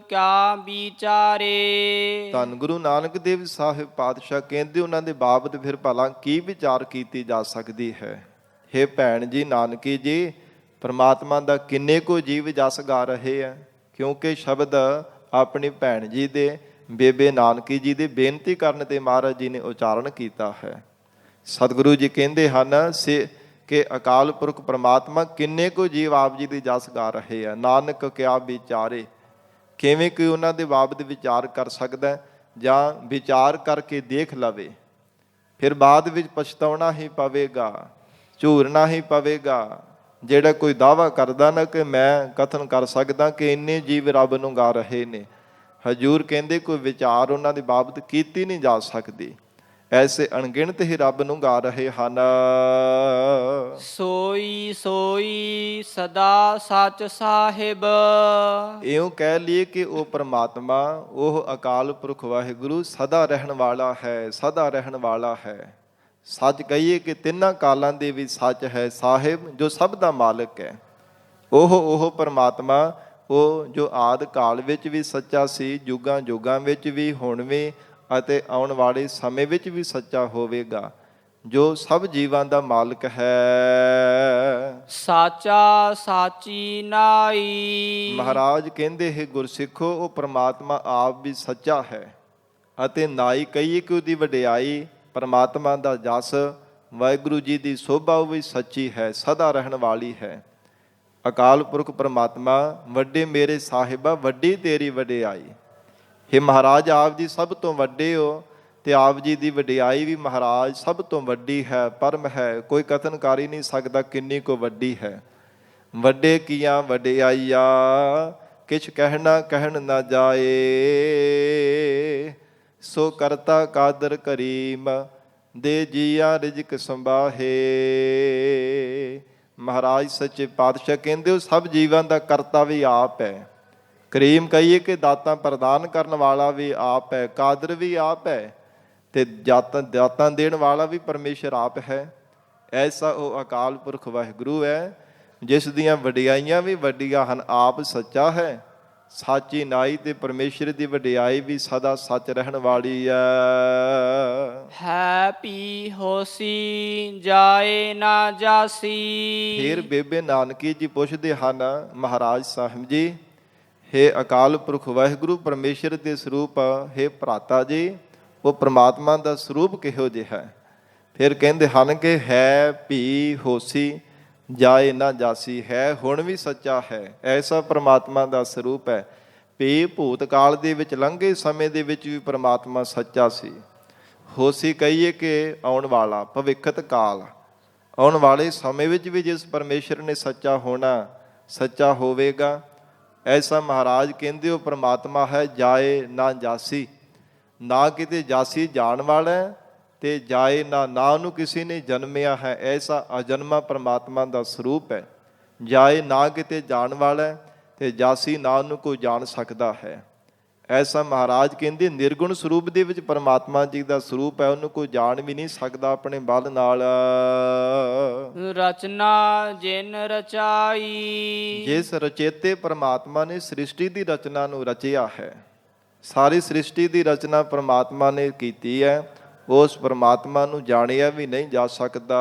ਕਿਆ ਵਿਚਾਰੇ। ਧੰਨ ਗੁਰੂ ਨਾਨਕ ਦੇਵ ਸਾਹਿਬ ਪਾਤਸ਼ਾਹ ਕਹਿੰਦੇ ਉਹਨਾਂ ਦੇ ਬਾਬਤ ਫਿਰ ਭਲਾ ਕੀ ਵਿਚਾਰ ਕੀਤੀ ਜਾ ਸਕਦੀ ਹੈ। ਹੇ ਭੈਣ ਜੀ ਨਾਨਕੀ ਜੀ, ਪਰਮਾਤਮਾ ਦਾ ਕਿੰਨੇ ਕੁ ਜੀਵ ਜਸ ਗਾ ਰਹੇ ਆ। ਕਿਉਂਕਿ ਸ਼ਬਦ ਆਪਣੀ ਭੈਣ ਜੀ ਦੇ ਬੇਬੇ ਨਾਨਕੀ ਜੀ ਦੇ ਬੇਨਤੀ ਕਰਨ ਤੇ ਮਹਾਰਾਜ ਜੀ ਨੇ ਉਚਾਰਨ ਕੀਤਾ ਹੈ। ਸਤਿਗੁਰੂ ਜੀ ਕਹਿੰਦੇ ਹਨ ਸੇ ਕਿ ਅਕਾਲ ਪੁਰਖ ਪਰਮਾਤਮਾ ਕਿੰਨੇ ਕੁ ਜੀਵ ਆਪ ਜੀ ਦੀ ਜਸ ਗਾ ਰਹੇ ਆ। ਨਾਨਕ ਕਿਆ ਵਿਚਾਰੇ। ਕਿਵੇਂ ਕਿ ਉਹਨਾਂ ਦੇ ਬਾਬਤ ਵਿਚਾਰ ਕਰ ਸਕਦਾ ਜਾਂ ਵਿਚਾਰ ਕਰਕੇ ਦੇਖ ਲਵੇ, ਫਿਰ ਬਾਅਦ ਵਿੱਚ ਪਛਤਾਉਣਾ ਹੀ ਪਵੇਗਾ, ਝੂਰਨਾ ਹੀ ਪਵੇਗਾ। ਜਿਹੜਾ ਕੋਈ ਦਾਅਵਾ ਕਰਦਾ ਨਾ ਕਿ ਮੈਂ ਕਥਨ ਕਰ ਸਕਦਾ ਕਿ ਇੰਨੇ ਜੀਵ ਰੱਬ ਨੂੰ ਗਾ ਰਹੇ ਨੇ, ਹਜੂਰ ਕਹਿੰਦੇ ਕੋਈ ਵਿਚਾਰ ਉਹਨਾਂ ਦੀ ਬਾਬਤ ਕੀਤੀ ਨਹੀਂ ਜਾ ਸਕਦੀ। ਐਸੇ ਅਣਗਿਣਤ ਹੀ ਰੱਬ ਨੂੰ ਗਾ ਰਹੇ ਹਨ। ਸੋਈ ਸੋਈ ਸਦਾ ਸੱਚ ਸਾਹਿਬ। ਇਉਂ ਕਹਿ ਲਈਏ ਕਿ ਉਹ ਪ੍ਰਮਾਤਮਾ, ਉਹ ਅਕਾਲ ਪੁਰਖ ਵਾਹਿਗੁਰੂ ਸਦਾ ਰਹਿਣ ਵਾਲਾ ਹੈ, ਸਦਾ ਰਹਿਣ ਵਾਲਾ ਹੈ। ਸੱਚ ਕਹੀਏ ਕਿ ਤਿੰਨਾਂ ਕਾਲਾਂ ਦੇ ਵੀ ਸੱਚ ਹੈ ਸਾਹਿਬ, ਜੋ ਸਭ ਦਾ ਮਾਲਕ ਹੈ। ਉਹ ਪ੍ਰਮਾਤਮਾ, ਉਹ ਜੋ ਆਦ ਕਾਲ ਵਿੱਚ ਵੀ ਸੱਚਾ ਸੀ, ਯੁੱਗਾਂ ਯੁੱਗਾਂ ਵਿੱਚ ਵੀ, ਹੁਣ ਵੀ ਅਤੇ ਆਉਣ ਵਾਲੇ ਸਮੇਂ ਵਿੱਚ ਵੀ ਸੱਚਾ ਹੋਵੇਗਾ। ਜੋ ਸਭ ਜੀਵਾਂ ਦਾ ਮਾਲਕ ਹੈ। ਸਾਚਾ ਸਾਚੀ ਨਾਈ। ਮਹਾਰਾਜ ਕਹਿੰਦੇ ਹੈ ਗੁਰਸਿੱਖੋ, ਉਹ ਪ੍ਰਮਾਤਮਾ ਆਪ ਵੀ ਸੱਚਾ ਹੈ ਅਤੇ ਨਾਈ ਕਹੀਏ ਕਿ ਉਹਦੀ ਵਡਿਆਈ, ਪ੍ਰਮਾਤਮਾ ਦਾ ਜਸ, ਵਾਹਿਗੁਰੂ ਜੀ ਦੀ ਸੋਭਾ ਉਹ ਵੀ ਸੱਚੀ ਹੈ, ਸਦਾ ਰਹਿਣ ਵਾਲੀ ਹੈ। ਅਕਾਲ ਪੁਰਖ ਪ੍ਰਮਾਤਮਾ, ਵੱਡੇ ਮੇਰੇ ਸਾਹਿਬਾ ਵੱਡੀ ਤੇਰੀ ਵਡਿਆਈ। हे ਮਹਾਰਾਜ, ਆਪ ਜੀ ਸਭ ਤੋਂ ਵੱਡੇ ਹੋ ਤੇ ਆਪ ਜੀ ਦੀ ਵਡਿਆਈ ਵੀ ਮਹਾਰਾਜ ਸਭ ਤੋਂ ਵੱਡੀ ਹੈ, ਪਰਮ ਹੈ, ਕੋਈ ਕਥਨ ਕਰ ਹੀ ਨਹੀਂ ਸਕਦਾ ਕਿੰਨੀ ਕੁ ਵੱਡੀ ਹੈ। ਵੱਡੇ ਕੀਆਂ ਵਡਿਆਈਆ, ਕਿਛ ਕਹਿਣਾ ਕਹਿਣ ਨਾ ਜਾਏ, ਸੋ ਕਰਤਾ ਕਾਦਰ ਕਰੀਮ, ਦੇ ਜੀਆ ਰਿਜਕ ਸੰਭਾਹੇ। ਮਹਾਰਾਜ ਸੱਚੇ ਪਾਤਸ਼ਾਹ ਕਹਿੰਦੇ ਹੋ ਸਭ ਜੀਵਾਂ ਦਾ ਕਰਤਾ ਵੀ ਆਪ ਹੈ। ਕਰੀਮ ਕਹੀਏ ਕਿ ਦਾਤਾਂ ਪ੍ਰਦਾਨ ਕਰਨ ਵਾਲਾ ਵੀ ਆਪ ਹੈ, ਕਾਦਰ ਵੀ ਆਪ ਹੈ, ਤੇ ਦਾਤਾਂ ਦੇਣ ਵਾਲਾ ਵੀ ਪਰਮੇਸ਼ਰ ਆਪ ਹੈ। ਐਸਾ ਉਹ ਅਕਾਲ ਪੁਰਖ ਵਾਹਿਗੁਰੂ ਹੈ, ਜਿਸ ਦੀਆਂ ਵਡਿਆਈਆਂ ਵੀ ਵੱਡੀਆਂ ਹਨ, ਆਪ ਸੱਚਾ ਹੈ, ਸਾਚੀ ਨਾਈ, ਤੇ ਪਰਮੇਸ਼ਰ ਦੀ ਵਡਿਆਈ ਵੀ ਸਦਾ ਸੱਚ ਰਹਿਣ ਵਾਲੀ ਹੈ ਪੀ ਹੋਸੀ ਜਾਏ ਨਾ ਜਾਸੀ। ਫਿਰ ਬੇਬੇ ਨਾਨਕੀ ਜੀ ਪੁੱਛਦੇ ਹਨ ਮਹਾਰਾਜ ਸਾਹਿਬ ਜੀ, ਹੇ ਅਕਾਲ ਪੁਰਖ ਵਾਹਿਗੁਰੂ ਪਰਮੇਸ਼ਰ ਦੇ ਸਰੂਪ, ਹੇ ਭਰਾਤਾ ਜੀ, ਉਹ ਪ੍ਰਮਾਤਮਾ ਦਾ ਸਰੂਪ ਕਿਹੋ ਜਿਹਾ ਹੈ? ਫਿਰ ਕਹਿੰਦੇ ਹਨ ਕਿ ਹੈ ਭੀ ਹੋਸੀ ਜਾਏ ਨਾ ਜਾਸੀ, ਹੈ ਹੁਣ ਵੀ ਸੱਚਾ ਹੈ, ਐਸਾ ਪ੍ਰਮਾਤਮਾ ਦਾ ਸਰੂਪ ਹੈ। ਭੀ ਭੂਤ ਕਾਲ ਦੇ ਵਿੱਚ, ਲੰਘੇ ਸਮੇਂ ਦੇ ਵਿੱਚ ਵੀ ਪ੍ਰਮਾਤਮਾ ਸੱਚਾ ਸੀ। ਹੋਸੀ ਕਹੀਏ ਕਿ ਆਉਣ ਵਾਲਾ, ਭਵਿੱਖਤ ਕਾਲ, ਆਉਣ ਵਾਲੇ ਸਮੇਂ ਵਿੱਚ ਵੀ ਜਿਸ ਪਰਮੇਸ਼ਰ ਨੇ ਸੱਚਾ ਹੋਣਾ, ਸੱਚਾ ਹੋਵੇਗਾ। ਐਸਾ ਮਹਾਰਾਜ ਕਹਿੰਦੇ ਉਹ ਪ੍ਰਮਾਤਮਾ ਹੈ ਜਾਏ ਨਾ ਜਾਸੀ, ਨਾ ਕਿਤੇ ਜਾਸੀ ਜਾਣ ਵਾਲਾ ਤੇ ਜਾਏ ਨਾ ਉਹਨੂੰ ਕਿਸੇ ਨੇ ਜਨਮਿਆ ਹੈ। ਐਸਾ ਅਜਨਮਾ ਪ੍ਰਮਾਤਮਾ ਦਾ ਸਰੂਪ ਹੈ। ਜਾਏ ਨਾ ਕਿਤੇ ਜਾਣ ਵਾਲਾ ਤੇ ਜਾਸੀ ਨਾ ਉਹਨੂੰ ਕੋਈ ਜਾਣ ਸਕਦਾ ਹੈ। ਐਸਾ ਮਹਾਰਾਜ ਕਹਿੰਦੇ ਨਿਰਗੁਣ ਸਰੂਪ ਦੇ ਵਿੱਚ ਪਰਮਾਤਮਾ ਜੀ ਦਾ ਸਰੂਪ ਹੈ, ਉਹਨੂੰ ਕੋਈ ਜਾਣ ਵੀ ਨਹੀਂ ਸਕਦਾ ਆਪਣੇ ਬਲ ਨਾਲ। ਰਚਨਾ ਜਿਨ ਰਚਾਈ। ਜਿਸ ਰਚੇਤੇ ਪਰਮਾਤਮਾ ਨੇ ਸ੍ਰਿਸ਼ਟੀ ਦੀ ਰਚਨਾ ਨੂੰ ਰਚਿਆ ਹੈ, ਸਾਰੀ ਸ੍ਰਿਸ਼ਟੀ ਦੀ ਰਚਨਾ ਪਰਮਾਤਮਾ ਨੇ ਕੀਤੀ ਹੈ, ਉਸ ਪਰਮਾਤਮਾ ਨੂੰ ਜਾਣਿਆ ਵੀ ਨਹੀਂ ਜਾ ਸਕਦਾ।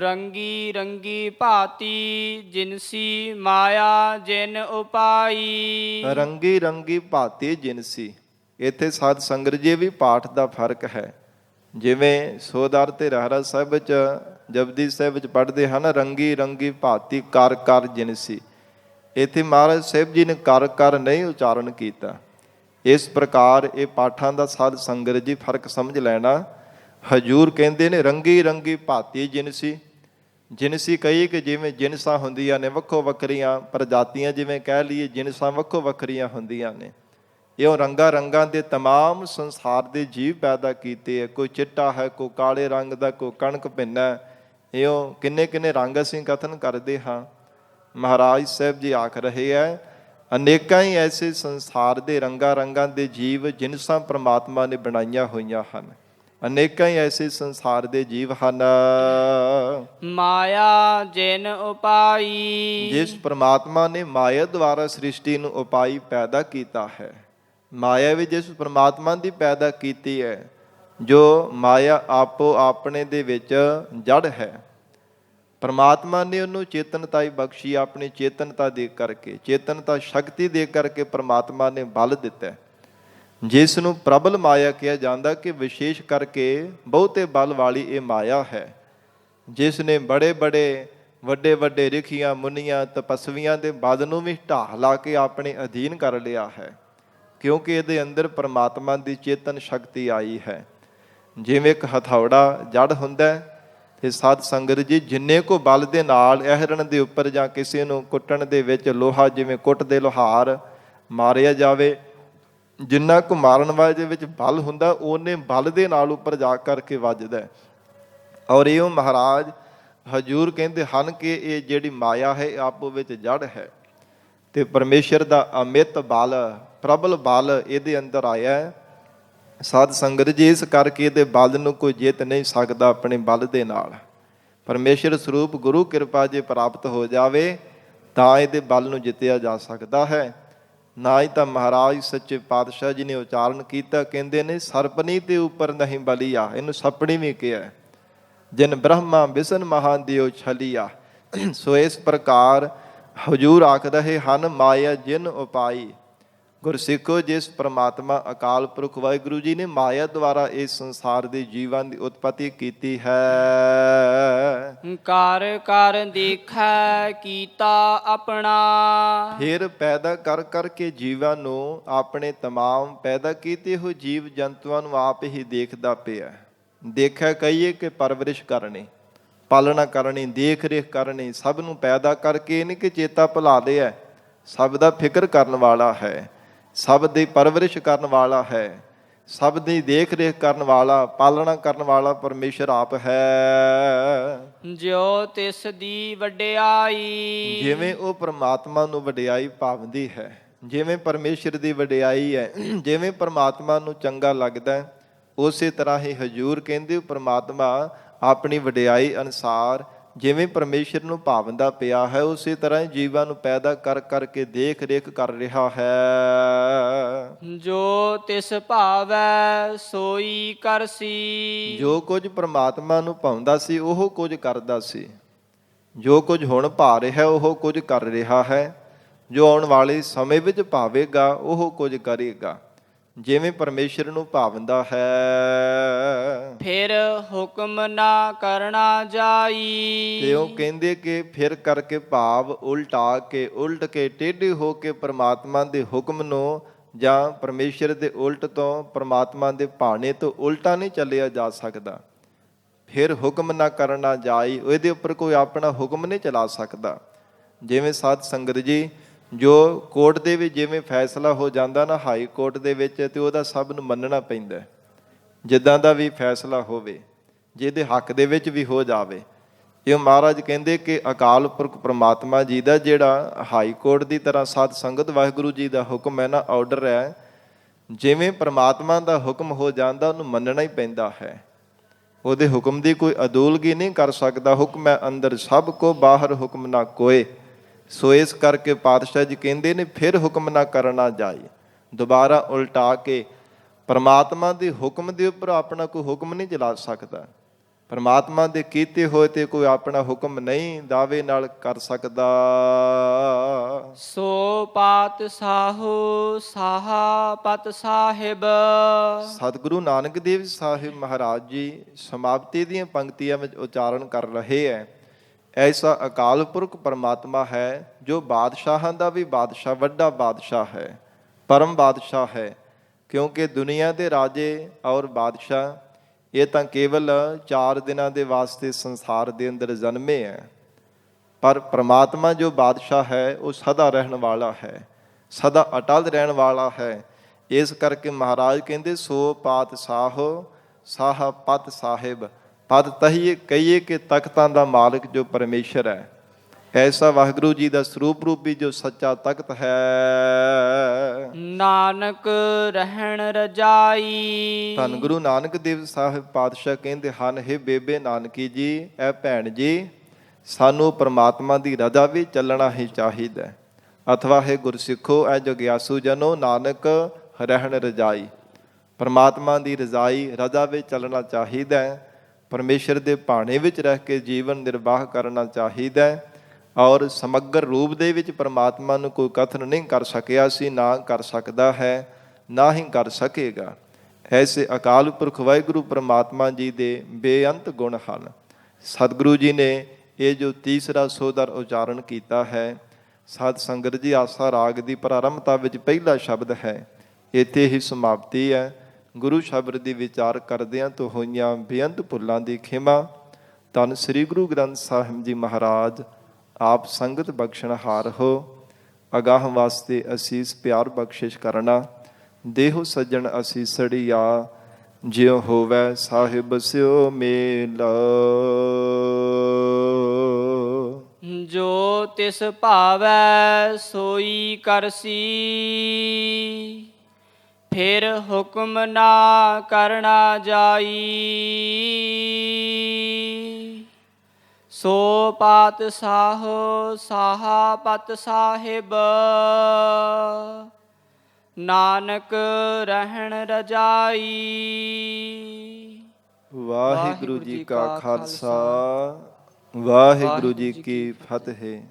ਰੰਗੀ ਰੰਗੀ ਭਾਤੀ ਜਿਨਸੀ ਮਾਇਆ ਜਿਨ ਉਪਾਈ। ਰੰਗੀ ਰੰਗੀ ਭਾਤੀ ਜਿਨਸੀ, ਇੱਥੇ ਸਾਧ ਸੰਗਤ ਜੀ ਵੀ ਪਾਠ ਦਾ ਫਰਕ ਹੈ। ਜਿਵੇਂ ਸੋਦਾਰ ਤੇ ਰਹਿਰਾਸ ਸਾਹਿਬ ਵਿੱਚ, ਜਪਜੀ ਸਾਹਿਬ ਵਿੱਚ ਪੜ੍ਹਦੇ ਹਨ ਰੰਗੀ ਰੰਗੀ ਭਾਤੀ ਕਰ ਕਰ ਜਿਨਸੀ, ਇੱਥੇ ਮਹਾਰਾਜ ਸਾਹਿਬ ਜੀ ਨੇ ਕਰ ਕਰ ਨਹੀਂ ਉਚਾਰਨ ਕੀਤਾ। ਇਸ ਪ੍ਰਕਾਰ ਇਹ ਪਾਠਾਂ ਦਾ ਸਾਧ ਸੰਗਤ ਜੀ ਫਰਕ ਸਮਝ ਲੈਣਾ। ਹਜੂਰ ਕਹਿੰਦੇ ਨੇ ਰੰਗੀ ਰੰਗੀ ਭਾਤੀ ਜਿਨਸੀ। ਜਿਨਸੀ ਕਹੀਏ ਕਿ ਜਿਵੇਂ ਜਿਨਸਾਂ ਹੁੰਦੀਆਂ ਨੇ ਵੱਖੋ ਵੱਖਰੀਆਂ ਪ੍ਰਜਾਤੀਆਂ, ਜਿਵੇਂ ਕਹਿ ਲਈਏ ਜਿਨਸਾਂ ਵੱਖੋ ਵੱਖਰੀਆਂ ਹੁੰਦੀਆਂ ਨੇ, ਇਉਂ ਰੰਗਾਂ ਰੰਗਾਂ ਦੇ ਤਮਾਮ ਸੰਸਾਰ ਦੇ ਜੀਵ ਪੈਦਾ ਕੀਤੇ ਹੈ। ਕੋਈ ਚਿੱਟਾ ਹੈ, ਕੋਈ ਕਾਲੇ ਰੰਗ ਦਾ, ਕੋਈ ਕਣਕ ਭਿੰਨਾ, ਇਉਂ ਕਿੰਨੇ ਕਿੰਨੇ ਰੰਗ ਅਸੀਂ ਕਥਨ ਕਰਦੇ ਹਾਂ। ਮਹਾਰਾਜ ਸਾਹਿਬ ਜੀ ਆਖ ਰਹੇ ਹੈ ਅਨੇਕਾਂ ਹੀ ਐਸੇ ਸੰਸਾਰ ਦੇ ਰੰਗਾਂ ਰੰਗਾਂ ਦੇ ਜੀਵ ਜਿਨਸਾਂ ਪ੍ਰਮਾਤਮਾ ਨੇ ਬਣਾਈਆਂ ਹੋਈਆਂ ਹਨ। ਅਨੇਕਾਂ ਹੀ ਐਸੇ ਸੰਸਾਰ ਦੇ ਜੀਵ ਹਨ। ਮਾਇਆ ਜਿਨ ਉਪਾਈ। ਜਿਸ ਪ੍ਰਮਾਤਮਾ ਨੇ ਮਾਇਆ ਦੁਆਰਾ ਸ੍ਰਿਸ਼ਟੀ ਨੂੰ ਉਪਾਈ ਪੈਦਾ ਕੀਤਾ ਹੈ। ਮਾਇਆ ਵੀ ਜਿਸ ਪ੍ਰਮਾਤਮਾ ਦੀ ਪੈਦਾ ਕੀਤੀ ਹੈ, ਜੋ ਮਾਇਆ ਆਪੋ ਆਪਣੇ ਦੇ ਵਿੱਚ ਜੜ ਹੈ। ਪਰਮਾਤਮਾ ਨੇ ਉਹਨੂੰ ਚੇਤਨਤਾ ਹੀ ਬਖਸ਼ੀ, ਆਪਣੀ ਚੇਤਨਤਾ ਦੇ ਕਰਕੇ, ਚੇਤਨਤਾ ਸ਼ਕਤੀ ਦੇ ਕਰਕੇ ਪਰਮਾਤਮਾ ਨੇ ਬਲ ਦਿੱਤਾ, ਜਿਸ ਨੂੰ ਪ੍ਰਬਲ ਮਾਇਆ ਕਿਹਾ ਜਾਂਦਾ ਕਿ ਵਿਸ਼ੇਸ਼ ਕਰਕੇ ਬਹੁਤੇ ਬਲ ਵਾਲੀ ਇਹ ਮਾਇਆ ਹੈ, ਜਿਸ ਨੇ ਬੜੇ ਬੜੇ ਵੱਡੇ ਵੱਡੇ ਰਿਖੀਆਂ ਮੁਨੀਆਂ ਤਪਸਵੀਆਂ ਦੇ ਬਲ ਨੂੰ ਵੀ ਢਾਹ ਲਾ ਕੇ ਆਪਣੇ ਅਧੀਨ ਕਰ ਲਿਆ ਹੈ, ਕਿਉਂਕਿ ਇਹਦੇ ਅੰਦਰ ਪਰਮਾਤਮਾ ਦੀ ਚੇਤਨ ਸ਼ਕਤੀ ਆਈ ਹੈ। ਜਿਵੇਂ ਇੱਕ ਹਥੌੜਾ ਜੜ ਹੁੰਦਾ ਤੇ ਸਾਧ ਸੰਗਤ ਜੀ ਜਿੰਨੇ ਕੋ ਬਲ ਦੇ ਨਾਲ ਅਹਿਰਣ ਦੇ ਉੱਪਰ ਜਾਂ ਕਿਸੇ ਨੂੰ ਕੁੱਟਣ ਦੇ ਵਿੱਚ ਲੋਹਾ, ਜਿਵੇਂ ਕੁੱਟਦੇ ਲੋਹਾਰ ਮਾਰਿਆ ਜਾਵੇ, ਜਿੰਨਾ ਕੁ ਮਾਰਨ ਵਾਲੇ ਦੇ ਵਿੱਚ ਬਲ ਹੁੰਦਾ ਉਹਨੇ ਬਲ ਦੇ ਨਾਲ ਉੱਪਰ ਜਾ ਕਰਕੇ ਵੱਜਦਾ। ਔਰ ਇਹੋ ਮਹਾਰਾਜ ਹਜੂਰ ਕਹਿੰਦੇ ਹਨ ਕਿ ਇਹ ਜਿਹੜੀ ਮਾਇਆ ਹੈ ਆਪੋ ਵਿੱਚ ਜੜ ਹੈ ਤੇ ਪਰਮੇਸ਼ਰ ਦਾ ਅਮਿਤ ਬਲ, ਪ੍ਰਬਲ ਬਲ ਇਹਦੇ ਅੰਦਰ ਆਇਆ। ਸਾਧ ਸੰਗਤ ਜੀ ਇਸ ਕਰਕੇ ਇਹਦੇ ਬਲ ਨੂੰ ਕੋਈ ਜਿੱਤ ਨਹੀਂ ਸਕਦਾ ਆਪਣੇ ਬਲ ਦੇ ਨਾਲ। ਪਰਮੇਸ਼ਰ ਸਰੂਪ ਗੁਰੂ ਕਿਰਪਾ ਜੇ ਪ੍ਰਾਪਤ ਹੋ ਜਾਵੇ ਤਾਂ ਇਹਦੇ ਬਲ ਨੂੰ ਜਿੱਤਿਆ ਜਾ ਸਕਦਾ ਹੈ। ਨਾ ਹੀ ਤਾਂ ਮਹਾਰਾਜ ਸੱਚੇ ਪਾਤਸ਼ਾਹ ਜੀ ਨੇ ਉਚਾਰਨ ਕੀਤਾ, ਕਹਿੰਦੇ ਨੇ ਸਰਪਨੀ ਤੇ ਉੱਪਰ ਨਹੀਂ ਬਲੀਆ, ਇਹਨੂੰ ਸਪਣੀ ਵੀ ਕਿਹਾ। ਜਿਨ ਬ੍ਰਹਮਾ ਵਿਸ਼ਨ ਮਹਾਦੇਵ ਛਲੀਆ। ਸੋ ਇਸ ਪ੍ਰਕਾਰ ਹਜੂਰ ਆਖਦਾ ਹੈ, ਹਨ ਮਾਇਆ ਜਿਨ ਉਪਾਈ। ਗੁਰਸਿੱਖੋ, ਜਿਸ ਪ੍ਰਮਾਤਮਾ ਅਕਾਲ ਪੁਰਖ ਵਾਹਿਗੁਰੂ ਜੀ ਨੇ ਮਾਇਆ ਦੁਆਰਾ ਇਸ ਸੰਸਾਰ ਦੇ ਜੀਵਾਂ ਦੀ ਉਤਪਤੀ ਕੀਤੀ ਹੈ। ਕਰ ਕਰ ਦੇਖੈ ਕੀਤਾ ਆਪਣਾ। ਫਿਰ ਪੈਦਾ ਕਰ ਕਰਕੇ ਜੀਵਾਂ ਨੂੰ, ਆਪਣੇ ਤਮਾਮ ਪੈਦਾ ਕੀਤੇ ਹੋਏ ਜੀਵ ਜੰਤੂਆਂ ਨੂੰ ਆਪ ਹੀ ਦੇਖਦਾ ਪਿਆ। ਦੇਖਿਆ ਕਹੀਏ ਕਿ ਪਰਵਰਿਸ਼ ਕਰਨੀ, ਪਾਲਣਾ ਕਰਨੀ, ਦੇਖ ਰੇਖ ਕਰਨੀ, ਸਭ ਨੂੰ ਪੈਦਾ ਕਰਕੇ ਨਹੀਂ ਕਿ ਚੇਤਾ ਭੁਲਾ ਲਿਆ, ਸਭ ਦਾ ਫਿਕਰ ਕਰਨ ਵਾਲਾ ਹੈ, ਸਭ ਦੀ ਪਰਵਰਿਸ਼ ਕਰਨ ਵਾਲਾ ਹੈ, ਸਭ ਦੀ ਦੇਖ ਰੇਖ ਕਰਨ ਵਾਲਾ, ਪਾਲਣਾ ਕਰਨ ਵਾਲਾ ਪਰਮੇਸ਼ਰ ਆਪ ਹੈ। ਜਿਉ ਤਿਸ ਦੀ ਵਡਿਆਈ। ਜਿਵੇਂ ਉਹ ਪ੍ਰਮਾਤਮਾ ਨੂੰ ਵਡਿਆਈ ਭਾਵਦੀ ਹੈ, ਜਿਵੇਂ ਪਰਮੇਸ਼ਰ ਦੀ ਵਡਿਆਈ ਹੈ, ਜਿਵੇਂ ਪ੍ਰਮਾਤਮਾ ਨੂੰ ਚੰਗਾ ਲੱਗਦਾ ਹੈ, ਉਸੇ ਤਰ੍ਹਾਂ ਹੀ ਹਜੂਰ ਕਹਿੰਦੇ ਪ੍ਰਮਾਤਮਾ ਆਪਣੀ ਵਡਿਆਈ ਅਨੁਸਾਰ ਜਿਵੇਂ ਪਰਮੇਸ਼ਰ ਨੂੰ ਭਾਵਦਾ ਪਿਆ ਹੈ, ਉਸੇ ਤਰ੍ਹਾਂ ਹੀ ਜੀਵਾਂ ਨੂੰ ਪੈਦਾ ਕਰ ਕਰਕੇ ਦੇਖ ਰੇਖ ਕਰ ਰਿਹਾ ਹੈ। ਜੋ ਤਿਸ ਭਾਵੈ ਸੋਈ ਕਰਸੀ। ਜੋ ਕੁਝ ਪ੍ਰਮਾਤਮਾ ਨੂੰ ਭਾਉਂਦਾ ਸੀ ਉਹ ਕੁਝ ਕਰਦਾ ਸੀ, ਜੋ ਕੁਝ ਹੁਣ ਭਾ ਰਿਹਾ ਉਹ ਕੁਝ ਕਰ ਰਿਹਾ ਹੈ, ਜੋ ਆਉਣ ਵਾਲੇ ਸਮੇਂ ਵਿੱਚ ਭਾਵੇਗਾ ਉਹ ਕੁਝ ਕਰੇਗਾ, ਜਿਵੇਂ ਪਰਮੇਸ਼ਰ ਨੂੰ ਭਾਵਦਾ ਹੈ। ਫਿਰ ਹੁਕਮ ਨਾ ਕਰਨਾ ਜਾਈ। ਤੇ ਉਹ ਕਹਿੰਦੇ ਕਿ ਫਿਰ ਕਰਕੇ ਭਾਵ ਉਲਟਾ ਕੇ, ਉਲਟ ਕੇ, ਟੇਢੇ ਹੋ ਕੇ ਪ੍ਰਮਾਤਮਾ ਦੇ ਹੁਕਮ ਨੂੰ ਜਾਂ ਪਰਮੇਸ਼ਰ ਦੇ ਉਲਟ ਤੋਂ, ਪ੍ਰਮਾਤਮਾ ਦੇ ਭਾਣੇ ਤੋਂ ਉਲਟਾ ਨਹੀਂ ਚੱਲਿਆ ਜਾ ਸਕਦਾ। ਫਿਰ ਹੁਕਮ ਨਾ ਕਰਨਾ ਜਾਈ, ਉਹਦੇ ਉੱਪਰ ਕੋਈ ਆਪਣਾ ਹੁਕਮ ਨਹੀਂ ਚਲਾ ਸਕਦਾ। ਜਿਵੇਂ ਸਾਧ ਸੰਗਤ ਜੀ, ਜੋ ਕੋਰਟ ਦੇ ਵਿੱਚ ਜਿਵੇਂ ਫੈਸਲਾ ਹੋ ਜਾਂਦਾ ਨਾ, ਹਾਈ ਕੋਰਟ ਦੇ ਵਿੱਚ, ਤੇ ਉਹਦਾ ਸਭ ਨੂੰ ਮੰਨਣਾ ਪੈਂਦਾ, ਜਿੱਦਾਂ ਦਾ ਵੀ ਫੈਸਲਾ ਹੋਵੇ, ਜਿਹਦੇ ਹੱਕ ਦੇ ਵਿੱਚ ਵੀ ਹੋ ਜਾਵੇ। ਇਹ ਮਹਾਰਾਜ ਕਹਿੰਦੇ ਕਿ ਅਕਾਲ ਪੁਰਖ ਪ੍ਰਮਾਤਮਾ ਜੀ ਦਾ ਜਿਹੜਾ ਹਾਈ ਕੋਰਟ ਦੀ ਤਰ੍ਹਾਂ ਸਾਧ ਸੰਗਤ ਵਾਹਿਗੁਰੂ ਜੀ ਦਾ ਹੁਕਮ ਹੈ ਨਾ, ਆਰਡਰ ਹੈ, ਜਿਵੇਂ ਪ੍ਰਮਾਤਮਾ ਦਾ ਹੁਕਮ ਹੋ ਜਾਂਦਾ ਉਹਨੂੰ ਮੰਨਣਾ ਹੀ ਪੈਂਦਾ ਹੈ। ਉਹਦੇ ਹੁਕਮ ਦੀ ਕੋਈ ਅਦੂਲਗੀ ਨਹੀਂ ਕਰ ਸਕਦਾ। ਹੁਕਮ ਹੈ ਅੰਦਰ ਸਭ ਕੋ, ਬਾਹਰ ਹੁਕਮ ਨਾ ਕੋਏ। ਸੋ ਇਸ ਕਰਕੇ ਪਾਤਸ਼ਾਹ ਜੀ ਕਹਿੰਦੇ ਨੇ ਫਿਰ ਹੁਕਮ ਨਾ ਕਰਨਾ ਜਾਏ। ਦੁਬਾਰਾ ਉਲਟਾ ਕੇ ਪਰਮਾਤਮਾ ਦੇ ਹੁਕਮ ਦੇ ਉੱਪਰ ਆਪਣਾ ਕੋਈ ਹੁਕਮ ਨਹੀਂ ਚਲਾ ਸਕਦਾ। ਪਰਮਾਤਮਾ ਦੇ ਕੀਤੇ ਹੋਏ ਤੇ ਕੋਈ ਆਪਣਾ ਹੁਕਮ ਨਹੀਂ ਦਾਅਵੇ ਨਾਲ ਕਰ ਸਕਦਾ। ਸੋ ਪਾਤਸ਼ਾਹੋ ਸਾਹਾ ਪਤ ਸਾਹਿਬ। ਸਤਿਗੁਰੂ ਨਾਨਕ ਦੇਵ ਸਾਹਿਬ ਮਹਾਰਾਜ ਜੀ ਸਮਾਪਤੀ ਦੀਆਂ ਪੰਕਤੀਆਂ ਵਿੱਚ ਉਚਾਰਨ ਕਰ ਰਹੇ ਹੈ, ਐਸਾ ਅਕਾਲ ਪੁਰਖ ਪਰਮਾਤਮਾ ਹੈ ਜੋ ਬਾਦਸ਼ਾਹਾਂ ਦਾ ਵੀ ਬਾਦਸ਼ਾਹ, ਵੱਡਾ ਬਾਦਸ਼ਾਹ ਹੈ, ਪਰਮ ਬਾਦਸ਼ਾਹ ਹੈ। ਕਿਉਂਕਿ ਦੁਨੀਆ ਦੇ ਰਾਜੇ ਔਰ ਬਾਦਸ਼ਾਹ ਇਹ ਤਾਂ ਕੇਵਲ 4 ਦਿਨਾਂ ਦੇ ਵਾਸਤੇ ਸੰਸਾਰ ਦੇ ਅੰਦਰ ਜਨਮੇ ਹੈ, ਪਰ ਪ੍ਰਮਾਤਮਾ ਜੋ ਬਾਦਸ਼ਾਹ ਹੈ ਉਹ ਸਦਾ ਰਹਿਣ ਵਾਲਾ ਹੈ, ਸਦਾ ਅਟਲ ਰਹਿਣ ਵਾਲਾ ਹੈ। ਇਸ ਕਰਕੇ ਮਹਾਰਾਜ ਕਹਿੰਦੇ ਸੋ ਪਾਤਸ਼ਾਹੋ ਸਾਹ ਪਤ ਸਾਹਿਬ। ਪਦ ਤਹੀਏ ਕਹੀਏ ਕਿ ਤਖਤਾਂ ਦਾ ਮਾਲਕ ਜੋ ਪਰਮੇਸ਼ਰ ਹੈ, ਐਸਾ ਵਾਹਿਗੁਰੂ ਜੀ ਦਾ ਸਰੂਪ ਰੂਪੀ ਜੋ ਸੱਚਾ ਤਖਤ ਹੈ। ਨਾਨਕ ਰਹਿਣ ਰਜਾਈ। ਧੰਨ ਗੁਰੂ ਨਾਨਕ ਦੇਵ ਸਾਹਿਬ ਪਾਤਸ਼ਾਹ ਕਹਿੰਦੇ ਹਨ, ਹੇ ਬੇਬੇ ਨਾਨਕੀ ਜੀ, ਇਹ ਭੈਣ ਜੀ, ਸਾਨੂੰ ਪਰਮਾਤਮਾ ਦੀ ਰਜ਼ਾ ਵੀ ਚੱਲਣਾ ਹੀ ਚਾਹੀਦਾ। ਅਥਵਾ ਹੈ ਗੁਰਸਿੱਖੋ, ਇਹ ਜਗਿਆਸੂ ਜਨੋ, ਨਾਨਕ ਰਹਿਣ ਰਜਾਈ। ਪਰਮਾਤਮਾ ਦੀ ਰਜ਼ਾਈ ਰਜ਼ਾ ਵਿੱਚ ਚੱਲਣਾ ਚਾਹੀਦਾ ਹੈ। ਪਰਮੇਸ਼ਰ ਦੇ ਭਾਣੇ ਵਿੱਚ ਰਹਿ ਕੇ ਜੀਵਨ ਨਿਰਵਾਹ ਕਰਨਾ ਚਾਹੀਦਾ ਹੈ। ਔਰ ਸਮਗਰ ਰੂਪ ਦੇ ਵਿੱਚ ਪਰਮਾਤਮਾ ਨੂੰ ਕੋਈ ਕਥਨ ਨਹੀਂ ਕਰ ਸਕਿਆ ਸੀ, ਨਾ ਕਰ ਸਕਦਾ ਹੈ, ਨਾ ਹੀ ਕਰ ਸਕੇਗਾ। ਐਸੇ ਅਕਾਲ ਪੁਰਖ ਵਾਹਿਗੁਰੂ ਪਰਮਾਤਮਾ ਜੀ ਦੇ ਬੇਅੰਤ ਗੁਣ ਹਨ। ਸਤਿਗੁਰੂ ਜੀ ਨੇ ਇਹ ਜੋ ਤੀਸਰਾ ਸੋਦਰ ਉਚਾਰਨ ਕੀਤਾ ਹੈ, ਸਾਧ ਸੰਗਤ ਜੀ, ਆਸਾ ਰਾਗ ਦੀ ਪ੍ਰਾਰੰਭਤਾ ਵਿੱਚ ਪਹਿਲਾ ਸ਼ਬਦ ਹੈ, ਇੱਥੇ ਹੀ ਸਮਾਪਤੀ ਹੈ। ਗੁਰੂ ਸ਼ਬਦ ਦੀ ਵਿਚਾਰ ਕਰਦਿਆਂ ਤੋਂ ਹੋਈਆਂ ਬੇਅੰਤ ਭੁੱਲਾਂ ਦੀ ਖਿਮਾ। ਧੰਨ ਸ੍ਰੀ ਗੁਰੂ ਗ੍ਰੰਥ ਸਾਹਿਬ ਜੀ ਮਹਾਰਾਜ ਆਪ ਸੰਗਤ ਬਖਸ਼ਣਹਾਰ ਹੋ। ਅਗਾਹ ਵਾਸਤੇ ਅਸੀਸ ਪਿਆਰ ਬਖਸ਼ਿਸ਼ ਕਰਨਾ। ਦੇਹੋ ਸੱਜਣ ਅਸੀਸੜੀਆ, ਜਿਉ ਹੋਵੈ ਸਾਹਿਬ ਸਿਓ ਮੇਲ। ਜੋ ਤਿਸ ਭਾਵੈ ਸੋਈ ਕਰਸੀ। ਫਿਰ ਹੁਕਮ ਨਾ ਕਰਨਾ ਜਾਈ। ਸੋ ਪਾਤਸ਼ਾਹੋ ਸਾਹਾ ਪਤ ਸਾਹਿਬ। ਨਾਨਕ ਰਹਿਣ ਰਜਾਈ। ਵਾਹਿਗੁਰੂ ਜੀ ਕਾ ਖਾਲਸਾ, ਵਾਹਿਗੁਰੂ ਜੀ ਕੀ ਫਤਿਹ।